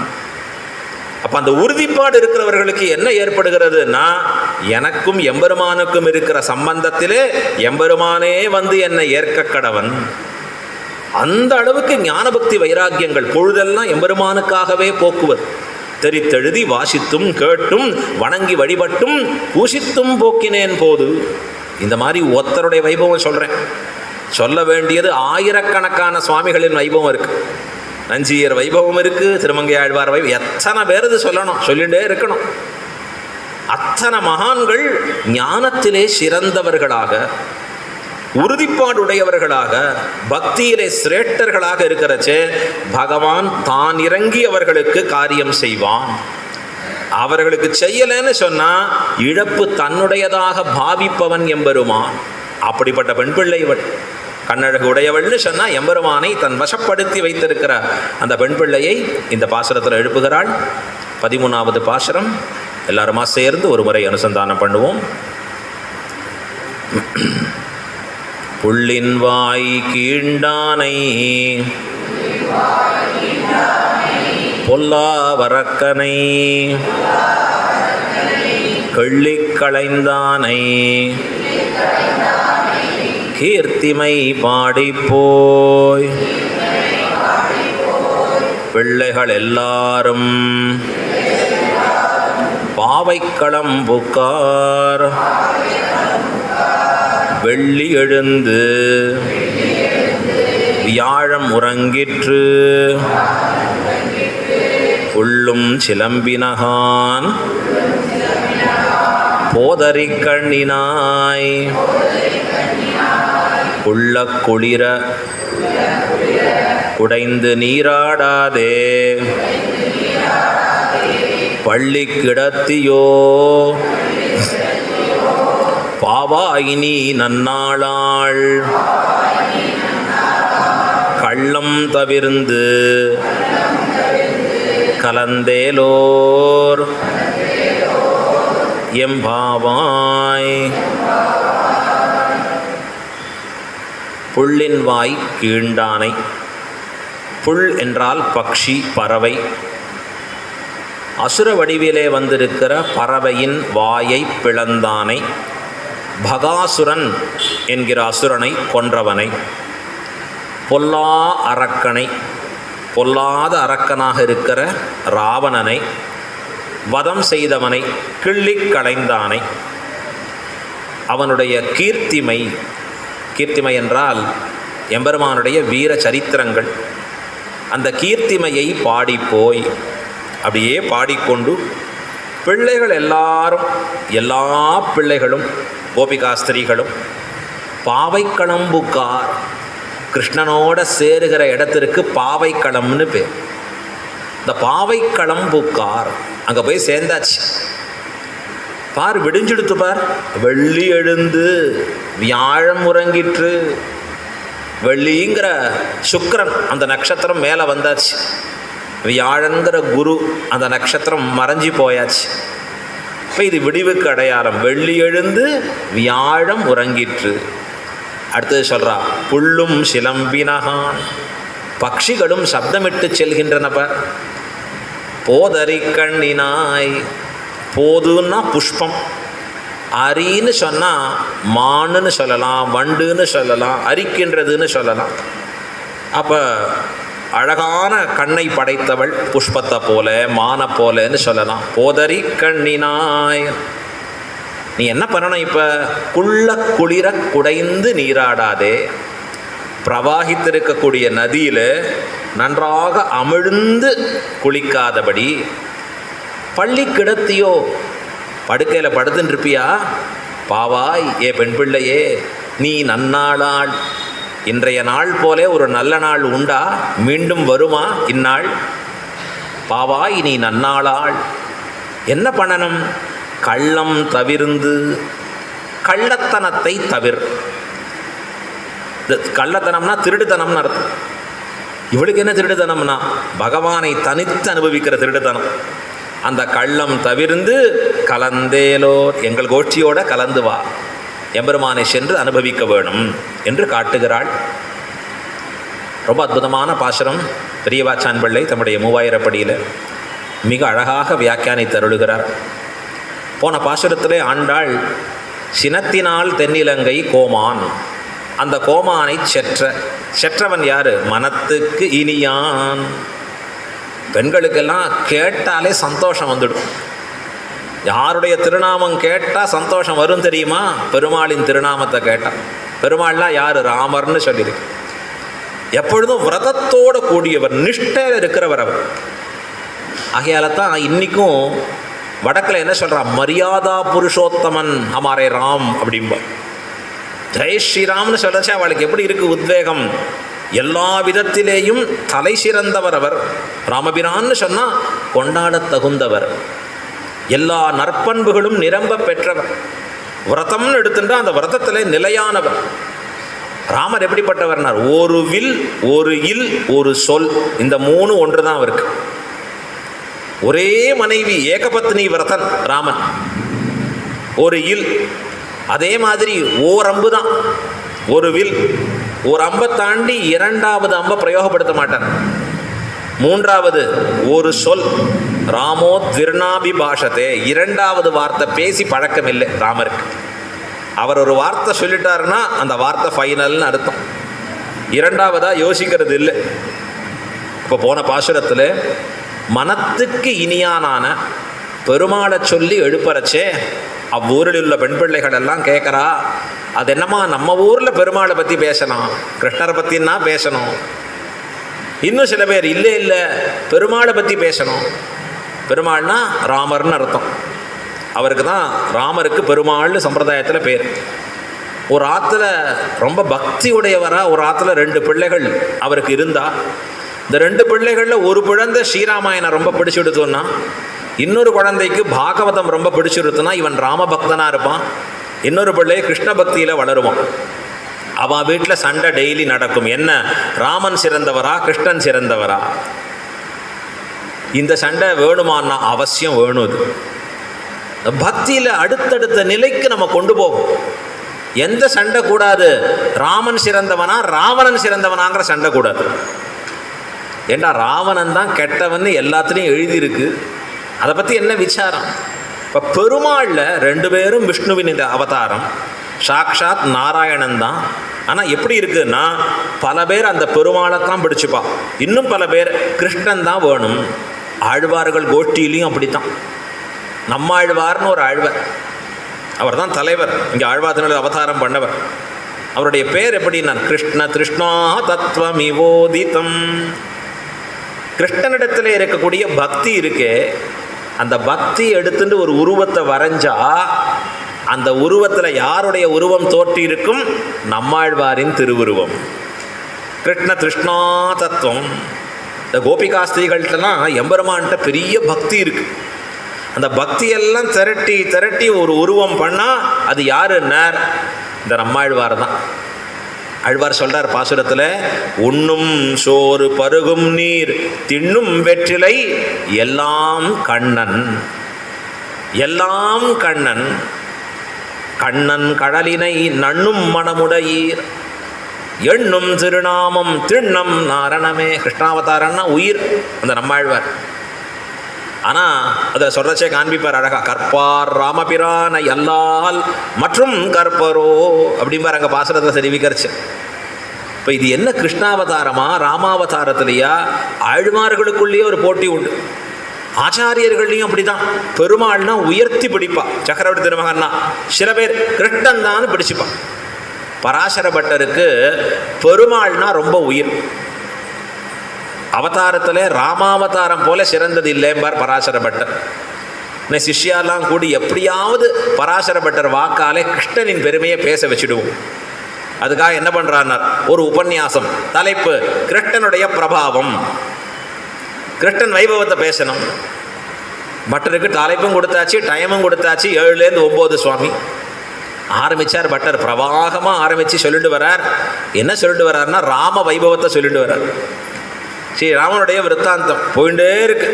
அப்போ அந்த உறுதிப்பாடு இருக்கிறவர்களுக்கு என்ன ஏற்படுகிறதுனா, எனக்கும் எம்பெருமானுக்கும் இருக்கிற சம்பந்தத்திலே எம்பெருமானே வந்து என்னை ஏற்க கடவன். அந்த அளவுக்கு ஞானபக்தி வைராக்கியங்கள் பொழுதெல்லாம் எம்பெருமானுக்காகவே போக்குவது. தெரித்தெழுதி வாசித்தும் கேட்டும் வணங்கி வழிபட்டும் பூசித்தும் போக்கினேன் போது. இந்த மாதிரி ஒருத்தருடைய வைபவம் சொல்கிறேன். சொல்ல வேண்டியது ஆயிரக்கணக்கான சுவாமிகளின் வைபவம் இருக்குது. நஞ்சியர் வைபவம் இருக்குது, திருமங்கை ஆழ்வார் வைபவம், எத்தனை பேர் இது சொல்லணும், சொல்லிகிட்டே இருக்கணும். அத்தனை மகான்கள் ஞானத்திலே சிறந்தவர்களாக, உறுதிப்பாடுடையவர்களாக, பக்தியிலே சிரேஷ்டர்களாக இருக்கிறச்சே பகவான் தான் இறங்கி அவர்களுக்கு காரியம் செய்வான். அவர்களுக்கு செய்யலைன்னு சொன்னால் இழப்பு தன்னுடையதாக பாவிப்பவன் எம்பெருமான். அப்படிப்பட்ட பெண் பிள்ளைவள், கண்ணழகு உடையவள்னு சொன்னால் எம்பெருமானை தன் வசப்படுத்தி வைத்திருக்கிற அந்த பெண் பிள்ளையை இந்த பாசுரத்தில் எழுப்புகிறாள். 13வது பாசுரம் எல்லாருமா சேர்ந்து ஒரு முறை அனுசந்தானம் பண்ணுவோம். புள்ளின் வாய் கீண்டானை பொல்லா வரக்கனை கள்ளிக் களைந்தானை கீர்த்திமை பாடிப்போய் பிள்ளைகள் எல்லாரும் பாவைக்களம் புக்கார் வெள்ளி எழுந்து வியாழம் உறங்கிற்று புள்ளும் சிலம்பினகான் போதறிக் கண்ணினாய் உள்ள குளிர குடைந்து நீராடாதே பள்ளி கிடத்தியோ பாவாயினி நன்னாளாள் கள்ளம் தவிர்ந்து கலந்தேலோர் எம்பாவாய். புள்ளின் வாய் கீண்டானை. புல் என்றால் பக்ஷி, பறவை. அசுர வடிவிலே வந்திருக்கிற பறவையின் வாயை பிளந்தானை, பகாசுரன் என்கிற அசுரனை கொன்றவனை. பொல்லா அரக்கனை, பொல்லாத அரக்கனாக இருக்கிற ராவணனை வதம் செய்தவனை, கிள்ளிக் களைந்தானை. அவனுடைய கீர்த்திமை, கீர்த்திமை என்றால் எம்பெருமானுடைய வீர சரித்திரங்கள். அந்த கீர்த்திமையை பாடிப்போய், அப்படியே பாடிக்கொண்டு பிள்ளைகள் எல்லாரும், எல்லா பிள்ளைகளும், கோபிகாஸ்திரிகளும் பாவைக்களம்புக்கார், கிருஷ்ணனோட சேருகிற இடத்திற்கு பாவைக்களம்னு பேர். இந்த பாவைக்களம்புக்கார் அங்கே போய் சேர்ந்தாச்சு. பார், விடிஞ்செடுத்து பார், வெள்ளி எழுந்து வியாழம் உறங்கிற்று. வெள்ளிங்கிற சுக்கிரன் அந்த நட்சத்திரம் மேலே வந்தாச்சு, வியாழங்கிற குரு அந்த நட்சத்திரம் மறைஞ்சி போயாச்சு. இப்போ இது விடிவுக்கு அடையாளம். வெள்ளி எழுந்து வியாழம் உறங்கிற்று. அடுத்தது சொல்கிறா, புல்லும் சிலம்பினகான், பட்சிகளும் சப்தமிட்டு செல்கின்றனப்ப. போதறிக் கண்ணினாய், போதுன்னா புஷ்பம், அரின்னு சொன்னால் மானுன்னு சொல்லலாம், வண்டுன்னு சொல்லலாம், அரிக்கின்றதுன்னு சொல்லலாம். அப்போ அழகான கண்ணை படைத்தவள், புஷ்பத்தை போல மானை போலன்னு சொல்லலாம். போதறிக் கண்ணினாய், நீ என்ன பண்ணணும்? இப்போ குள்ள குளிர குடைந்து நீராடாதே. பிரவாகித்திருக்கக்கூடிய நதியில் நன்றாக அமிழ்ந்து குளிக்காதபடி. பள்ளி கிடத்தியோ, படுக்கையில் படுத்துன்னு இருப்பியா, பாவாய் ஏ பெண் பிள்ளையே, நீ நன்னாளாள். இன்றைய நாள் போலே ஒரு நல்ல நாள் உண்டா? மீண்டும் வருமா இந்நாள்? பாவாய் நீ நன்னாளாள். என்ன பண்ணணும்? கள்ளம் தவிர்ந்து, கள்ளத்தனத்தை தவிர். கள்ளத்தனம்னா திருடுத்தனம்னு அர்த்தம். இவளுக்கு என்ன திருடுத்தனம்னா பகவானை தனித்து அனுபவிக்கிற திருடுத்தனம். அந்த கள்ளம் தவிர்ந்து கலந்தேலோர், எங்கள் கோஷ்டியோட கலந்து வா, எம்பெருமானை சென்று அனுபவிக்க வேணும் என்று காட்டுகிறாள். ரொம்ப அற்புதமான பாசுரம். பெரியவாச்சான் பிள்ளை தம்முடைய 3000 படியில் மிக அழகாக வியாக்கியானித்து அருளுகிறார். போன பாசுரத்திலே ஆண்டாள் சினத்தினால் தென்னிலங்கை கோமான், அந்த கோமானை செற்றவன் யாரு? மனத்துக்கு இனியான். பெண்களுக்கெல்லாம் கேட்டாலே சந்தோஷம் வந்துடும். யாருடைய திருநாமம் கேட்டால் சந்தோஷம் வரும் தெரியுமா? பெருமாளின் திருநாமத்தை கேட்டால். பெருமாள்லாம் யார்? ராமர்னு சொல்லியிருக்கு. எப்பொழுதும் விரதத்தோடு கூடியவர், நிஷ்டையில் இருக்கிறவர் அவர். ஆகையால தான் இன்றைக்கும் வடக்கில் என்ன சொல்கிறான்? மரியாதா புருஷோத்தமன் ஹமாரே ராம் அப்படிம்பா. ஜெய் ஸ்ரீராம்னு சொல்லச்சே அவளுக்கு எப்படி இருக்குது உத்வேகம். எல்லா விதத்திலேயும் தலை சிறந்தவர் அவர். ராமபிரான்னு சொன்னால் கொண்டாட தகுந்தவர், எல்லா நற்பண்புகளும் நிரம்ப பெற்றவர். விரதம்னு எடுத்துட்டா அந்த விரதத்தில் நிலையானவர். ராமர் எப்படிப்பட்டவர்னார்? ஒரு வில், ஒரு இல், ஒரு சொல், இந்த 3 ஒன்று தான் அவருக்கு. ஒரே மனைவி, ஏகபத்னி விரதன் ராமன். ஒரு இல், அதே மாதிரி ஓரம்பு தான். ஒரு வில், ஒரு அம்பை தாண்டி 2வது அம்பை பிரயோகப்படுத்த மாட்டார். 3வது ஒரு சொல், ராமோ திருநாபிபாஷத்தே, 2வது வார்த்தை பேசி பழக்கம் இல்லை ராமருக்கு. அவர் ஒரு வார்த்தை சொல்லிட்டாருன்னா அந்த வார்த்தை ஃபைனல்னு அர்த்தம். 2வதாக யோசிக்கிறது இல்லை. இப்போ போன பாசுரத்தில் மனத்துக்கு இனியானான பெருமாளை சொல்லி எழுப்பறச்சே அவ்வூரில் உள்ள பெண் பிள்ளைகள் எல்லாம் கேட்குறா, அது என்னம்மா நம்ம ஊரில் பெருமாளை பற்றி பேசணும், கிருஷ்ணரை பற்றின்னா பேசணும். இன்னும் சில பேர் இல்லை பெருமாளை பற்றி பேசணும். பெருமாள்னா ராமர்னு அர்த்தம். அவருக்கு தான் ராமருக்கு பெருமாள்னு சம்பிரதாயத்தில் பேர். ஒரு ஆற்றுல ரொம்ப பக்தி உடையவராக ஒரு ஆற்றுல 2 பிள்ளைகள் அவருக்கு இருந்தால், இந்த 2 பிள்ளைகளில் ஒரு குழந்தை ஸ்ரீராமாயணம் ரொம்ப பிடிச்சுடுத்தோன்னா, இன்னொரு குழந்தைக்கு பாகவதம் ரொம்ப பிடிச்சிருத்துனா இவன் ராமபக்தனாக இருப்பான். இன்னொரு பிள்ளை கிருஷ்ண பக்தியில் வளருவான். அவன் வீட்டில் சண்டை டெய்லி நடக்கும். என்ன, ராமன் சிறந்தவரா கிருஷ்ணன் சிறந்தவரா? இந்த சண்டை வேணுமான்னா அவசியம் வேணும். இது பக்தியில் அடுத்தடுத்த நிலைக்கு நம்ம கொண்டு போகும். எந்த சண்டை கூடாது? ராமன் சிறந்தவனா ராவணன் சிறந்தவனாங்கிற சண்டை கூடாது. ஏண்டா ராவணன் தான் கெட்டவன்னு எல்லாத்துலேயும் எழுதியிருக்கு. அதை பற்றி என்ன விசாரம்? இப்போ பெருமாளில் 2 பேரும் விஷ்ணுவின் அவதாரம், சாக்ஷாத் நாராயணன் தான். ஆனால் எப்படி இருக்குன்னா பல பேர் அந்த பெருமாளை தான் பிடிச்சிப்பா, இன்னும் பல பேர் கிருஷ்ணன் தான் வேணும். ஆழ்வார்கள் கோஷ்டியிலையும் அப்படித்தான். நம்மாழ்வார்னு ஒரு ஆழ்வார், அவர் தான் தலைவர், இங்கே ஆழ்வார்த்தினுடைய அவதாரம் பண்ணவர். அவருடைய பேர் எப்படின்னா கிருஷ்ண திருஷ்ணா தத்துவமிவோதிதம். கிருஷ்ணனிடத்தில் இருக்கக்கூடிய பக்தி இருக்கே, அந்த பக்தி எடுத்துட்டு ஒரு உருவத்தை வரைஞ்சா அந்த உருவத்தில் யாருடைய உருவம் தோற்றி இருக்கும்? நம்மாழ்வாரின் திருவுருவம். கிருஷ்ண திருஷ்ணா தத்துவம். இந்த கோபிகாஸ்திரிகள்கிட்டலாம் எம்பெருமான்கிட்ட பெரிய பக்தி இருக்குது. அந்த பக்தியெல்லாம் திரட்டி ஒரு உருவம் பண்ணால் அது யாருன்னார்? இந்த நம்மாழ்வார் தான். ஆழ்வார் சொல்கிறார் பாசுரத்தில், உண்ணும் சோறு பருகும் நீர் தின்னும் வெற்றிலை எல்லாம் கண்ணன். எல்லாம் கண்ணன். கண்ணன் கடலினை நண்ணும் மனமுடையீர் எண்ணும் திருநாமம் திண்ணம் நாரணமே. கிருஷ்ணாவதாரன்னா உயிர் அந்த நம்மாழ்வார். ஆனால் அதை சொல்கிறச்சே காண்பிப்பார் அழகா. கற்பார் ராமபிரானை அல்லால் மற்றும் கற்பரோ அப்படிம்பார் அங்கே பாசுரத்தை தெரிவிக்கிறச்சு. இப்போ இது என்ன கிருஷ்ணாவதாரமா ராமாவதாரத்திலையா? ஆழ்வார்களுக்குள்ளேயே ஒரு போட்டி உண்டு. ஆச்சாரியர்கள்லையும் அப்படி தான். பெருமாள்னா உயர்த்தி பிடிப்பா, சக்கரவர்த்தி திருமகன்னா. சில பேர் கிருஷ்ணன் தான் பிடிச்சிப்பான். பராசர பட்டருக்கு பெருமாள்னா ரொம்ப உயிர். அவதாரத்தில் ராமாவதாரம் போல சிறந்தது இல்லைம்பார் பராசர பட்டர். சிஷ்யாலாம் கூடி எப்படியாவது பராசர பட்டர் வாக்காலே கிருஷ்ணனின் பெருமையை பேச வச்சுடுவோம். அதுக்காக என்ன பண்ணுறான்னார், ஒரு உபன்யாசம், தலைப்பு கிருஷ்ணனுடைய பிரபாவம், கிருஷ்ணன் வைபவத்தை பேசணும். பட்டருக்கு தலைப்பும் கொடுத்தாச்சு, டைமும் கொடுத்தாச்சு. 7லேருந்து 9 சுவாமி ஆரம்பித்தார். பட்டர் பிரவாகமாக ஆரம்பித்து சொல்லிட்டு வரார். என்ன சொல்லிட்டு வர்றாருன்னா, ராம வைபவத்தை சொல்லிட்டு வர்றார். ஸ்ரீராமனுடைய விற்த்தாந்தம் போயிட்டே இருக்கு.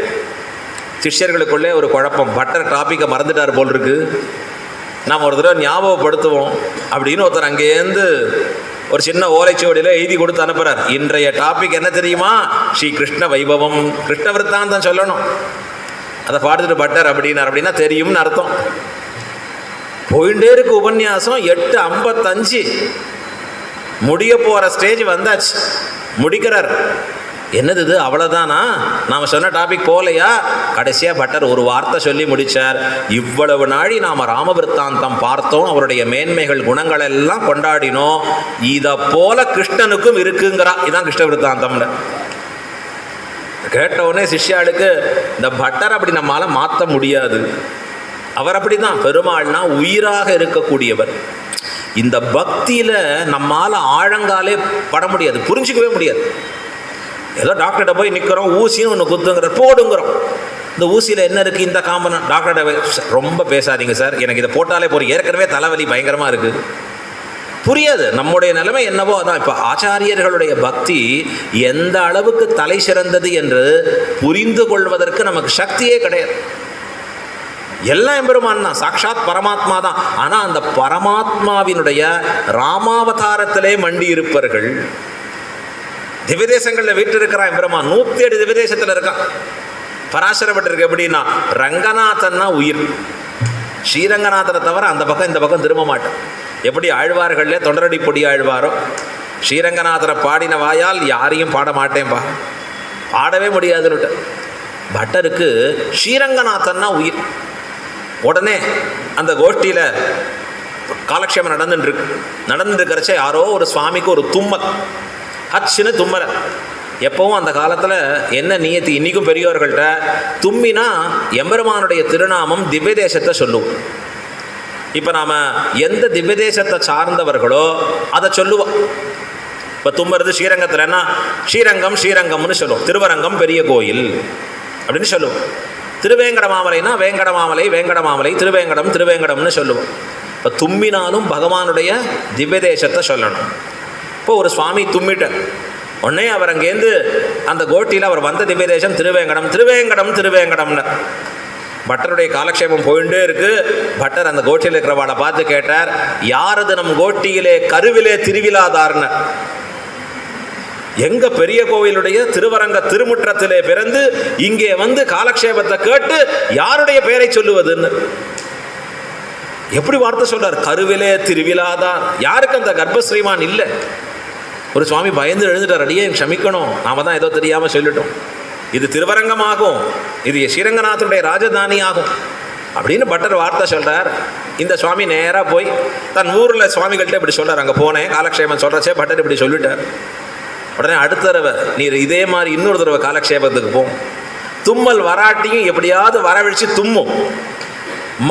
சிஷ்யர்களுக்குள்ளே ஒரு குழப்பம், பட்டர் டாப்பிக்கை மறந்துட்டார் போல் இருக்கு, நாம் ஒரு தடவை ஞாபகப்படுத்துவோம் அப்படின்னு ஒருத்தர் அங்கேருந்து ஒரு சின்ன ஓலைச்சுவடியில் எழுதி கொடுத்து அனுப்புகிறார். இன்றைய டாபிக் என்ன தெரியுமா, ஸ்ரீ கிருஷ்ண வைபவம், கிருஷ்ண விற்த்தாந்தம் சொல்லணும். அதை பார்த்துட்டு பட்டர் அப்படின்னா தெரியும்னு அர்த்தம். போயிட்டே இருக்கு உபன்யாசம். 8:55 முடிய போகிற ஸ்டேஜ் வந்தாச்சு. முடிக்கிறார். என்னது இது, அவ்வளோதானா, நாம் சொன்ன டாபிக் போகலையா? கடைசியாக பட்டர் ஒரு வார்த்தை சொல்லி முடித்தார். இவ்வளவு நாளி நாம் ராமவிருத்தாந்தம் பார்த்தோம், அவருடைய மேன்மைகள் குணங்கள் எல்லாம் கொண்டாடினோம், இதை போல கிருஷ்ணனுக்கும் இருக்குங்கிறா. இதுதான் கிருஷ்ண விருத்தாந்தம்னு கேட்டவுடனே சிஷ்யாளுக்கு, இந்த பட்டர் அப்படி நம்மளால் மாற்ற முடியாது, அவர் அப்படி தான், பெருமாள்னா உயிராக இருக்கக்கூடியவர். இந்த பக்தியில் நம்மால் ஆழங்காலே பட முடியாது, புரிஞ்சிக்கவே முடியாது. ஏதோ டாக்டர்கிட்ட போய் நிற்கிறோம், ஊசின்னு ஒன்று குத்துங்கிற போடுங்கிறோம். இந்த ஊசியில் என்ன இருக்குது, இந்த காம்பனம், டாக்டர்கிட்ட ரொம்ப பேசாதீங்க சார், எனக்கு இதை போட்டாலே போகிறோம், ஏற்கனவே தலைவலி பயங்கரமாக இருக்குது. புரியாது, நம்முடைய நிலைமை என்னவோ அதான். இப்போ ஆச்சாரியர்களுடைய பக்தி எந்த அளவுக்கு தலை சிறந்தது என்று புரிந்து கொள்வதற்கு நமக்கு சக்தியே கிடையாது. எல்லாம் எம்பெருமான் தான், சாட்சாத் பரமாத்மா தான். ஆனால் அந்த பரமாத்மாவினுடைய ராமாவதாரத்திலே மண்டி இருப்பவர்கள். திவ்யதேசங்களில் வீட்டு இருக்கிறான் எம்பெருமான், 107 திவ்யதேசத்தில் இருக்கான். பராசரப்பட்டிருக்கு எப்படின்னா, ரங்கநாதன்னா உயிர், ஸ்ரீரங்கநாதனை தவிர அந்த பக்கம் இந்த பக்கம் திரும்ப மாட்டேன். எப்படி ஆழ்வார்கள்லே தொண்டரடி பொடி ஆழ்வாரோ, ஸ்ரீரங்கநாதரை பாடின வாயால் யாரையும் பாட மாட்டேன்பா, பாடவே முடியாதுன்னுட்டு. பட்டருக்கு ஸ்ரீரங்கநாதன்னா உயிர். உடனே அந்த கோஷ்டியில் காலக்ஷேபம் நடந்துருக்கிறச்ச யாரோ ஒரு சுவாமிக்கு ஒரு தும்மல், ஹச்சுன்னு தும்மலை. எப்பவும் அந்த காலத்தில் என்ன நியத்தி, இன்றைக்கும் பெரியவர்கள்ட்ட தும்மினா எம்பெருமானுடைய திருநாமம் திவ்யதேசத்தை சொல்லுவோம். இப்போ நாம் எந்த திவ்யதேசத்தை சார்ந்தவர்களோ அதை சொல்லுவோம். இப்போ தும்புறது ஸ்ரீரங்கத்தில்னா ஸ்ரீரங்கம் ஸ்ரீரங்கம்னு சொல்லுவோம், திருவரங்கம் பெரிய கோயில் அப்படின்னு சொல்லுவோம். திருவேங்கடமாமலைனா வேங்கடமாமலை வேங்கடமாமலை, திருவேங்கடம் திருவேங்கடம்னு சொல்லுவோம். இப்போ தும்மினாலும் பகவானுடைய திவ்யதேசத்தை சொல்லணும். இப்போ ஒரு சுவாமி தும்மிட்டார், உடனே அவர் அங்கேருந்து அந்த கோட்டியில் அவர் வந்த திவ்யதேசம் திருவேங்கடம் திருவேங்கடம் திருவேங்கடம்னு. பட்டருடைய காலக்ஷேபம் போயிட்டே இருக்கு. பட்டர் அந்த கோட்டியில் இருக்கிறவாளை பார்த்து கேட்டார், யாரது நம் கோட்டியிலே கருவிலே திருவிழாதார்னு. எங்க பெரிய கோவிலுடைய திருவரங்க திருமுற்றத்திலே பிறந்து இங்கே வந்து காலக்ஷேபத்தை கேட்டு யாருடைய பெயரை சொல்லுவதுன்னு எப்படி வார்த்தை சொல்றார், கருவிலே திருவிழாதார். யாருக்கு அந்த கர்ப்பஸ்ரீமான் இல்லை. ஒரு சுவாமி பயந்து எழுந்துட்டார், அடியே க்ஷமிக்கணும், நாம தான் ஏதோ தெரியாமல் சொல்லிட்டோம், இது திருவரங்கமாகும், இது ஸ்ரீரங்கநாதனுடைய ராஜதானி ஆகும் அப்படின்னு பட்டர் வார்த்தை சொல்கிறார். இந்த சுவாமி நேராக போய் தன் ஊரில் சுவாமிகள்கிட்ட இப்படி சொல்கிறார். அங்கே போனேன் காலக்ஷேபம் சொல்கிறச்சே பட்டர் இப்படி சொல்லிட்டார். உடனே அடுத்த தடவை நீர் இதே மாதிரி இன்னொரு தடவை காலக்ஷேபத்துக்கு போம், தும்மல் வராட்டியும் எப்படியாவது வரவழித்து தும்மும்,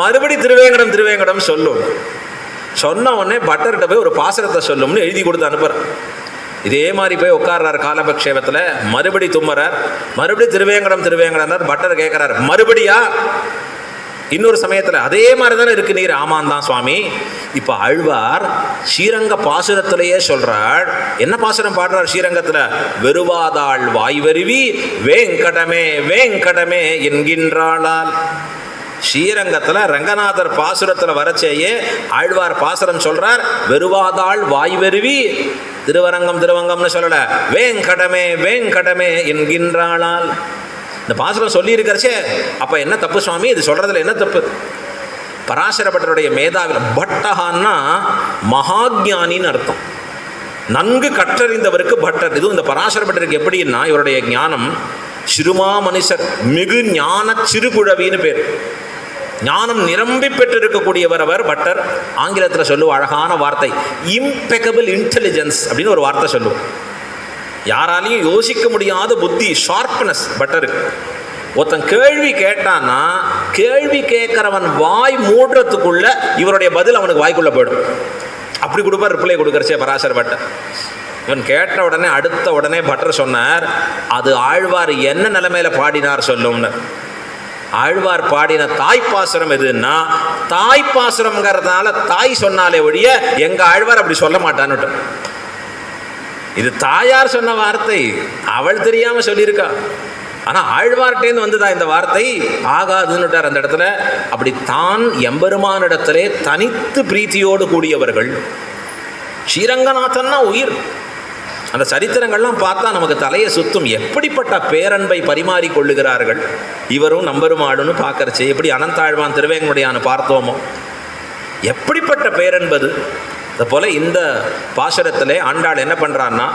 மறுபடி திருவேங்கடம் திருவேங்கடம் சொல்லும். சொன்ன உடனே பட்டர்கிட்ட போய் ஒரு பாசனத்தை சொல்லும்னு எழுதி கொடுத்து அனுப்புகிறேன். இதே மாதிரி போய் உட்கார்றார் காலபக்ஷேபத்தில், மறுபடி தும்மறார், மறுபடி திருவேங்கடம் திருவேங்கடம். பட்டர் கேட்குறார், மறுபடியா? இன்னொரு சமயத்தில் அதே மாதிரி தானே இருக்கு நீர். ஆமான் தான் சுவாமி. இப்போ ஆழ்வார் ஸ்ரீரங்க பாசுரத்திலேயே சொல்றாள். என்ன பாசுரம் பாடுறார் ஸ்ரீரங்கத்தில்? வெறுவாதாள் வாய்வருவி வேங்கடமே வேங்கடமே என்கின்றாளால். ஸ்ரீரங்கத்தில் ரங்கநாதர் பாசுரத்தில் வரச்சேயே ஆழ்வார் பாசுரம் சொல்றார், வெறுவாதாள் வாய்வருவி, திருவரங்கம் திருவங்கம்னு சொல்லல, வேங்கடமே வேங்கடமே என்கின்றாளால். இந்த பாசுரம் சொல்லி இருக்கிறச்சே அப்போ என்ன தப்பு சுவாமி, இது சொல்றதுல என்ன தப்பு? பராசர பட்டருடைய மேதாவில், பட்டஹான்னா மகாஜானின்னு அர்த்தம், நன்கு கற்றறிந்தவருக்கு பட்டர். இதுவும் இந்த பராசர பட்டருக்கு எப்படின்னா, இவருடைய ஞானம் சிறுமா மனுஷர் மிகு ஞான சிறுகுழவின்னு பேர். ஞானம் நிரம்பி பெற்றிருக்கக்கூடியவர் அவர் பட்டர். ஆங்கிலத்தில் சொல்லுவோம் அழகான வார்த்தை, இம்பெக்கபிள் இன்டெலிஜென்ஸ் அப்படின்னு ஒரு வார்த்தை சொல்லுவோம். யாராலையும் யோசிக்க முடியாத புத்தி, ஷார்ப்னஸ் பட்டருக்கு. ஒருத்தன் கேள்வி கேட்டான்னா கேள்வி கேட்கிறவன் வாய் மூடுறதுக்குள்ள இவருடைய பதில் அவனுக்கு வாய்க்குள்ள போயிடும். அப்படி கொடுப்பார் ரிப்ளை கொடுக்கறச்சே பராசர பட்டர். இவன் கேட்ட உடனே அடுத்த உடனே பட்டர் சொன்னார், அது ஆழ்வார் என்ன நிலைமையில பாடினார் சொல்லும்னு. ஆழ்வார் பாடின தாய்ப்பாசுரம் எதுன்னா, தாய்ப்பாசுரம்ங்கிறதுனால தாய் சொன்னாலே ஒழிய எங்க ஆழ்வார் அப்படி சொல்ல மாட்டான்னு. இது தாயார் சொன்ன வார்த்தை, அவள் தெரியாம சொல்லியிருக்கா. ஆனா ஆழ்வார்ட்டேந்து வந்துதான் இந்த வார்த்தை, ஆகாதுன்னுட்டார் அந்த இடத்துல. அப்படி தான் எம்பெருமானிடத்திலே தனித்து பிரீத்தியோடு கூடியவர்கள். ஸ்ரீரங்கநாதன்னா உயிர். அந்த சரித்திரங்கள்லாம் பார்த்தா நமக்கு தலையை சுத்தும். எப்படிப்பட்ட பேரன்பை பரிமாறி கொள்ளுகிறார்கள் இவரும் நம்பெருமாளுன்னு பார்க்கறச்சே. எப்படி அனந்தாழ்வான் திருவேங்கடையான்னு பார்த்தோமோ, எப்படிப்பட்ட பேரன்பது. அது போல இந்த பாசுரத்திலே ஆண்டாள் என்ன பண்றான்னா,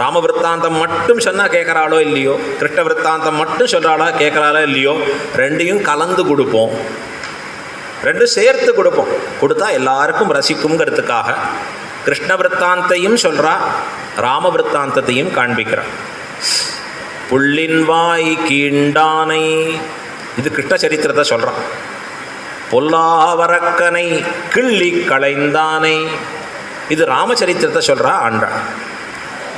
ராமவிருத்தாந்தம் மட்டும் சொன்னா கேட்கறாளோ இல்லையோ, கிருஷ்ண விருத்தாந்தம் மட்டும் சொல்றாளா கேட்கறாளோ இல்லையோ, ரெண்டையும் கலந்து கொடுப்போம், ரெண்டும் சேர்த்து கொடுப்போம். கொடுத்தா எல்லாருக்கும் ரசிக்குங்கிறதுக்காக கிருஷ்ண விருத்தாந்தையும் சொல்றா, ராம விருத்தாந்தத்தையும் காண்பிக்கிறா. புள்ளின் வாய் கீண்டானை, இது கிருஷ்ண சரித்திரத்தை சொல்றான். பொல்லாவரக்கனை கிள்ளி களைந்தானை, இது ராமச்சரித்திரத்தை சொல்றா ஆண்டாள்.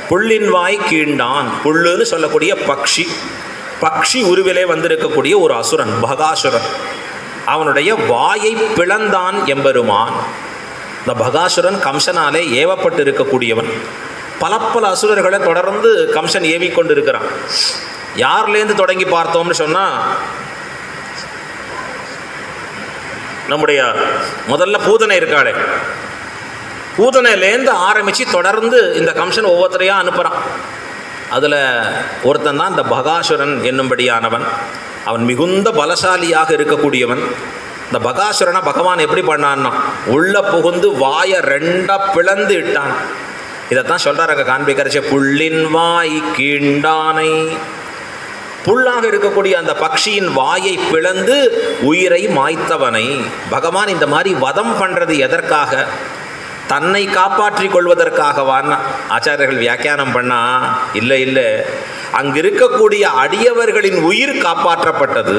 புள்ளின் வாய் கீண்டான், புல்லுன்னு சொல்லக்கூடிய பக்ஷி, பக்ஷி உருவிலே வந்திருக்கக்கூடிய ஒரு அசுரன் பகாசுரன். அவனுடைய வாயை பிளந்தான் எம்பெருமான். இந்த பகாசுரன் கம்சனாலே ஏவப்பட்டு இருக்கக்கூடியவன். பல பல அசுரர்களை தொடர்ந்து கம்சன் ஏவிக்கொண்டு இருக்கிறான். யார்லேருந்து தொடங்கி பார்த்தோம்னு சொன்னா, நம்முடைய முதல்ல பூதனை இருக்காளே, பூதனையிலேருந்து ஆரம்பித்து தொடர்ந்து இந்த கம்சன் ஒவ்வொருத்தரையாக அனுப்புகிறான். அதில் ஒருத்தன் தான் இந்த பகாசுரன் என்னும்படியானவன். அவன் மிகுந்த பலசாலியாக இருக்கக்கூடியவன். இந்த பகாசுரனை பகவான் எப்படி பண்ணான்னா, உள்ள புகுந்து வாயை ரெண்டா பிளந்து இட்டான். இதைத்தான் சொல்றார் அங்கே காண்பிக்கிறச்சே, புள்ளின் வாய் கீண்டானை. புல்லாக இருக்கக்கூடிய அந்த பக்ஷியின் வாயை பிளந்து உயிரை மாய்த்தவனை. பகவான் இந்த மாதிரி வதம் பண்றது எதற்காக? தன்னை காப்பாற்றி கொள்வதற்காகவான்னு ஆச்சாரியர்கள் வியாக்கியானம் பண்ணா, இல்லை இல்லை, அங்கு இருக்கக்கூடிய அடியவர்களின் உயிர் காப்பாற்றப்பட்டது.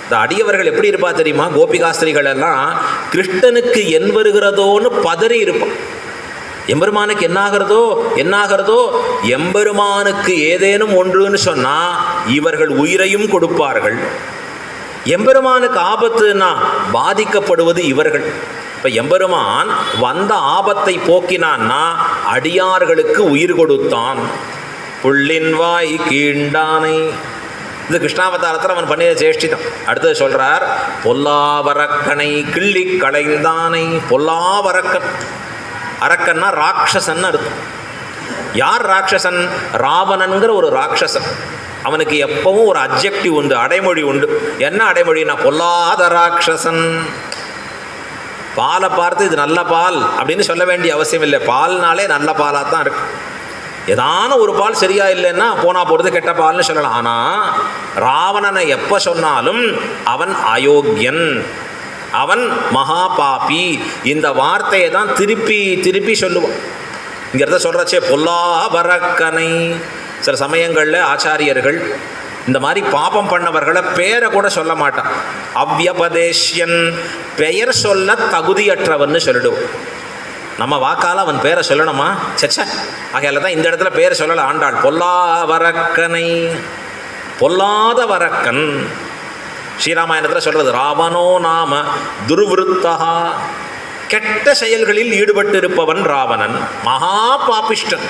இந்த அடியவர்கள் எப்படி இருப்பா தெரியுமா? கோபிகாஸ்திரிகள் எல்லாம் கிருஷ்ணனுக்கு என் வருகிறதோன்னு பதறி இருப்பான். எம்பெருமானுக்கு என்னாகிறதோ எம்பெருமானுக்கு ஏதேனும் ஒன்றுன்னு சொன்னா இவர்கள் உயிரையும் கொடுப்பார்கள். எம்பெருமானுக்கு ஆபத்துன்னா பாதிக்கப்படுவது இவர்கள். இப்ப எம்பெருமான் வந்த ஆபத்தை போக்கினான்னா அடியார்களுக்கு உயிர் கொடுத்தான். புள்ளின் வாய் கீண்டானை, இது கிருஷ்ணாவதாரத்தில் அவன் பண்ணிய சேஷ்டிதான். அடுத்தது சொல்றார், பொல்லாவரக்கனை கிள்ளி களைந்தானை. பொல்லாவரக்கன், அரக்கன்னா ராட்சசன் அர்த்தம். யார் ராட்சசன்? ராவணன்கிற ஒரு ராட்சசன். அவனுக்கு எப்பவும் ஒரு அப்ஜெக்டிவ் உண்டு, அடைமொழி உண்டு. என்ன அடைமொழினா, பொல்லாத ராட்சசன். பாலை பார்த்து இது நல்ல பால் அப்படின்னு சொல்ல வேண்டிய அவசியம் இல்லை. பால்னாலே நல்ல பாலாக தான் இருக்கு. ஏதான ஒரு பால் சரியா இல்லைன்னா போனா போகிறது கெட்ட பால்னு சொல்லலாம். ஆனால் ராவணனை எப்போ சொன்னாலும் அவன் அயோக்கியன், அவன் மகா பாபி, இந்த வார்த்தையை தான் திருப்பி திருப்பி சொல்லுவான். இங்கிறத சொல்கிறச்சே பொல்லாவரக்கனை. சில சமயங்களில் ஆச்சாரியர்கள் இந்த மாதிரி பாபம் பண்ணவர்களை பேரை கூட சொல்ல மாட்டான். அவ்யபதேஷ்யன், பெயர் சொல்ல தகுதியற்றவன்னு சொல்லிடுவோம். நம்ம வாக்கால் அவன் பேரை சொல்லணுமா? சச்ச, ஆகையால தான் இந்த இடத்துல பேரை சொல்லலை ஆண்டாள். பொல்லாவரக்கனை, பொல்லாத வரக்கன். ஸ்ரீராமாயணத்தில் சொல்றது, ராவணோ நாம துர்விருத்தா, கெட்ட செயல்களில் ஈடுபட்டு இருப்பவன் ராவணன், மகா பாபிஷ்டன்.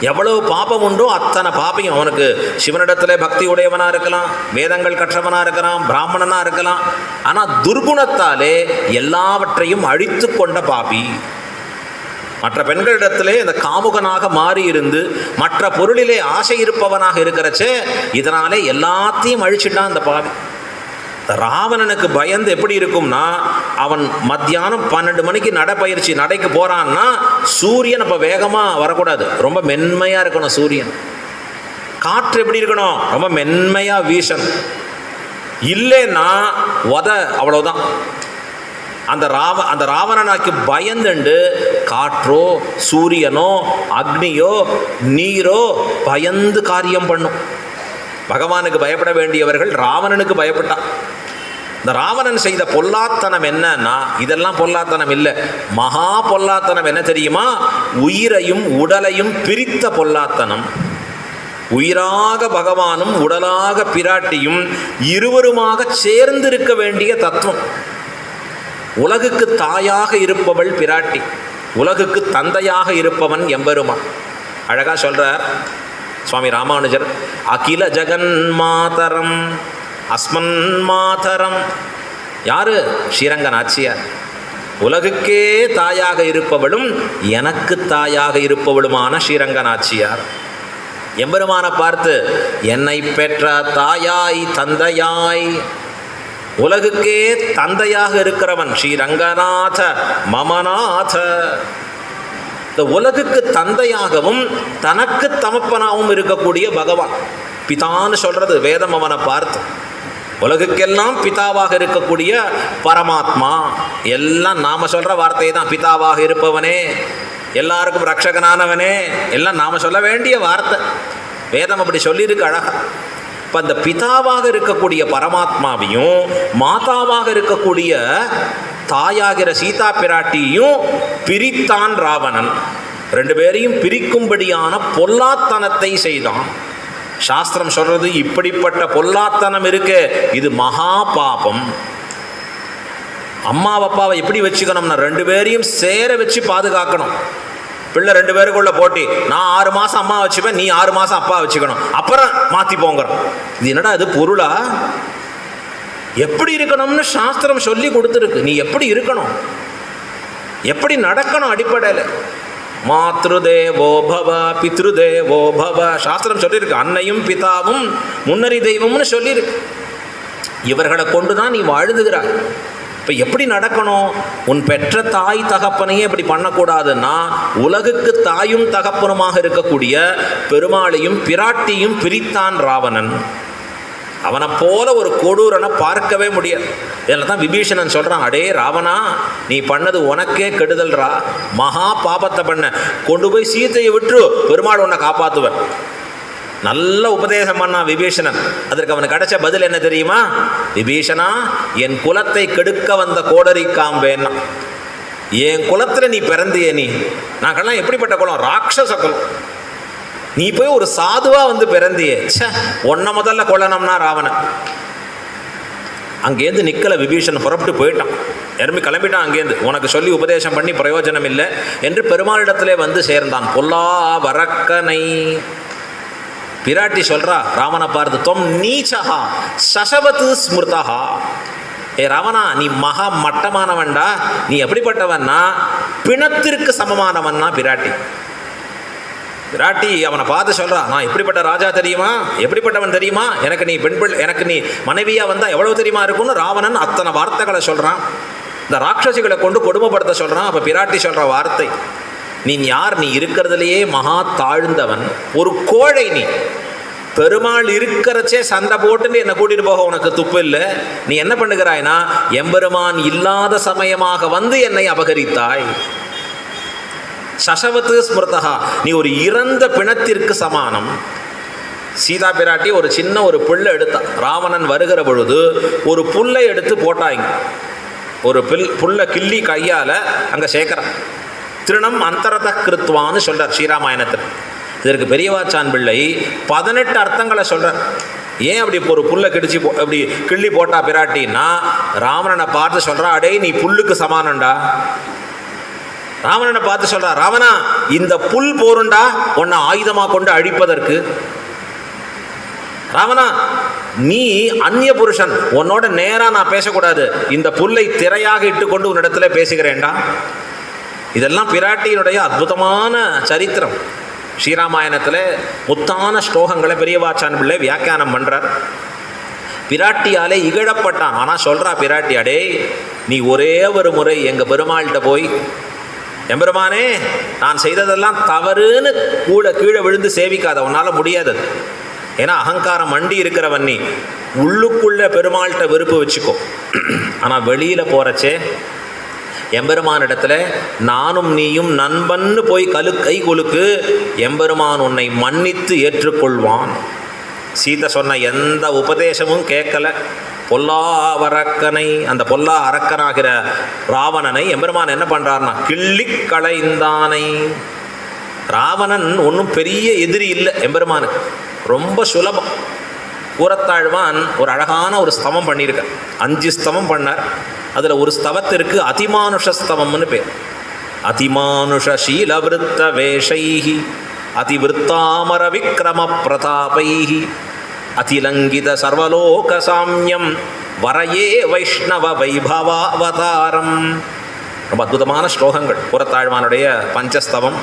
எவ்வளவு பாபம் உண்டோ அத்தனை பாப்பையும். அவனுக்கு சிவனிடத்தில் பக்தி உடையவனாக இருக்கலாம், வேதங்கள் கற்றவனாக இருக்கலாம், பிராமணனாக இருக்கலாம். ஆனால் துர்குணத்தாலே எல்லாவற்றையும் அழித்து கொண்ட பாபி. மற்ற பெண்களிடத்திலே இந்த காமுகனாக மாறி இருந்து மற்ற பொருளிலே ஆசை இருப்பவனாக இருக்கிறச்சே, இதனாலே எல்லாத்தையும் அழிச்சிட்டான் அந்த பாவி. ராவணனுக்கு பயந்து எப்படி இருக்கும்னா, அவன் மத்தியானம் 12 மணிக்கு நடைப்பயிற்சி நடைக்கு போகிறான்னா சூரியன் அப்போ வேகமாக வரக்கூடாது, ரொம்ப மென்மையாக இருக்கணும் சூரியன். காற்று எப்படி இருக்கணும்? ரொம்ப மென்மையாக வீசணும். இல்லைன்னா அவ்வளோதான். அந்த ராவணனாக்கு பயந்துண்டு காற்றோ சூரியனோ அக்னியோ நீரோ பயந்து காரியம் பண்ணும். பகவானுக்கு பயப்பட வேண்டியவர்கள் ராவணனுக்கு பயப்பட்டான். இந்த ராவணன் செய்த பொல்லாத்தனம் என்னன்னா, இதெல்லாம் பொல்லாத்தனம் இல்லை, மகா பொல்லாத்தனம் என்ன தெரியுமா? உயிரையும் உடலையும் பிரித்த பொல்லாத்தனம். உயிராக பகவானும் உடலாக பிராட்டியும் இருவருமாக சேர்ந்திருக்க வேண்டிய தத்துவம். உலகுக்கு தாயாக இருப்பவள் பிராட்டி, உலகுக்கு தந்தையாக இருப்பவன் எம்பெருமான். அழகா சொல்றார் சுவாமி ராமானுஜர், அகில ஜெகன் மாதரம் அஸ்மன் மாதரம். யாரு? ஸ்ரீரங்க நாச்சியார். உலகுக்கே தாயாக இருப்பவளும் எனக்கு தாயாக இருப்பவளுமான ஸ்ரீரங்க நாச்சியார் எம்பெருமான பார்த்து, என்னை பெற்ற தாயாய் தந்தையாய், உலகுக்கே தந்தையாக இருக்கிறவன் ஸ்ரீரங்கநாத மமநாத. இந்த உலகுக்கு தந்தையாகவும் தனக்கு தமப்பனாகவும் இருக்கக்கூடிய பகவான் பிதான்னு சொல்றது வேதம் அவனை பார்த்து. உலகுக்கெல்லாம் பிதாவாக இருக்கக்கூடிய பரமாத்மா, எல்லாம் நாம சொல்ற வார்த்தை தான். பிதாவாக இருப்பவனே, எல்லாருக்கும் ரட்சகனானவனே, எல்லாம் நாம சொல்ல வேண்டிய வார்த்தை. வேதம் அப்படி சொல்லியிருக்கு அழகா. இப்போ அந்த பிதாவாக இருக்கக்கூடிய பரமாத்மாவையும் மாதாவாக இருக்கக்கூடிய தாயாகிற சீதா பிராட்டியும் பிரித்தான் ராவணன். ரெண்டு பேரையும் பிரிக்கும்படியான பொல்லாத்தனத்தை செய்தான். சாஸ்திரம் சொல்றது, இப்படிப்பட்ட பொல்லாத்தனம் இருக்கு, இது மகா பாபம். அம்மா அப்பாவை எப்படி வச்சுக்கணும்னா, ரெண்டு பேரையும் சேர வச்சு பாதுகாக்கணும். பிள்ளை ரெண்டு பேருக்குள்ள போட்டி, நான் 6 மாதம் அம்மா வச்சுப்பேன், நீ 6 மாதம் அப்பா வச்சுக்கணும், அப்புறம் மாற்றி போங்கிறோம். இது என்னடா இது பொருளா? எப்படி இருக்கணும்னு சாஸ்திரம் சொல்லி கொடுத்துருக்கு. நீ எப்படி இருக்கணும், எப்படி நடக்கணும் அடிப்படையில். மாத்ருதேவோ பவ பித்ருதேவோ பவ சாஸ்திரம் சொல்லியிருக்கு. அன்னையும் பிதாவும் முன்னறி தெய்வம்னு சொல்லியிருக்கு. இவர்களை கொண்டு தான் நீ வாழ்ந்துகிறாய். இப்போ எப்படி நடக்கணும்? உன் பெற்ற தாய் தகப்பனையே இப்படி பண்ணக்கூடாதுன்னா, உலகுக்கு தாயும் தகப்பனுமாக இருக்கக்கூடிய பெருமாளையும் பிராட்டியும் பிரித்தான் ராவணன். அவனை போல ஒரு கொடூரனை பார்க்கவே முடியாது. இதில் தான் விபீஷணன் சொல்கிறான், அடே ராவணா, நீ பண்ணது உனக்கே கெடுதல்ரா, மகா பாபத்தை பண்ண, கொண்டு போய் சீத்தையை விட்டு பெருமாள் உன்னை காப்பாற்றுவன். நல்ல உபதேசம் பண்ணா விபீஷணன். அதற்கு அவனுக்கு கிடைச்ச பதில் என்ன தெரியுமா? விபீஷணா, என் குலத்தை கெடுக்க வந்த கோடரி காம்பேன்னா, என் குலத்தில் நீ பிறந்தியே, நீ நாங்கள்லாம் எப்படிப்பட்ட குலம்? ராட்சச குலம். நீ போய் ஒரு சாதுவா வந்து பிறந்தியே, உன்னை முதல்ல கொல்லணும்னா ராவணன். அங்கேருந்து நிக்கல விபீஷன், புறப்பட்டு போயிட்டான், எறும்பி கிளம்பிட்டான் அங்கேருந்து. உனக்கு சொல்லி உபதேசம் பண்ணி பிரயோஜனம் இல்லை என்று பெருமாளிடத்திலே வந்து சேர்ந்தான். பொல்லா வரக்கனை. பிராட்டி சொல்றா ராவனை பார்த்து, தொம் நீச்சகா சசவத்து ஸ்மிருதா. ஏ ராவணா, நீ மகா மட்டமானவன்டா. நீ எப்படிப்பட்டவன்னா, பிணத்திற்கு சமமானவன்னா பிராட்டி. பிராட்டி அவனை பார்த்து சொல்றா, நான் எப்படிப்பட்ட ராஜா தெரியுமா, எப்படிப்பட்டவன் தெரியுமா, எனக்கு நீ பெண் பிள்ளை, எனக்கு நீ மனைவியா வந்தா எவ்வளவு தெரியுமா இருக்கும்னு ராவணன் அத்தனை வார்த்தைகளை சொல்றான். இந்த ராட்சசிகளை கொண்டு கொடுமைப்படுத்த சொல்றான். அப்ப பிராட்டி சொல்ற வார்த்தை, நீ யார்? நீ இருக்கிறதுலையே மகா தாழ்ந்தவன், ஒரு கோழை. நீ பெருமாள் இருக்கிறச்சே சண்டை போட்டுன்னு என்னை கூட்டிட்டு போக உனக்கு துப்பு இல்லை. நீ என்ன பண்ணுகிறாய்னா, எம்பெருமான் இல்லாத சமயமாக வந்து என்னை அபகரித்தாய். சசவத்து ஸ்மிருதா, நீ ஒரு இறந்த பிணத்திற்கு சமானம். சீதா பிராட்டி ஒரு சின்ன ஒரு புல்லை எடுத்தா. ராவணன் வருகிற பொழுது ஒரு புல்லை எடுத்து போட்டாங்க. ஒரு புல்லை கிள்ளி கையால் அங்கே சேர்க்கிறான். திருணம் அந்தரத கிருத்வான்னு சொல்கிறார் ஸ்ரீராமாயணத்தில். இதற்கு பெரியவாச்சான் பிள்ளை 18 அர்த்தங்களை சொல்கிறார். ஏன் அப்படி ஒரு புல்லை கிடிச்சு அப்படி கிள்ளி போட்டா பிராட்டின்னா, ராவணனை பார்த்து சொல்கிறா, அடே நீ புல்லுக்கு சமானண்டா. ராவணனை பார்த்து சொல்றா, ராவணா, இந்த புல் போருண்டா உன்னை ஆயுதமாக கொண்டு அழிப்பதற்கு. ராவணா, நீ அந்நிய புருஷன், உன்னோட நேரா நான் பேசக்கூடாது, இந்த புல்லை திரையாக இட்டு கொண்டு உன்னிடத்துல பேசுகிறேன்டா. இதெல்லாம் பிராட்டியினுடைய அற்புதமான சரித்திரம். ஸ்ரீராமாயணத்தில் முத்தான ஸ்லோகங்களை பெரியவாச்சான் பிள்ளை வியாக்கியானம் பண்றார். பிராட்டியாலே இகழப்பட்டான். ஆனால் சொல்றா பிராட்டி, அடே நீ ஒரே ஒரு முறை எங்கள் பெருமாள்கிட்ட போய், எம்பெருமானே நான் செய்ததெல்லாம் தவறுன்னு கீழே விழுந்து சேவிக்காத, உன்னால் முடியாது. ஏன்னா அகங்காரம் மண்டி இருக்கிறவன் நீ. உள்ளுக்குள்ள பெருமாள்கிட்ட வெறுப்பு வச்சுக்கோ. ஆனால் வெளியில் போகிறச்சே எம்பெருமானிடத்தில் நானும் நீயும் நண்பன்னு போய் கை கொலுக்கு, எம்பெருமான் உன்னை மன்னித்து ஏற்றுக்கொள்வான். சீதை சொன்ன எந்த உபதேசமும் கேட்கல. பொல்லா அரக்கனை, அந்த பொல்லா அரக்கனாகிற ராவணனை எம்பெருமான் என்ன பண்ணுறார்னா கிள்ளி களைந்தானை. ராவணன் ஒன்றும் பெரிய எதிரி இல்லை எம்பெருமானுக்கு, ரொம்ப சுலபம். கூரத்தாழ்வான் ஒரு அழகான ஒரு ஸ்தவம் பண்ணியிருக்க, 5 ஸ்தவம் பண்ணார். அதில் ஒரு ஸ்தவத்திற்கு அதிமானுஷ ஸ்தவம்னு பேர். அதிமானுஷீலவிருத்த வேஷைஹி அதிவிருத்தாமர விக்ரம பிரதாபைஹி அதிலங்கித சர்வலோக சாமியம் வரையே வைஷ்ணவ வைபவாவதாரம். ரொம்ப அற்புதமான ஸ்லோகங்கள் கூரத்தாழ்வானுடைய பஞ்சஸ்தவம்.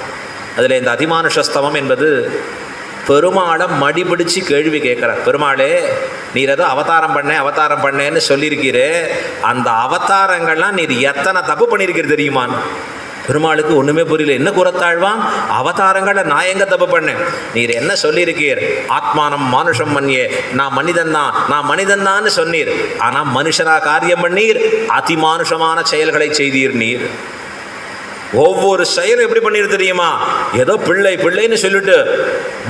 அதில் இந்த அதிமானுஷஸ்தவம் என்பது பெருமாளை மடிபிடிச்சு கேள்வி கேட்குறார். பெருமாளே, நீர் ஏதோ அவதாரம் பண்ணேன்னு சொல்லியிருக்கிறே, அந்த அவதாரங்கள்லாம் நீர் எத்தனை தப்பு பண்ணியிருக்கிறது தெரியுமான்னு. பெருமாளுக்கு ஒன்றுமே புரியல. என்ன கூரத்தாழ்வான், அவதாரங்களை நான் எங்கே தப்பு பண்ணேன்? நீர் என்ன சொல்லியிருக்கீர்? ஆத்மானம் மானுஷம் மன்னியே, நான் மனிதன் தான் சொன்னீர். ஆனால் மனுஷனா காரியம் பண்ணீர், அதிமானுஷமான செயல்களை செய்தீர். நீர் ஒவ்வொரு செயலும் எப்படி பண்ணிரு தெரியுமா? ஏதோ பிள்ளைன்னு சொல்லிட்டு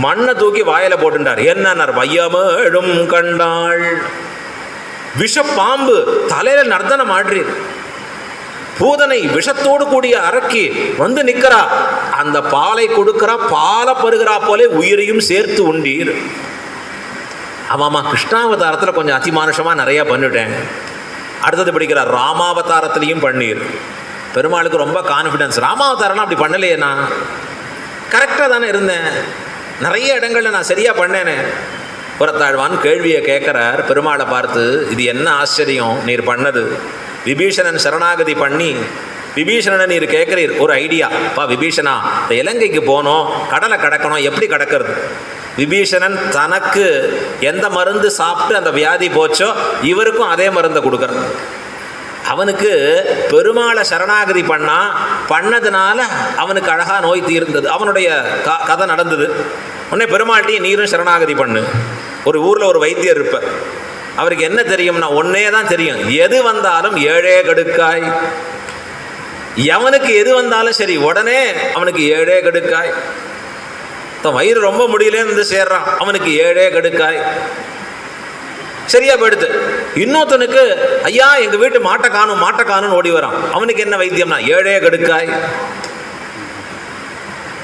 மண்ணை தூக்கி வாயில போட்டுட்டார். என்ன வையமேழும் கண்டாள், விஷ பாம்பு தலையில நர்த்தனம் ஆடுறீர். பூதனை விஷத்தோடு கூடிய அரக்கி வந்து நிற்கிறா, அந்த பாலை கொடுக்கிறா, பாலை பருகிறா போலே உயிரையும் சேர்த்து உண்டீர். ஆமாம்மா, கிருஷ்ணாவதாரத்தில் கொஞ்சம் அதிமானுஷமாக நிறைய பண்ணிட்டேன். அடுத்தது பிடிக்கிறார், ராமாவதாரத்திலையும் பண்ணீர். பெருமாளுக்கு ரொம்ப கான்ஃபிடன்ஸ். ராமாவதாரம்லாம் அப்படி பண்ணலையே, நான் கரெக்டாக தானே இருந்தேன், நிறைய இடங்களில் நான் சரியாக பண்ணேனே. புறத்தாழ்வான் கேள்வியை கேட்குறார் பெருமாளை பார்த்து. இது என்ன ஆச்சரியம் நீர் பண்ணது? விபீஷணன் சரணாகதி பண்ணி விபீஷணனை நீர் கேட்குறீர் ஒரு ஐடியா. பா விபீஷணா, இந்த இலங்கைக்கு போனோம், கடலை கடக்கணும், எப்படி கடக்கிறது? விபீஷணன் தனக்கு எந்த மருந்து சாப்பிட்டு அந்த வியாதி போச்சோ இவருக்கும் அதே மருந்தை கொடுக்குறது. அவனுக்கு பெருமாளை சரணாகதி பண்ணதுனால அவனுக்கு அழகாக நோய் தீர்ந்தது. அவனுடைய கதை நடந்தது. உடனே பெருமாள்கிட்டையும் நீரும் சரணாகதி பண்ணு. ஒரு ஊரில் ஒரு வைத்தியர் இருப்பார். அவருக்கு என்ன தெரியும்னா ஒன்னே தான் தெரியும், எது வந்தாலும் 7 கடுக்காய். எவனுக்கு எது வந்தாலும் சரி உடனே அவனுக்கு 7 கடுக்காய். வயிறு ரொம்ப முடியலேன்னு சேர்றான், அவனுக்கு 7 கடுக்காய். சரியா போயிடுது. இன்னொருத்தனுக்கு ஐயா எங்க வீட்டு மாட்டை காணும் ஓடி வரான். அவனுக்கு என்ன வைத்தியம்னா 7 கடுக்காய்.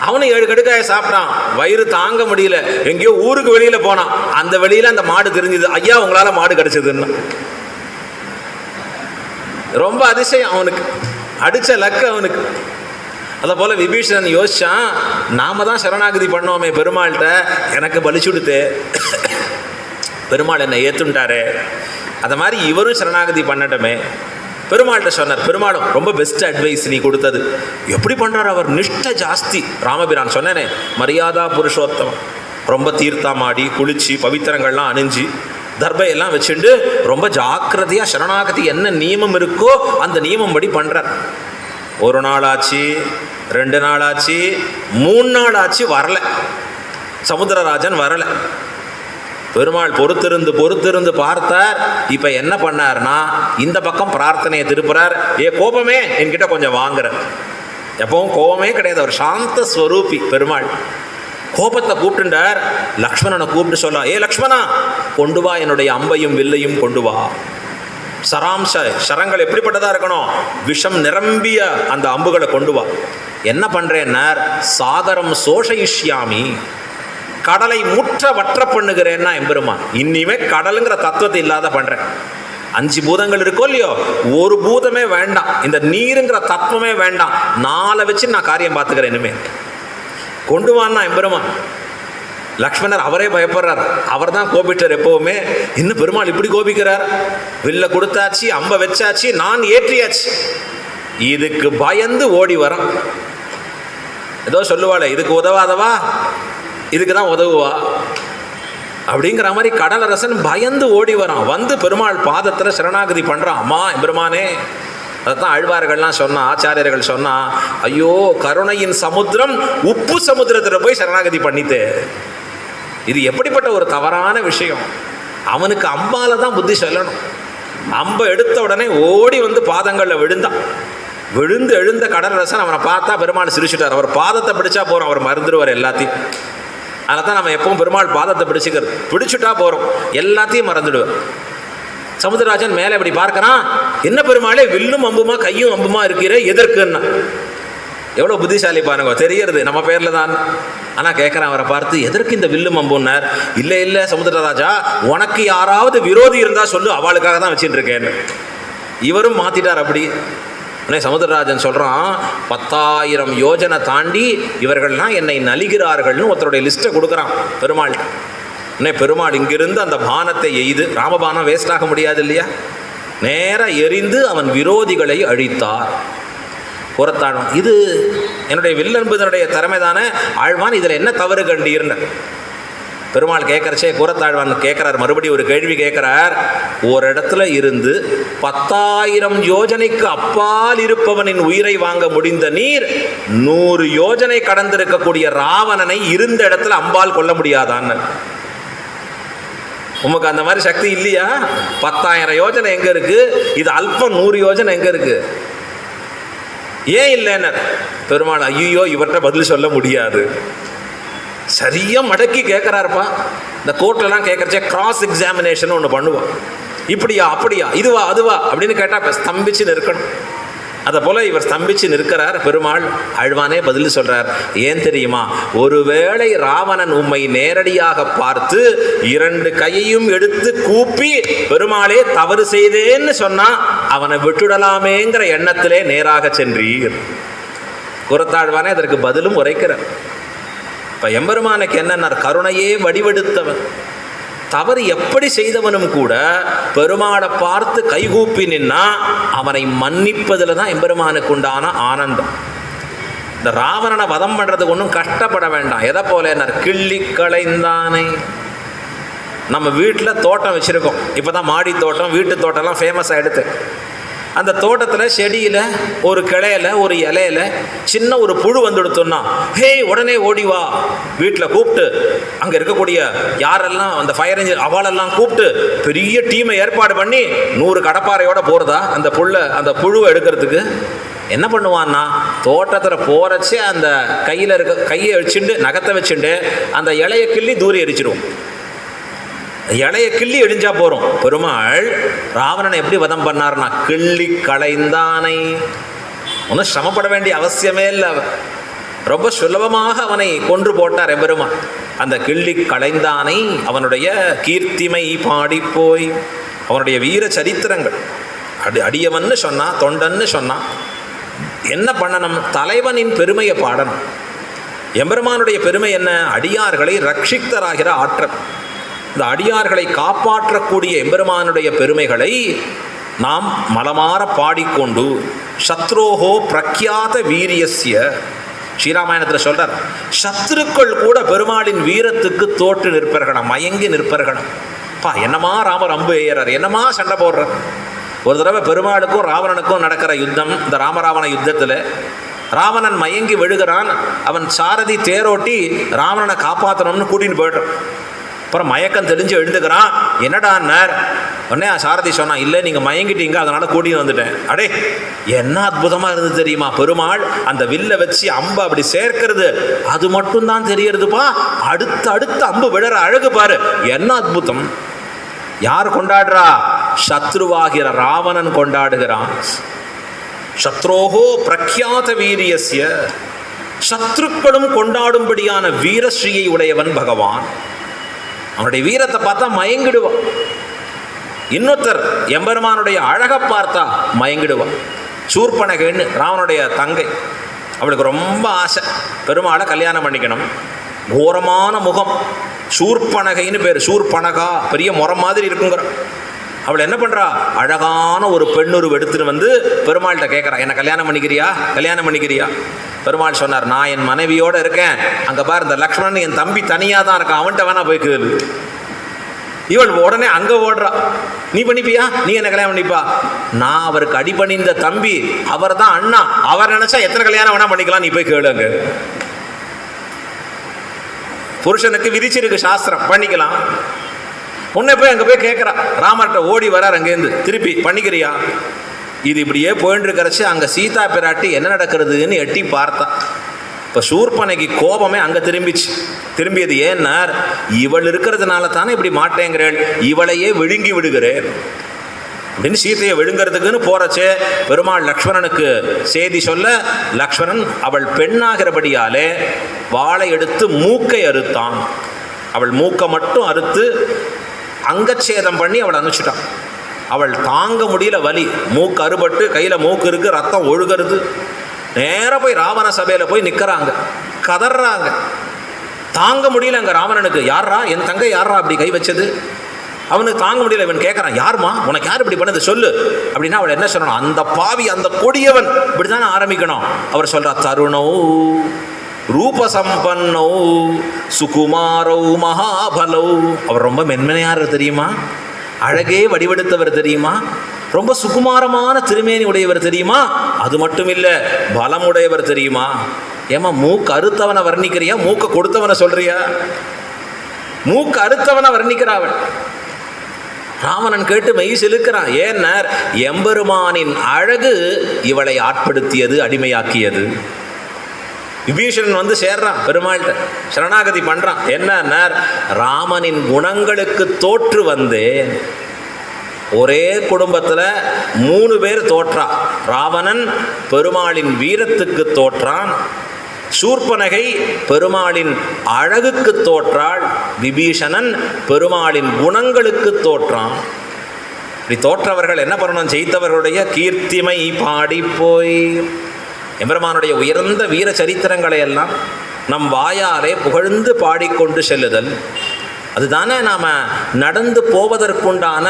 அவனும் 7 கடுக்காயை சாப்பிட்டான், வயிறு தாங்க முடியல. எங்கேயோ ஊருக்கு வெளியில போனான், அந்த வெளியில அந்த மாடு தெரிஞ்சது. ஐயா உங்களால மாடு கிடைச்சதுன்னா ரொம்ப அதிசயம் அவனுக்கு, அடிச்ச லக்கு அவனுக்கு. அதை போல விபீஷணன் யோசிச்சான், நாம தான் சரணாகதி பண்ணோமே பெருமாள்கிட்ட, எனக்கு பலிச்சுடுத்து, பெருமாள் என்னை ஏத்துட்டாரு. அதை மாதிரி இவரும் சரணாகதி பண்ணட்டுமே. பெருமாள்கிட்ட சொன்னார். பெருமாளும் ரொம்ப பெஸ்ட் அட்வைஸ் நீ கொடுத்தது. எப்படி பண்ணுறார் அவர்? நிஷ்டை ஜாஸ்தி. ராமபிரான் சொன்னேனே, மரியாதா புருஷோத்தமம். ரொம்ப தீர்த்தமாடி குளிச்சு பவித்திரங்கள்லாம் அணிஞ்சு தர்பையெல்லாம் வச்சுட்டு ரொம்ப ஜாக்கிரதையாக சரணாகதி என்ன நியமம் இருக்கோ அந்த நியமம் படி பண்ணுறார். 1 நாள் ஆச்சு, 2 நாள் ஆச்சு, 3 நாள் ஆச்சு, வரலை. சமுத்திரராஜன் வரலை. பெருமாள் பொறுத்திருந்து பார்த்தார். இப்போ என்ன பண்ணார்னா இந்த பக்கம் பிரார்த்தனையை திருப்புறார். கோபமே என்கிட்ட கொஞ்சம் வாங்குற. எப்பவும் கோபமே கிடையாது, அவர் சாந்த ஸ்வரூபி பெருமாள். கோபத்தை கூப்பிட்டுண்டார். லக்ஷ்மணனை கூப்பிட்டு சொல்ல, லக்ஷ்மணா கொண்டு வா, என்னுடைய அம்பையும் வில்லையும் கொண்டு வா. சரங்கள் எப்படிப்பட்டதா இருக்கணும்? விஷம் நிரம்பிய அந்த அம்புகளை கொண்டு வா. என்ன பண்றேன்னார், சாகரம் சோஷயிஷ்யாமி, கடலை முற்ற வற்ற பண்ணுகிறேன்னா எம்பெருமான். இனிமே கடலுங்கிற தத்துவத்தை இல்லாத பண்றேன். 5 பூதங்கள் இருக்கோ இல்லையோ, ஒரு பூதமே வேண்டாம், இந்த நீருங்கிற தத்துவமே வேண்டாம், 4 வச்சு நான் காரியம் பார்த்துக்கிறேன். இனிமே கொண்டு வான்னா எம்பெருமான். லக்ஷ்மணர் அவரே பயப்படுறார், அவர் தான் கோபிட்டார் எப்பவுமே. இன்னும் பெருமாள் இப்படி கோபிக்கிறார். வில்ல கொடுத்தாச்சு, அம்ப வச்சாச்சு, நான் ஏற்றியாச்சு. இதுக்கு பயந்து ஓடி வரான். ஏதோ சொல்லுவாளே, இதுக்கு உதவாதவா இதுக்கு தான் உதவுவா அப்படிங்கிற மாதிரி கடலரசன் பயந்து ஓடி வரான். வந்து பெருமாள் பாதத்தில் சரணாகதி பண்ணுறான். அம்மா பெருமானே. அதைத்தான் ஆழ்வார்கள்லாம் சொன்னா, ஆச்சாரியர்கள் சொன்னா, ஐயோ கருணையின் சமுத்திரம் உப்பு சமுத்திரத்தில் போய் சரணாகதி பண்ணித்தே. இது எப்படிப்பட்ட ஒரு தவறான விஷயம். அவனுக்கு அம்பால தான் புத்தி சொல்லணும். அம்பை எடுத்த உடனே ஓடி வந்து பாதங்களில் விழுந்தான். விழுந்து எழுந்த கடலரசன் அவனை பார்த்தா பெருமாள் சிரிச்சுட்டார். அவர் பாதத்தை பிடிச்சா போகிறோம், அவர் மறந்துடுவார் எல்லாத்தையும். அதை தான் நம்ம எப்பவும் பெருமாள் பாதத்தை பிடிச்சுட்டா போகிறோம், எல்லாத்தையும் மறந்துடுவேன். சமுத்திரராஜன் மேலே இப்படி பார்க்கறான், என்ன பெருமாளே வில்லும் அம்புமா கையும் அம்புமா இருக்கிற எதற்குன்னா, எவ்வளோ புத்திசாலி பாருங்க, தெரியறது நம்ம பேரில் தான். ஆனால் கேட்குறான் அவரை பார்த்து, எதற்கு இந்த வில்லும் அம்புன்னார்? இல்லை இல்லை சமுத்திரராஜா, உனக்கு யாராவது விரோதி இருந்தால் சொல்லு, அவளுக்காக தான் வச்சுட்டு இருக்கேன்னு. இவரும் மாற்றிட்டார் அப்படி. உடனே சமுத்திரராஜன் சொல்கிறான், 10,000 யோஜனை தாண்டி இவர்கள்லாம் என்னை நலிகிறார்கள்னு ஒருத்தருடைய லிஸ்ட்டை கொடுக்குறான் பெருமாள். உடனே பெருமாள் இங்கிருந்து அந்த பானத்தை எய்து, ராமபானம் வேஸ்ட் ஆக முடியாது இல்லையா, நேராக எரிந்து அவன் விரோதிகளை அழித்தார். புறத்தாழ்வான், இது என்னுடைய வில்லன்புதனுடைய திறமை தானே ஆழ்வான், இதில் என்ன தவறு கண்டீர்னு பெருமாள் கேட்கறச்சே கூறத்தாழ்வான் கேட்குறார், மறுபடியும் ஒரு கேள்வி கேட்குறார். ஒரு இடத்துல இருந்து 10,000 யோஜனைக்கு அப்பால் இருப்பவனின் உயிரை வாங்க முடிந்த நீர் 100 யோஜனை கடந்திருக்கக்கூடிய ராவணனை இருந்த இடத்துல அம்பால் கொல்ல முடியாதான்னு. உமக்கு அந்த மாதிரி சக்தி இல்லையா? 10,000 யோஜனை எங்கே இருக்கு, இது அல்பம் 100 யோஜனை எங்கே இருக்கு, ஏன் இல்லைன்னு பெருமாள், ஐயோ இவர்கிட்ட பதில் சொல்ல முடியாது. சரியா மடக்கி கேட்குறாருப்பா. இந்த கோர்ட்லலாம் கேட்குறச்சே கிராஸ் எக்ஸாமினேஷன் ஒன்று பண்ணுவோம், இப்படியா அப்படியா இதுவா அதுவா அப்படின்னு கேட்டால் ஸ்தம்பிச்சு நிற்கணும். அதை போல் இவர் ஸ்தம்பிச்சு நிற்கிறார். பெருமாள் ஆழ்வானே பதில் சொல்கிறார். ஏன் தெரியுமா? ஒருவேளை ராவணன் உம்மை நேரடியாக பார்த்து 2 கையையும் எடுத்து கூப்பி பெருமாளே தவறு செய்தேன்னு சொன்னால் அவனை விட்டுடலாமேங்கிற எண்ணத்திலே நேராக சென்றீர். கூறத்தாழ்வானே அதற்கு பதிலும் உரைக்கிறார். இப்போ எம்பெருமானுக்கு என்னன்னார், கருணையே வடிவெடுத்தவன், தவறு எப்படி செய்தவனும் கூட பெருமாளை பார்த்து கைகூப்பி நின்னா அவனை மன்னிப்பதில் தான் எம்பெருமானுக்கு உண்டான ஆனந்தம். இந்த ராவணனை வதம் பண்ணுறதுக்கு ஒன்றும் கஷ்டப்பட வேண்டாம். எதை போல கிள்ளி களைந்தானே. நம்ம வீட்டில் தோட்டம் வச்சுருக்கோம், இப்போ தான் மாடி தோட்டம் வீட்டு தோட்டம்லாம் ஃபேமஸ் ஆகிடுது. அந்த தோட்டத்தில் செடியில் ஒரு கிளையில் ஒரு இலையில் சின்ன ஒரு புழு வந்துடுத்தோன்னா, ஹே உடனே ஓடிவா வீட்டில் கூப்பிட்டு அங்கே இருக்கக்கூடிய யாரெல்லாம் அந்த ஃபயர் இன்ஜின் அவளெல்லாம் கூப்பிட்டு பெரிய டீமை ஏற்பாடு பண்ணி 100 கடப்பாறையோடு போகிறதா அந்த புழுவை எடுக்கிறதுக்கு. என்ன பண்ணுவான்னா, தோட்டத்தில் போகிறச்சே அந்த கையை வச்சுட்டு நகத்தை வச்சுட்டு அந்த இலையை கிள்ளி தூரி எரிச்சிடுவோம். இலையை கிள்ளி எடிஞ்சா போகிறோம். பெருமாள் ராவணனை எப்படி வதம் பண்ணார்னா, கிள்ளி களைந்தானை. ஒன்றும் சிரமப்பட வேண்டிய அவசியமே இல்லை, ரொம்ப சுலபமாக அவனை கொன்று போட்டார் எம்பெருமான். அந்த கிள்ளி களைந்தானை அவனுடைய கீர்த்திமை பாடி போய் அவனுடைய வீர சரித்திரங்கள் அடியவன்னு சொன்னா, தொண்டன்னு சொன்னா என்ன பண்ணணும்? தலைவனின் பெருமையை பாடணும். எம்பெருமானுடைய பெருமை என்ன? அடியார்களை ரட்சித்தராகிற ஆற்றல். இந்த அடியார்களை காப்பாற்றக்கூடிய எம்பெருமானுடைய பெருமைகளை நாம் மலமாற பாடிக்கொண்டு சத்ரோஹோ பிரக்யாத வீரியஸ்ய, ஸ்ரீராமாயணத்தில் சொல்றார், சத்ருக்கள் கூட பெருமாளின் வீரத்துக்கு தோற்று நிற்பர்களாம், மயங்கி நிற்பர்களாம். பா என்னமா ராமர் அம்பு ஏறார், என்னமா சண்டை போடுறார். ஒரு தடவை பெருமாளுக்கும் ராவணனுக்கும் நடக்கிற யுத்தம், இந்த ராமராவண யுத்தத்தில் ராவணன் மயங்கி விழுகிறான். அவன் சாரதி தேரோட்டி ராவணனை காப்பாற்றணும்னு கூட்டின்னு போய்ட்டான். அப்புறம் மயக்கம் தெளிஞ்சு எழுந்துக்கிறான். என்னடான்னார். உடனே சாரதி சொன்னான், இல்லை நீங்கள் மயங்கிட்டீங்க, அதனால் கூட்டின்னு வந்துட்டேன். அடே என்ன அற்புதமாக இருந்தது தெரியுமா? பெருமாள் அந்த வில்லை வச்சு அம்பு அப்படி சேர்க்கிறது, அது மட்டும்தான் தெரியறதுப்பா. அடுத்து அம்பு விழற அழகு பாரு, என்ன அற்புதம். யார் கொண்டாடுறா? சத்ருவாகிற ராவணன் கொண்டாடுகிறான். சத்ரோஹோ பிரக்யாத வீரியஸ்ய, சத்ருக்களும் கொண்டாடும்படியான வீரஸ்ரீயை உடையவன் பகவான். அவனுடைய வீரத்தை பார்த்தா மயங்கிடுவான். இன்னொருத்தர் எம்பெருமானுடைய அழகை பார்த்தா மயங்கிடுவான். சூர்பனகைன்னு ராவனுடைய தங்கை, அவளுக்கு ரொம்ப ஆசை பெருமாளை கல்யாணம் பண்ணிக்கணும். கோரமான முகம், சூர்பனகைன்னு பேர். சூர்பனகா பெரிய முறம் மாதிரி இருக்குங்கிற. அவள் என்ன பண்ணுறா? அழகான ஒரு பெண்ணுருவ எடுத்துன்னு வந்து பெருமாள்கிட்ட கேட்குறா, என்னை கல்யாணம் பண்ணிக்கிறியா? பெருமாள் சொன்னார், நான் என் மனைவியோடு இருக்கேன், அங்கே பாரு இந்த லக்ஷ்மணன் என் தம்பி தனியாக தான் இருக்கான், அவன்கிட்ட வேணா போய் கேளு. இவள் உடனே அங்கே ஓடுறா, நீ பண்ணிப்பியா? நீ என்ன கல்யாணம் பண்ணிப்பா? நான் அவருக்கு அடிபணிந்த தம்பி, அவர் தான் அண்ணா, அவர் நினைச்சா எத்தனை கல்யாணம் வேணா பண்ணிக்கலாம், நீ போய் கேளு. அங்கே புருஷனுக்கு விதிச்சிருக்கு சாஸ்திரம், பண்ணிக்கலாம். உன்னை போய் அங்கே போய் கேட்குறா. ராமர்கிட்ட ஓடி வரார் அங்கேருந்து, திருப்பி பண்ணிக்கிறியா? இது இப்படியே போயின்னு இருக்கிறச்சு அங்கே சீதா பிராட்டி என்ன நடக்கிறதுன்னு எட்டி பார்த்தா. இப்போ சூர்பனைக்கு கோபமே அங்கே திரும்பியது. ஏன்னா இவள் இருக்கிறதுனால தானே இப்படி மாட்டேங்கிறேன், இவளையே விழுங்கி விடுகிறேன் அப்படின்னு சீதையை விழுங்கிறதுக்குன்னு போறச்சே பெருமாள் லக்ஷ்மணனுக்கு செய்தி சொல்ல, லக்ஷ்மணன் அவள் பெண்ணாகிறபடியாலே வாளை எடுத்து மூக்கை அறுத்தான். அவள் மூக்கை மட்டும் அறுத்து அங்கச்சேதம் பண்ணி அவளை அனுப்பிச்சிட்டான். அவள் தாங்க முடியல வலி, மூக்கு அறுபட்டு கையில் மூக்கு இருக்கு, ரத்தம் ஒழுகிறது. நேராக போய் ராவண சபையில் போய் நிற்கிறாங்க, கதறாங்க. தாங்க முடியல அங்கே ராவணனுக்கு. யாரா என் தங்கை, யாரா அப்படி கை வச்சது? அவனுக்கு தாங்க முடியல. இவன் கேட்குறான், யாருமா உனக்கு யார் இப்படி பண்ணது சொல்லு அப்படின்னா அவள் என்ன சொல்லணும்? அந்த பாவி, அந்த கொடியவன், இப்படி தானே ஆரம்பிக்கணும். அவர் சொல்கிறார், தருணோ ரூபசம்பன்னோ சுகுமாரோ மகாபலோ. அவர் ரொம்ப மென்மையார் தெரியுமா, அழகே வடிவெடுத்தவர் தெரியுமா, ரொம்ப சுகுமாரமான திருமேனி உடையவர் தெரியுமா, அது மட்டும் இல்லை பலமுடையவர் தெரியுமா. ஏமா மூக்கு அறுத்தவனை வர்ணிக்கிறியா, மூக்கை கொடுத்தவனை சொல்றியா? மூக்கு அறுத்தவனை வர்ணிக்கிறாவன். ராவணன் கேட்டு மெய் செலுக்கிறான். ஏன்னர் எம்பெருமானின் அழகு இவளை ஆட்படுத்தியது, அடிமையாக்கியது. விபீஷணன் வந்து சேர்றான் பெருமாள்கிட்ட, சரணாகதி பண்ணுறான். என்ன, ராமனின் குணங்களுக்கு தோற்று வந்தேன். ஒரே குடும்பத்தில் 3 பேர் தோற்றா. ராவணன் பெருமாளின் வீரத்துக்கு தோற்றான், சூர்பனகை பெருமாளின் அழகுக்கு தோற்றாள், விபீஷணன் பெருமாளின் குணங்களுக்கு தோற்றான். இப்படி தோற்றவர்கள் என்ன பண்ணணும்? ஜெயித்தவர்களுடைய கீர்த்திமை பாடி போய் எம்பெருமானுடைய உயர்ந்த வீர சரித்திரங்களை எல்லாம் நம் வாயாலே புகழ்ந்து பாடிக்கொண்டு செல்லுதல், அதுதானே நாம் நடந்து போவதற்குண்டான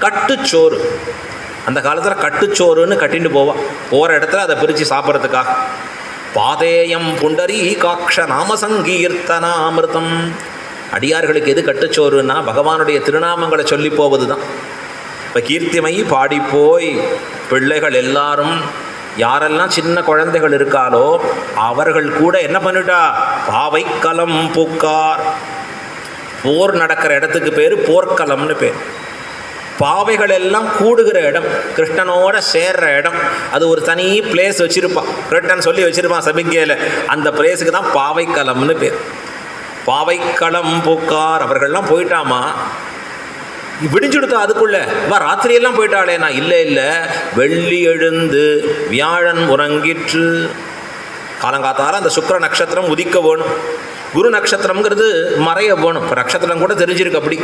கட்டுச்சோறு. அந்த காலத்தில் கட்டுச்சோறுன்னு கட்டிட்டு போவான், போகிற இடத்துல அதை பிரித்து சாப்பிட்றதுக்காக. பாதேயம் புண்டரி காக்ஷ நாம சங்கீர்த்தனாமிருதம். அடியார்களுக்கு எது கட்டுச்சோறுன்னா பகவானுடைய திருநாமங்களை சொல்லி போவது தான். இப்போ கீர்த்திமை பாடிப்போய் பிள்ளைகள் எல்லாரும், யாரெல்லாம் சின்ன குழந்தைகள் இருக்காலோ அவர்கள் கூட என்ன பண்ணிட்டா, பாவைக்களம் பூக்கார். போர் நடக்கிற இடத்துக்கு பேர் போர்க்களம்னு பேர். பாவைகள் எல்லாம் கூடுகிற இடம், கிருஷ்ணனோட சேர்ற இடம், அது ஒரு தனி பிளேஸ் வச்சிருப்பான், கிருஷ்ணன் சொல்லி வச்சிருப்பான் சபிக்கையில். அந்த பிளேஸுக்கு தான் பாவைக்களம்னு பேர். பாவைக்களம் பூக்கார். அவர்கள்லாம் போயிட்டாமா, விடிஞ்சுடுத்தா அதுக்குள்ள வா, ராத்திரியெல்லாம் போயிட்டாளே. நான் இல்லை வெள்ளி எழுந்து வியாழன் உறங்கிற்று. காலங்காத்தார அந்த சுக்கிர நட்சத்திரம் உதிக்க வேணும், குரு நட்சத்திரம்ங்கிறது மறைய வேணும். இப்போ நட்சத்திரம் கூட தெரிஞ்சிருக்கு அப்படி.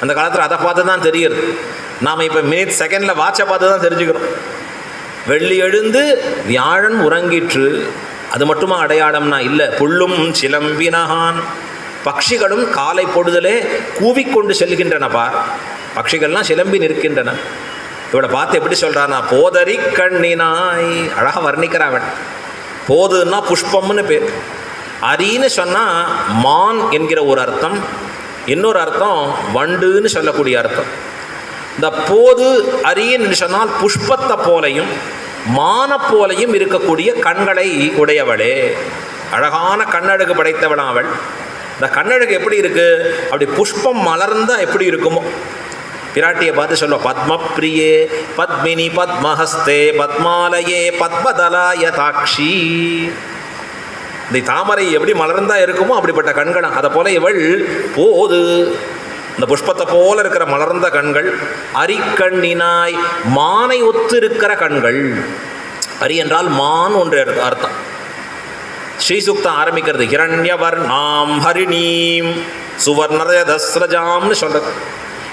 அந்த காலத்தில் அதை பார்த்து தான் தெரியுது. நாம் இப்போ மினிட் செகண்டில் வாட்சை பார்த்து தான் தெரிஞ்சுக்கிறோம். வெள்ளி எழுந்து வியாழன் உறங்கிற்று. அது மட்டுமா அடையாளம்னா இல்லை, புல்லும் சிலம்பினகான். பட்சிகளும் காலை பொழுதலே கூவிக்கொண்டு செல்கின்றனப்பா. பட்சிகள்லாம் சிலம்பி நிற்கின்றன. இவளை பார்த்து எப்படி சொல்கிறான்னா, போதரி கண்ணினாய். அழகாக வர்ணிக்கிறாவன். போதுன்னா புஷ்பம்னு பேர். அரின்னு சொன்னால் மான் என்கிற ஒரு அர்த்தம், இன்னொரு அர்த்தம் வண்டுன்னு சொல்லக்கூடிய அர்த்தம். இந்த போது அரின்னு சொன்னால் புஷ்பத்தை போலையும் மான போலையும் இருக்கக்கூடிய கண்களை உடையவளே. அழகான கண்ணழகு படைத்தவளாம் அவள். இந்த கண்ணழகு எப்படி இருக்குது? அப்படி புஷ்பம் மலர்ந்தால் எப்படி இருக்குமோ. பிராட்டியை பார்த்து சொல்லுவோம், பத்மப்ரியே பத்மினி பத்மஹஸ்தே பத்மாலயே பத்மதலாய தாக்ஷி. இந்த தாமரை எப்படி மலர்ந்தா இருக்குமோ அப்படிப்பட்ட கண்கள். அதை போல இவள் போது, இந்த புஷ்பத்தை போல இருக்கிற மலர்ந்த கண்கள். அரிக்கண்ணினாய், மானை ஒத்து இருக்கிற கண்கள். அரி என்றால் மான் ஒன்று அர்த்தம். ஸ்ரீசுக்தம் ஆரம்பிக்கிறது ஹிரண்யவர்ணாம் ஹரிணீம் சுவர்ணரஜதஸ்ரஜாம்னு சொல்றது.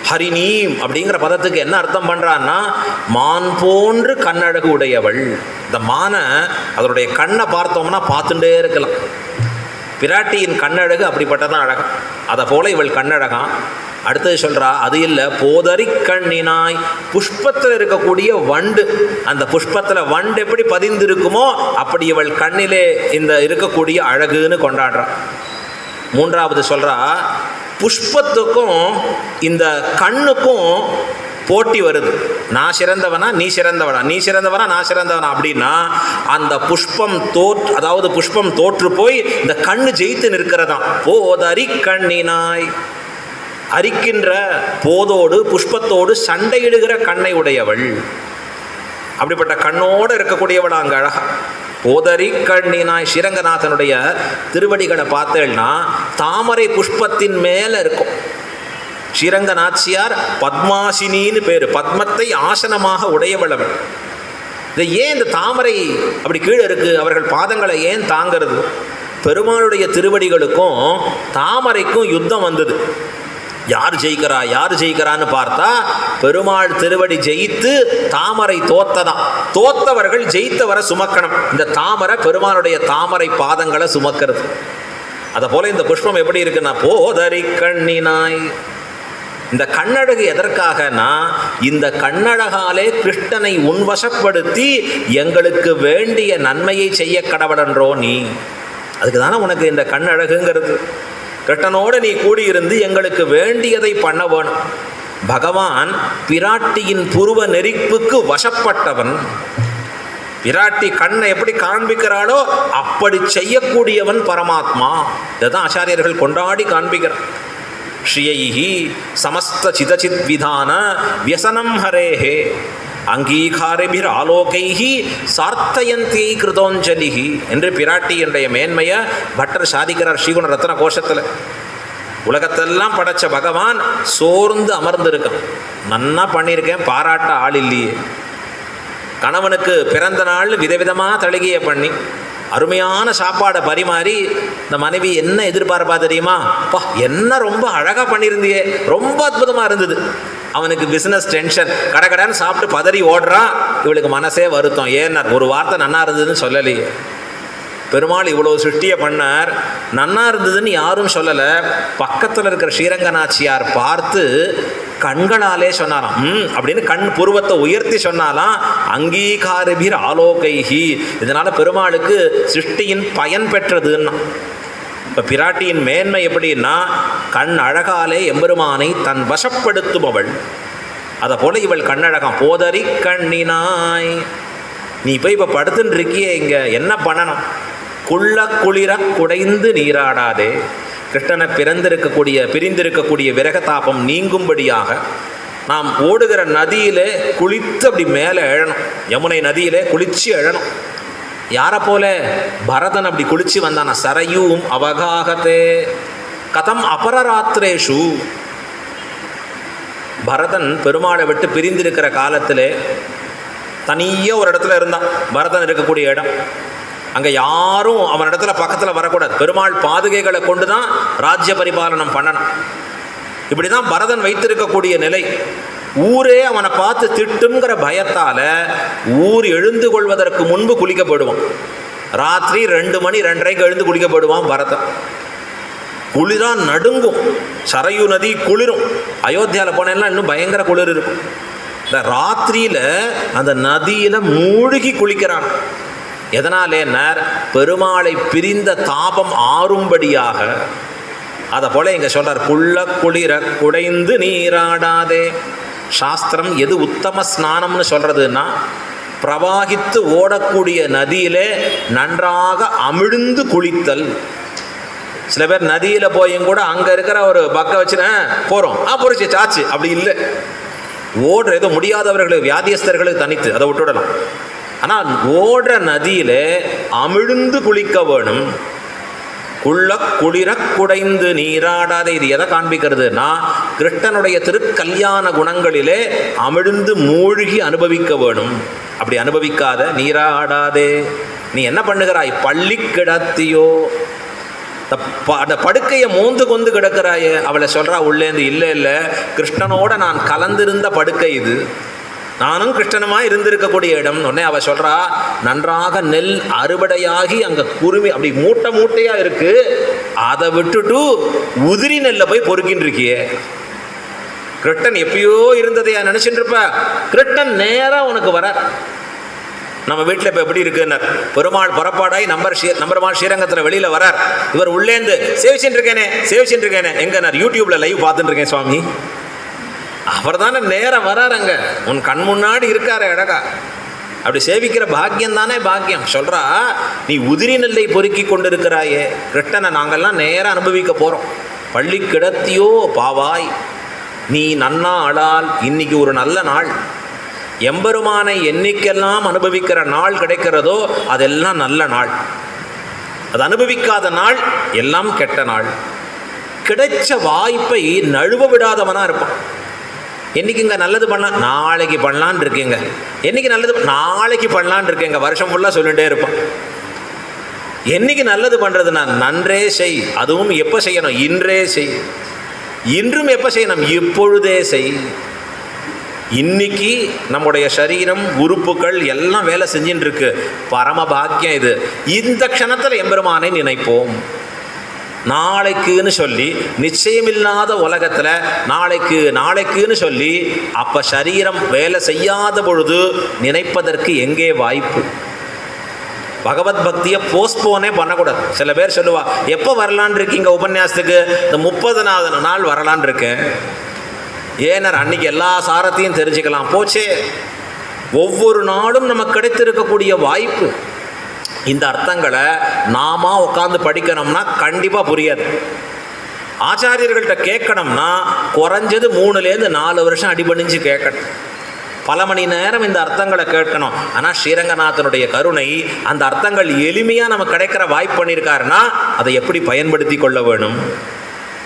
ஹரிணீம் அப்படிங்கிற பதத்துக்கு என்ன அர்த்தம் பண்ணுறான்னா, மான் போன்று கண்ணழகு உடையவள். இந்த மானை அதனுடைய கண்ணை பார்த்தோம்னா பார்த்துட்டே இருக்கலாம். பிராட்டியின் கண்ணழகு அப்படிப்பட்டதான் அழகா. அதை போல இவள் கண்ணழகான். அடுத்தது சொல்கிறா, அது இல்லை, போதறி கண்ணினாய். புஷ்பத்தில் இருக்கக்கூடிய வண்டு, அந்த புஷ்பத்தில் வண்டு எப்படி பதிந்திருக்குமோ அப்படி இவள் கண்ணிலே இந்த இருக்கக்கூடிய அழகுன்னு கொண்டாடுறான். மூன்றாவது சொல்கிறா, புஷ்பத்துக்கும் இந்த கண்ணுக்கும் போட்டி வருது. நான் சிறந்தவனா நீ சிறந்தவனா, நீ சிறந்தவனா நான் சிறந்தவனா அப்படின்னா அந்த புஷ்பம் அதாவது புஷ்பம் தோற்று போய் இந்த கண்ணு ஜெயித்து நிற்கிறதாம். போதறி கண்ணினாய். அரிக்கின்ற போதோடு புஷ்பத்தோடு சண்டையிடுகிற கண்ணை உடையவள். அப்படிப்பட்ட கண்ணோடு இருக்கக்கூடியவள் அங்கே அழகா. போதரி கண்ணினாய். ஸ்ரீரங்கநாதனுடைய திருவடிகளை பார்த்தேன்னா தாமரை புஷ்பத்தின் மேலே இருக்கும். ஸ்ரீரங்க நாச்சியார் பத்மாசினின்னு பேர், பத்மத்தை ஆசனமாக உடையவளவள். இதை ஏன் இந்த தாமரை அப்படி கீழே இருக்கு, அவர்கள் பாதங்களை ஏன் தாங்கிறது? பெருமாளுடைய திருவடிகளுக்கும் தாமரைக்கும் யுத்தம் வந்தது. யார் ஜெயிக்கிறா யார் ஜெயிக்கிறான்னு பார்த்தா பெருமாள் திருவடி ஜெயித்து தாமரை தோத்ததான். தோத்தவர்கள் ஜெயித்தவரை சுமக்கணும். இந்த தாமரை பெருமாளுடைய தாமரை பாதங்களை சுமக்கிறது. அதை போல இந்த புஷ்பம் எப்படி இருக்குன்னா போதரி கண்ணினாய். இந்த கண்ணழகு எதற்காகனா இந்த கண்ணழகாலே கிருஷ்ணனை உன்வசப்படுத்தி எங்களுக்கு வேண்டிய நன்மையை செய்ய கடவுளன்றோ நீ. அதுக்கு தானே உனக்கு இந்த கண்ணழகுங்கிறது. கிருஷ்ணனோடு நீ கூடியிருந்து எங்களுக்கு வேண்டியதை பண்ண வேணும். பகவான் பிராட்டியின் புருவ நெறிப்புக்கு வசப்பட்டவன். பிராட்டி கண்ணை எப்படி காண்பிக்கிறாளோ அப்படி செய்யக்கூடியவன் பரமாத்மா. இதுதான் ஆச்சாரியர்கள் கொண்டாடி காண்பிக்கிறார். ஸ்ரீயைஹி சமஸ்த சிதசித் விதான வியசனம் ஹரேஹே அங்கீகாரபிர் ஆலோகைஹி சார்த்தயந்தி கிருதோஞ்சலிஹி என்று பிராட்டி என்னுடைய மேன்மையை பட்டர் சாதிக்கிறார் ஸ்ரீகுண ரத்ன கோஷத்தில். உலகத்தெல்லாம் படைச்ச பகவான் சோர்ந்து அமர்ந்திருக்கான். நன்னா பண்ணியிருக்கேன், பாராட்ட ஆள் இல்லையே. கணவனுக்கு பிறந்த நாள் விதவிதமாக தளிகையை பண்ணி அருமையான சாப்பாடை பரிமாறி இந்த மனைவி என்ன எதிர்பார்ப்பா தெரியுமா? அப்பா என்ன ரொம்ப அழகாக பண்ணியிருந்தியே, ரொம்ப அற்புதமாக இருந்தது. அவனுக்கு பிஸ்னஸ் டென்ஷன், கடைன்னு சாப்பிட்டு பதறி ஓடுறான். இவளுக்கு மனசே வருத்தம். ஏன்னா ஒரு வார்த்தை நன்னா இருந்ததுன்னு சொல்லலையே. பெருமாள் இவ்வளோ சிருஷ்டியை பண்ணார், நன்னா இருந்ததுன்னு யாரும் சொல்லலை. பக்கத்தில் இருக்கிற ஸ்ரீரங்கநாச்சியார் பார்த்து கண்களாலே சொன்னாராம். அப்படின்னு கண் புருவத்தை உயர்த்தி சொன்னாலாம். அங்கீகாரபிர் ஆலோகைஹி. இதனால பெருமாளுக்கு சிருஷ்டியின் பயன் பெற்றதுன்னா. இப்போ பிராட்டியின் மேன்மை எப்படின்னா கண் அழகாலே எம்பெருமானை தன் வசப்படுத்துபவள். அதை போல இவள் கண்ணழகாம். போதரி கண்ணினாய். நீ போய் இப்போ படுத்துன்னு இருக்கியே, இங்கே என்ன பண்ணணும்? குள்ள குளிர குடைந்து நீராடாதே. கிருஷ்ணனை பிரிந்திருக்கக்கூடிய விரகதாபம் நீங்கும்படியாக நாம் ஓடுகிற நதியிலே குளித்து அப்படி மேலே எழணும். யமுனை நதியிலே குளிச்சு எழணும். யாரை போல? பரதன் அப்படி குளிச்சு வந்தானா. சரையூம் அவகாகத்தே கதம் அபரராத்திரேஷு. பரதன் பெருமாளை விட்டு பிரிந்திருக்கிற காலத்திலே தனியாக ஒரு இடத்துல இருந்தான். பரதன் இருக்கக்கூடிய இடம். அங்கே யாரும் அவன் இடத்துல பக்கத்தில் வரக்கூடாது. பெருமாள் பாதுகைகளை கொண்டு தான் ராஜ்ய பரிபாலனம் பண்ணணும். இப்படி தான் பரதன் வைத்திருக்கக்கூடிய நிலை. ஊரே அவனை பார்த்து திட்டுங்கிற பயத்தால் ஊர் எழுந்து கொள்வதற்கு முன்பு குளிக்கப்படுவான். ராத்திரி 2 மணி 2:30 எழுந்து குளிக்கப்படுவான் பரதன். குளிரான் நடுங்கும். சரையு நதி குளிரும். அயோத்தியாவில் போனேன்னா இன்னும் பயங்கர குளிர் இருக்கும். இந்த ராத்திரியில் அந்த நதியில் மூழ்கி குளிக்கிறான். எதனாலேன்னார் பெருமாளை பிரிந்த தாபம் ஆறும்படியாக. அதை போல இங்கே சொல்கிறார், குள்ள குளிர குடைந்து நீராடாதே. சாஸ்திரம் எது உத்தம ஸ்நானம்னு சொல்கிறதுன்னா பிரவாகித்து ஓடக்கூடிய நதியிலே நன்றாக அமிழ்ந்து குளித்தல். சில பேர் நதியில் போயும் கூட அங்கே இருக்கிற ஒரு பக்க வச்சுன போகிறோம், பொறிச்சு சாச்சு அப்படி இல்லை. ஓடுற ஏதோ முடியாதவர்களுக்கு வியாதியஸ்தர்களுக்கு தனித்து அதை விட்டுவிடலாம். ஆனால் ஓடுற நதியிலே அமிழ்ந்து குளிக்க வேணும். குள்ள குளிர குடைந்து நீராடாதே. இது எதை காண்பிக்கிறதுனா கிருஷ்ணனுடைய திருக்கல்யாண குணங்களிலே அமிழ்ந்து மூழ்கி அனுபவிக்க வேணும். அப்படி அனுபவிக்காத நீராடாதே. நீ என்ன பண்ணுகிறாய்? பள்ளி கிடத்தியோ. அந்த படுக்கையை மோந்து கொண்டு கிடக்கிறாயே. அவளை சொல்கிறா உள்ளேந்து, இல்லை இல்லை கிருஷ்ணனோட நான் கலந்திருந்த படுக்கை இது, நானும் கிருஷ்ணனுமாக இருந்திருக்கக்கூடிய இடம். உடனே அவள் சொல்கிறா, நன்றாக நெல் அறுவடையாகி அங்கே குருமி அப்படி மூட்டை மூட்டையாக இருக்குது, அதை விட்டுட்டு உதிரி நெல்லை போய் பொறுக்கின்னு இருக்கியே. கிருஷ்ணன் எப்பயோ இருந்ததையா நினச்சிட்டு இருப்ப? கிருஷ்ணன் நேராக உனக்கு வர. நம்ம வீட்டில் இப்போ எப்படி இருக்குன்னு பெருமாள் புறப்பாடாய் நம்பருமாள் ஸ்ரீரங்கத்தில் வெளியில் வரார். இவர் உள்ளேந்து சேவிச்சுட்டு இருக்கேனே எங்கன்னார்? யூடியூப்பில் லைவ் பார்த்துட்டு இருக்கேன் சுவாமி. அவர் தானே நேரம் வரார். அங்கே உன் கண் முன்னாடி இருக்காரு அழகா. அப்படி சேவிக்கிற பாக்கியம் தானே பாக்கியம். சொல்கிறா, நீ உதிரி நெல்லை பொறுக்கி கொண்டு இருக்கிறாயே. கிருஷ்ணனை நாங்கள்லாம் நேராக அனுபவிக்க போகிறோம். பள்ளி கிடத்தியோ பாவாய். நீ நன்னா அழால். இன்னைக்கு ஒரு நல்ல நாள். எம்பெருமானை என்னைக்கெல்லாம் அனுபவிக்கிற நாள் கிடைக்கிறதோ அதெல்லாம் நல்ல நாள். அது அனுபவிக்காத நாள் எல்லாம் கெட்ட நாள். கிடைச்ச வாய்ப்பை நழுவ விடாதவனாக இருப்பான். என்றைக்குங்க நல்லது பண்ணலாம், நாளைக்கு பண்ணலான் இருக்கேங்க, என்றைக்கு நல்லது நாளைக்கு பண்ணலான் இருக்கேங்க, வருஷம் ஃபுல்லாக சொல்லிகிட்டே இருப்பான். என்றைக்கு நல்லது பண்ணுறதுன்னா நன்றே செய். அதுவும் எப்போ செய்யணும், இன்றே செய். இன்றும் எப்போ செய்யணும், இப்பொழுதே செய். இன்னைக்கு நம்முடைய சரீரம் உறுப்புகள் எல்லாம் வேலை செஞ்சுட்டு இருக்கு, பரம பாக்கியம் இது. இந்த க்ஷணத்தில் எம்பெருமானை நினைப்போம். நாளைக்குன்னு சொல்லி நிச்சயமில்லாத உலகத்தில் நாளைக்குன்னு சொல்லி அப்போ சரீரம் வேலை செய்யாத பொழுது நினைப்பதற்கு எங்கே வாய்ப்பு? பகவத் பக்தியை போஸ்ட்போனே பண்ணக்கூடாது. சில பேர் சொல்லுவா, எப்போ வரலான் இருக்கீங்க உபன்யாசத்துக்கு? இந்த 30வது நாள் வரலான் இருக்கேன். ஏனர் அன்னைக்கு எல்லா சாரத்தையும் தெரிஞ்சுக்கலாம். போச்சே, ஒவ்வொரு நாளும் நமக்கு கிடைத்திருக்கக்கூடிய வாய்ப்பு. இந்த அர்த்தங்களை நாம உட்காந்து படிக்கணும்னா கண்டிப்பாக புரியாது. ஆச்சாரியர்கள்ட்ட கேட்கணும்னா குறைஞ்சது 3-4 வருஷம் அடிபணிஞ்சு கேட்கணும். பல மணி நேரம் இந்த அர்த்தங்களை கேட்கணும். ஆனால் ஸ்ரீரங்கநாதனுடைய கருணை அந்த அர்த்தங்கள் எளிமையாக நமக்கு கிடைக்கிற வாய்ப்பு பண்ணியிருக்காருன்னா அதை எப்படி பயன்படுத்தி கொள்ள வேணும்?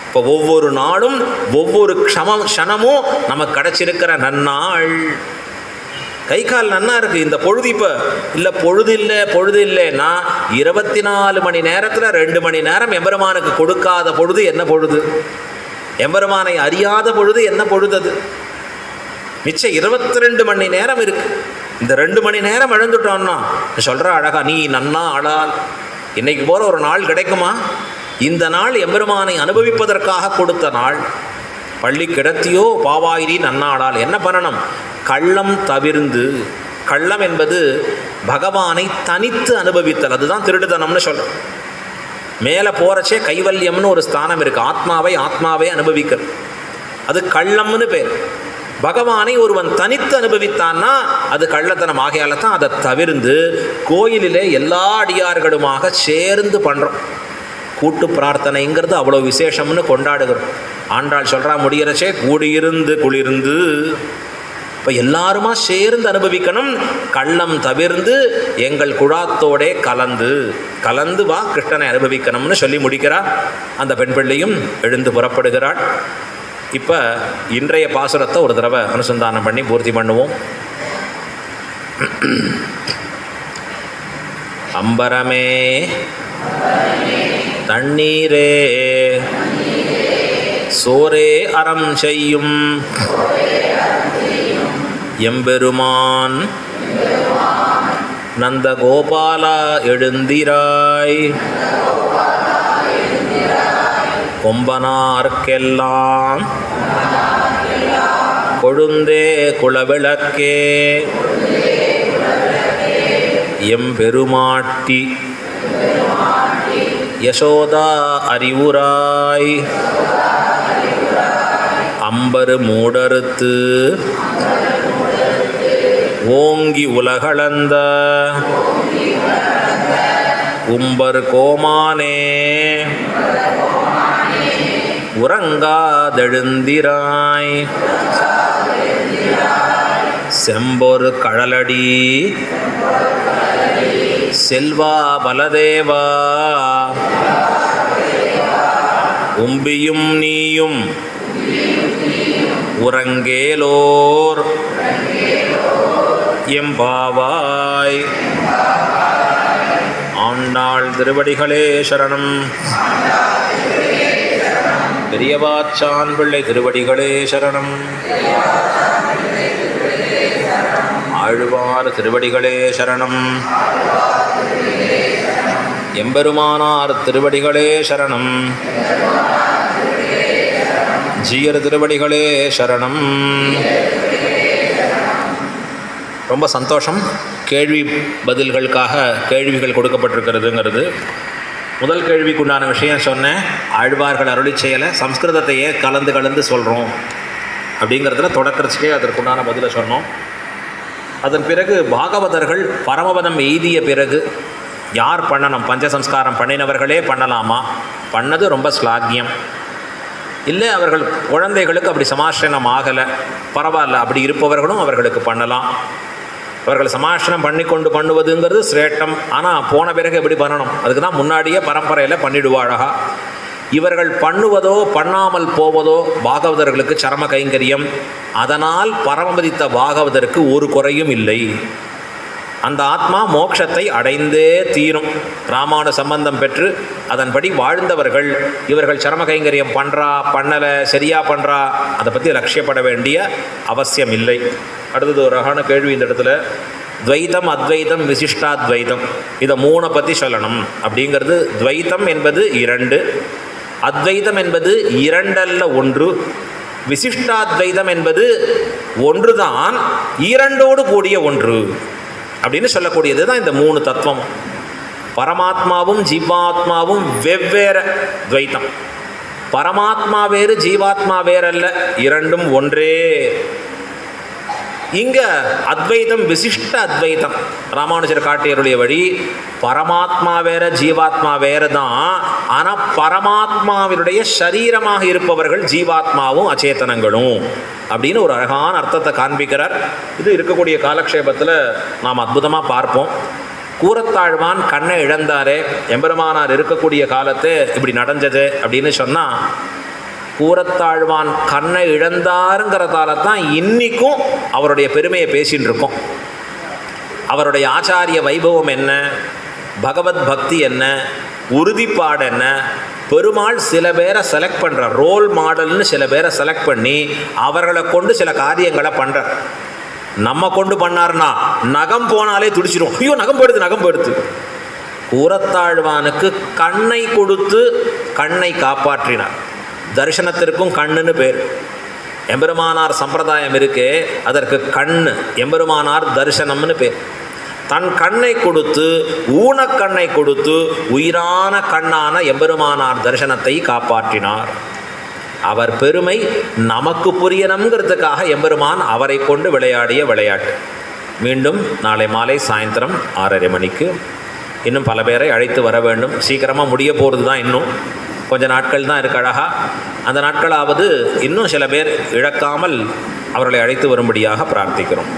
இப்போ ஒவ்வொரு நாளும் ஒவ்வொரு க்ஷணமும் நமக்கு கிடைச்சிருக்கிற நன்னாள். கை கால் நன்னா இருக்குது. இந்த பொழுது இப்போ இல்லை, பொழுது இல்லைன்னா 24 மணி நேரத்தில் 2 மணி நேரம் எம்பெருமானுக்கு கொடுக்காத பொழுது என்ன பொழுது? எம்பெருமானை அறியாத பொழுது என்ன பொழுது? அது மிச்சம் 22 மணி நேரம் இருக்கு. இந்த 2 மணி நேரம் இழந்துட்டோம்னா சொல்கிற அழகா, நீ நன்னா ஆளால் இன்னைக்கு போல ஒரு நாள் கிடைக்குமா? இந்த நாள் எம்பெருமானை அனுபவிப்பதற்காக கொடுத்த நாள். பள்ளி கிடத்தியோ பாவாயிரி நன்னாடால். என்ன பண்ணணும்? கள்ளம் தவிர்ந்து. கள்ளம் என்பது பகவானை தனித்து அனுபவித்தல், அதுதான் திருடுதனம்னு சொல்கிறோம். மேலே போகிறச்சே கைவல்யம்னு ஒரு ஸ்தானம் இருக்குது. ஆத்மாவை அனுபவிக்கிறது, அது கள்ளம்னு பேர். பகவானை ஒருவன் தனித்து அனுபவித்தான்னா அது கள்ளத்தனம். ஆகையால தான் அதை தவிர்ந்து கோயிலிலே எல்லா அடியார்களுமாக சேர்ந்து பண்ணுறோம். கூட்டு பிரார்த்தனைங்கிறது அவ்வளோ விசேஷம்னு கொண்டாடுகிறோம். ஆண்டாள் சொல்கிறா, முடிகிறச்சே கூடியிருந்து குளிர்ந்து. இப்போ எல்லாருமா சேர்ந்து அனுபவிக்கணும். கள்ளம் தவிர்ந்து எங்கள் குழாத்தோடே கலந்து வா கிருஷ்ணனை அனுபவிக்கணும்னு சொல்லி முடிக்கிறார். அந்த பெண் பிள்ளையும் எழுந்து புறப்படுகிறாள். இப்போ இன்றைய பாசுரத்தை ஒரு தடவை அனுசந்தானம் பண்ணி பூர்த்தி பண்ணுவோம். அம்பரமே தண்ணீரே சோரே அறம் செய்யும் எம்பெருமான் நந்தகோபாலா எழுந்திராய் கொம்பனார்க்கெல்லாம் கொழுந்தே குலவிளக்கே எம்பெருமாட்டி யசோதா அறிவுராய் அம்பரு மூடறுத்து ஓங்கி உலகளந்த உம்பர் கோமானே உறங்காதெழுந்திராய் செம்பொரு கழலடி செல்வா பலதேவா உம்பியும் நீயும் உறங்கேலோர் எம்பாவாய். ஆண்டாள் திருவடிகளே சரணம். பெரியவாச்சான் பிள்ளை திருவடிகளே சரணம். ஆழ்வார் திருவடிகளே சரணம். எம்பெருமானார் திருவடிகளே சரணம். ஜீயர் திருவடிகளே சரணம். ரொம்ப சந்தோஷம். கேள்வி பதில்களுக்காக கேள்விகள் கொடுக்கப்பட்டிருக்கிறதுங்கிறது. முதல் கேள்விக்குண்டான விஷயம் சொன்னேன். ஆழ்வார்கள் அருளி செயலை சம்ஸ்கிருதத்தையே கலந்து சொல்கிறோம் அப்படிங்கிறதுல தொடக்கறதுக்கே அதற்குண்டான பதிலை சொன்னோம். அதன் பிறகு பாகவதர்கள் பரமபதம் எய்திய பிறகு யார் பண்ணணும்? பஞ்சசம்ஸ்காரம் பண்ணினவர்களே பண்ணலாமா? பண்ணது ரொம்ப ஸ்லாக்கியம். இல்லை அவர்கள் குழந்தைகளுக்கு அப்படி சமாஷ்டனம் ஆகலை, பரவாயில்ல, அப்படி இருப்பவர்களும் அவர்களுக்கு பண்ணலாம். அவர்கள் சமாஷ்டனம் பண்ணி கொண்டு பண்ணுவதுங்கிறது சிரேஷ்டம். ஆனால் போன பிறகு எப்படி பண்ணணும், அதுக்கு தான் முன்னாடியே பரம்பரையில் பண்ணிடுவாழகா. இவர்கள் பண்ணுவதோ பண்ணாமல் போவதோ பாகவதர்களுக்கு சரம கைங்கரியம். அதனால் பரமபதித்த பாகவதற்கு ஒரு குறையும் இல்லை. அந்த ஆத்மா மோட்சத்தை அடைந்தே தீரும். ராமானு சம்பந்தம் பெற்று அதன்படி வாழ்ந்தவர்கள் இவர்கள் சரம கைங்கரியம் பண்ணுறா பண்ணலை, சரியாக பண்ணுறா, அதை பற்றி லட்சியப்பட வேண்டிய அவசியம் இல்லை. அடுத்தது ஒரு அழகான கேள்வி இந்த இடத்துல. துவைத்தம், அத்வைத்தம், விசிஷ்டாத்வைத்தம், இதை மூணை பற்றி சொல்லணும். அப்படிங்கிறது துவைத்தம் என்பது இரண்டு, அத்வைதம் என்பது இரண்டல்ல ஒன்று, விசிஷ்டாத்வைதம் என்பது ஒன்று தான் இரண்டோடு கூடிய ஒன்று அப்படின்னு சொல்லக்கூடியது தான் இந்த மூணு தத்துவம். பரமாத்மாவும் ஜீவாத்மாவும் வெவ்வேறு துவைத்தம். பரமாத்மா வேறு ஜீவாத்மா வேறல்ல, இரண்டும் ஒன்றே. இங்கே அத்வைதம் விசிஷ்ட அத்வைதம் ராமானுஜர் காட்டியருடைய வழி. பரமாத்மா வேற ஜீவாத்மா வேறு தான், ஆனால் பரமாத்மாவினுடைய சரீரமாக இருப்பவர்கள் ஜீவாத்மாவும் அச்சேதனங்களும் அப்படின்னு ஒரு அழகான அர்த்தத்தை காண்பிக்கிறார். இது இருக்கக்கூடிய காலக்ஷேபத்தில் நாம் அற்புதமாக பார்ப்போம். கூரத்தாழ்வான் கண்ணை இழந்தாரே, எம்பெருமானார் இருக்கக்கூடிய காலத்தை இப்படி நடந்தது அப்படின்னு சொன்னால், கூரத்தாழ்வான் கண்ணை இழந்தாருங்கிறதால தான் இன்றைக்கும் அவருடைய பெருமையை பேசின்னு இருக்கோம். அவருடைய ஆச்சாரிய வைபவம் என்ன, பகவத் பக்தி என்ன, உறுதிப்பாடு என்ன. பெருமாள் சில பேரை செலக்ட் பண்ணுறார், ரோல் மாடல்னு சில பேரை செலக்ட் பண்ணி அவர்களை கொண்டு சில காரியங்களை பண்ணுறார். நம்ம கொண்டு பண்ணார்னா நகம் போனாலே துடிச்சிடும், ஐயோ நகம் போயிடுது நகம் போயிடுது. கூரத்தாழ்வானுக்கு கண்ணை கொடுத்து கண்ணை காப்பாற்றினார். தரிசனத்திற்கும் கண்ணுன்னு பேர். எம்பெருமானார் சம்பிரதாயம் இருக்கே, அதற்கு கண்ணு, எம்பெருமானார் தரிசனம்னு பேர். தன் கண்ணை கொடுத்து, ஊனக்கண்ணை கொடுத்து, உயிரான கண்ணான எம்பெருமானார் தரிசனத்தை காப்பாற்றினார். அவர் பெருமை நமக்கு புரியணுங்கிறதுக்காக எம்பெருமான் அவரை கொண்டு விளையாடிய விளையாட்டு. மீண்டும் நாளை மாலை சாயந்தரம் 6:30 மணிக்கு இன்னும் பல பேரை அழைத்து வர வேண்டும். சீக்கிரமாக முடிய போகிறது தான், இன்னும் கொஞ்சம் நாட்கள் தான் இருக்கு. அழகா அந்த நாட்களாவது இன்னும் சில பேர் இழக்காமல் அவர்களை அழைத்து வரும்படியாக பிரார்த்திக்கிறோம்.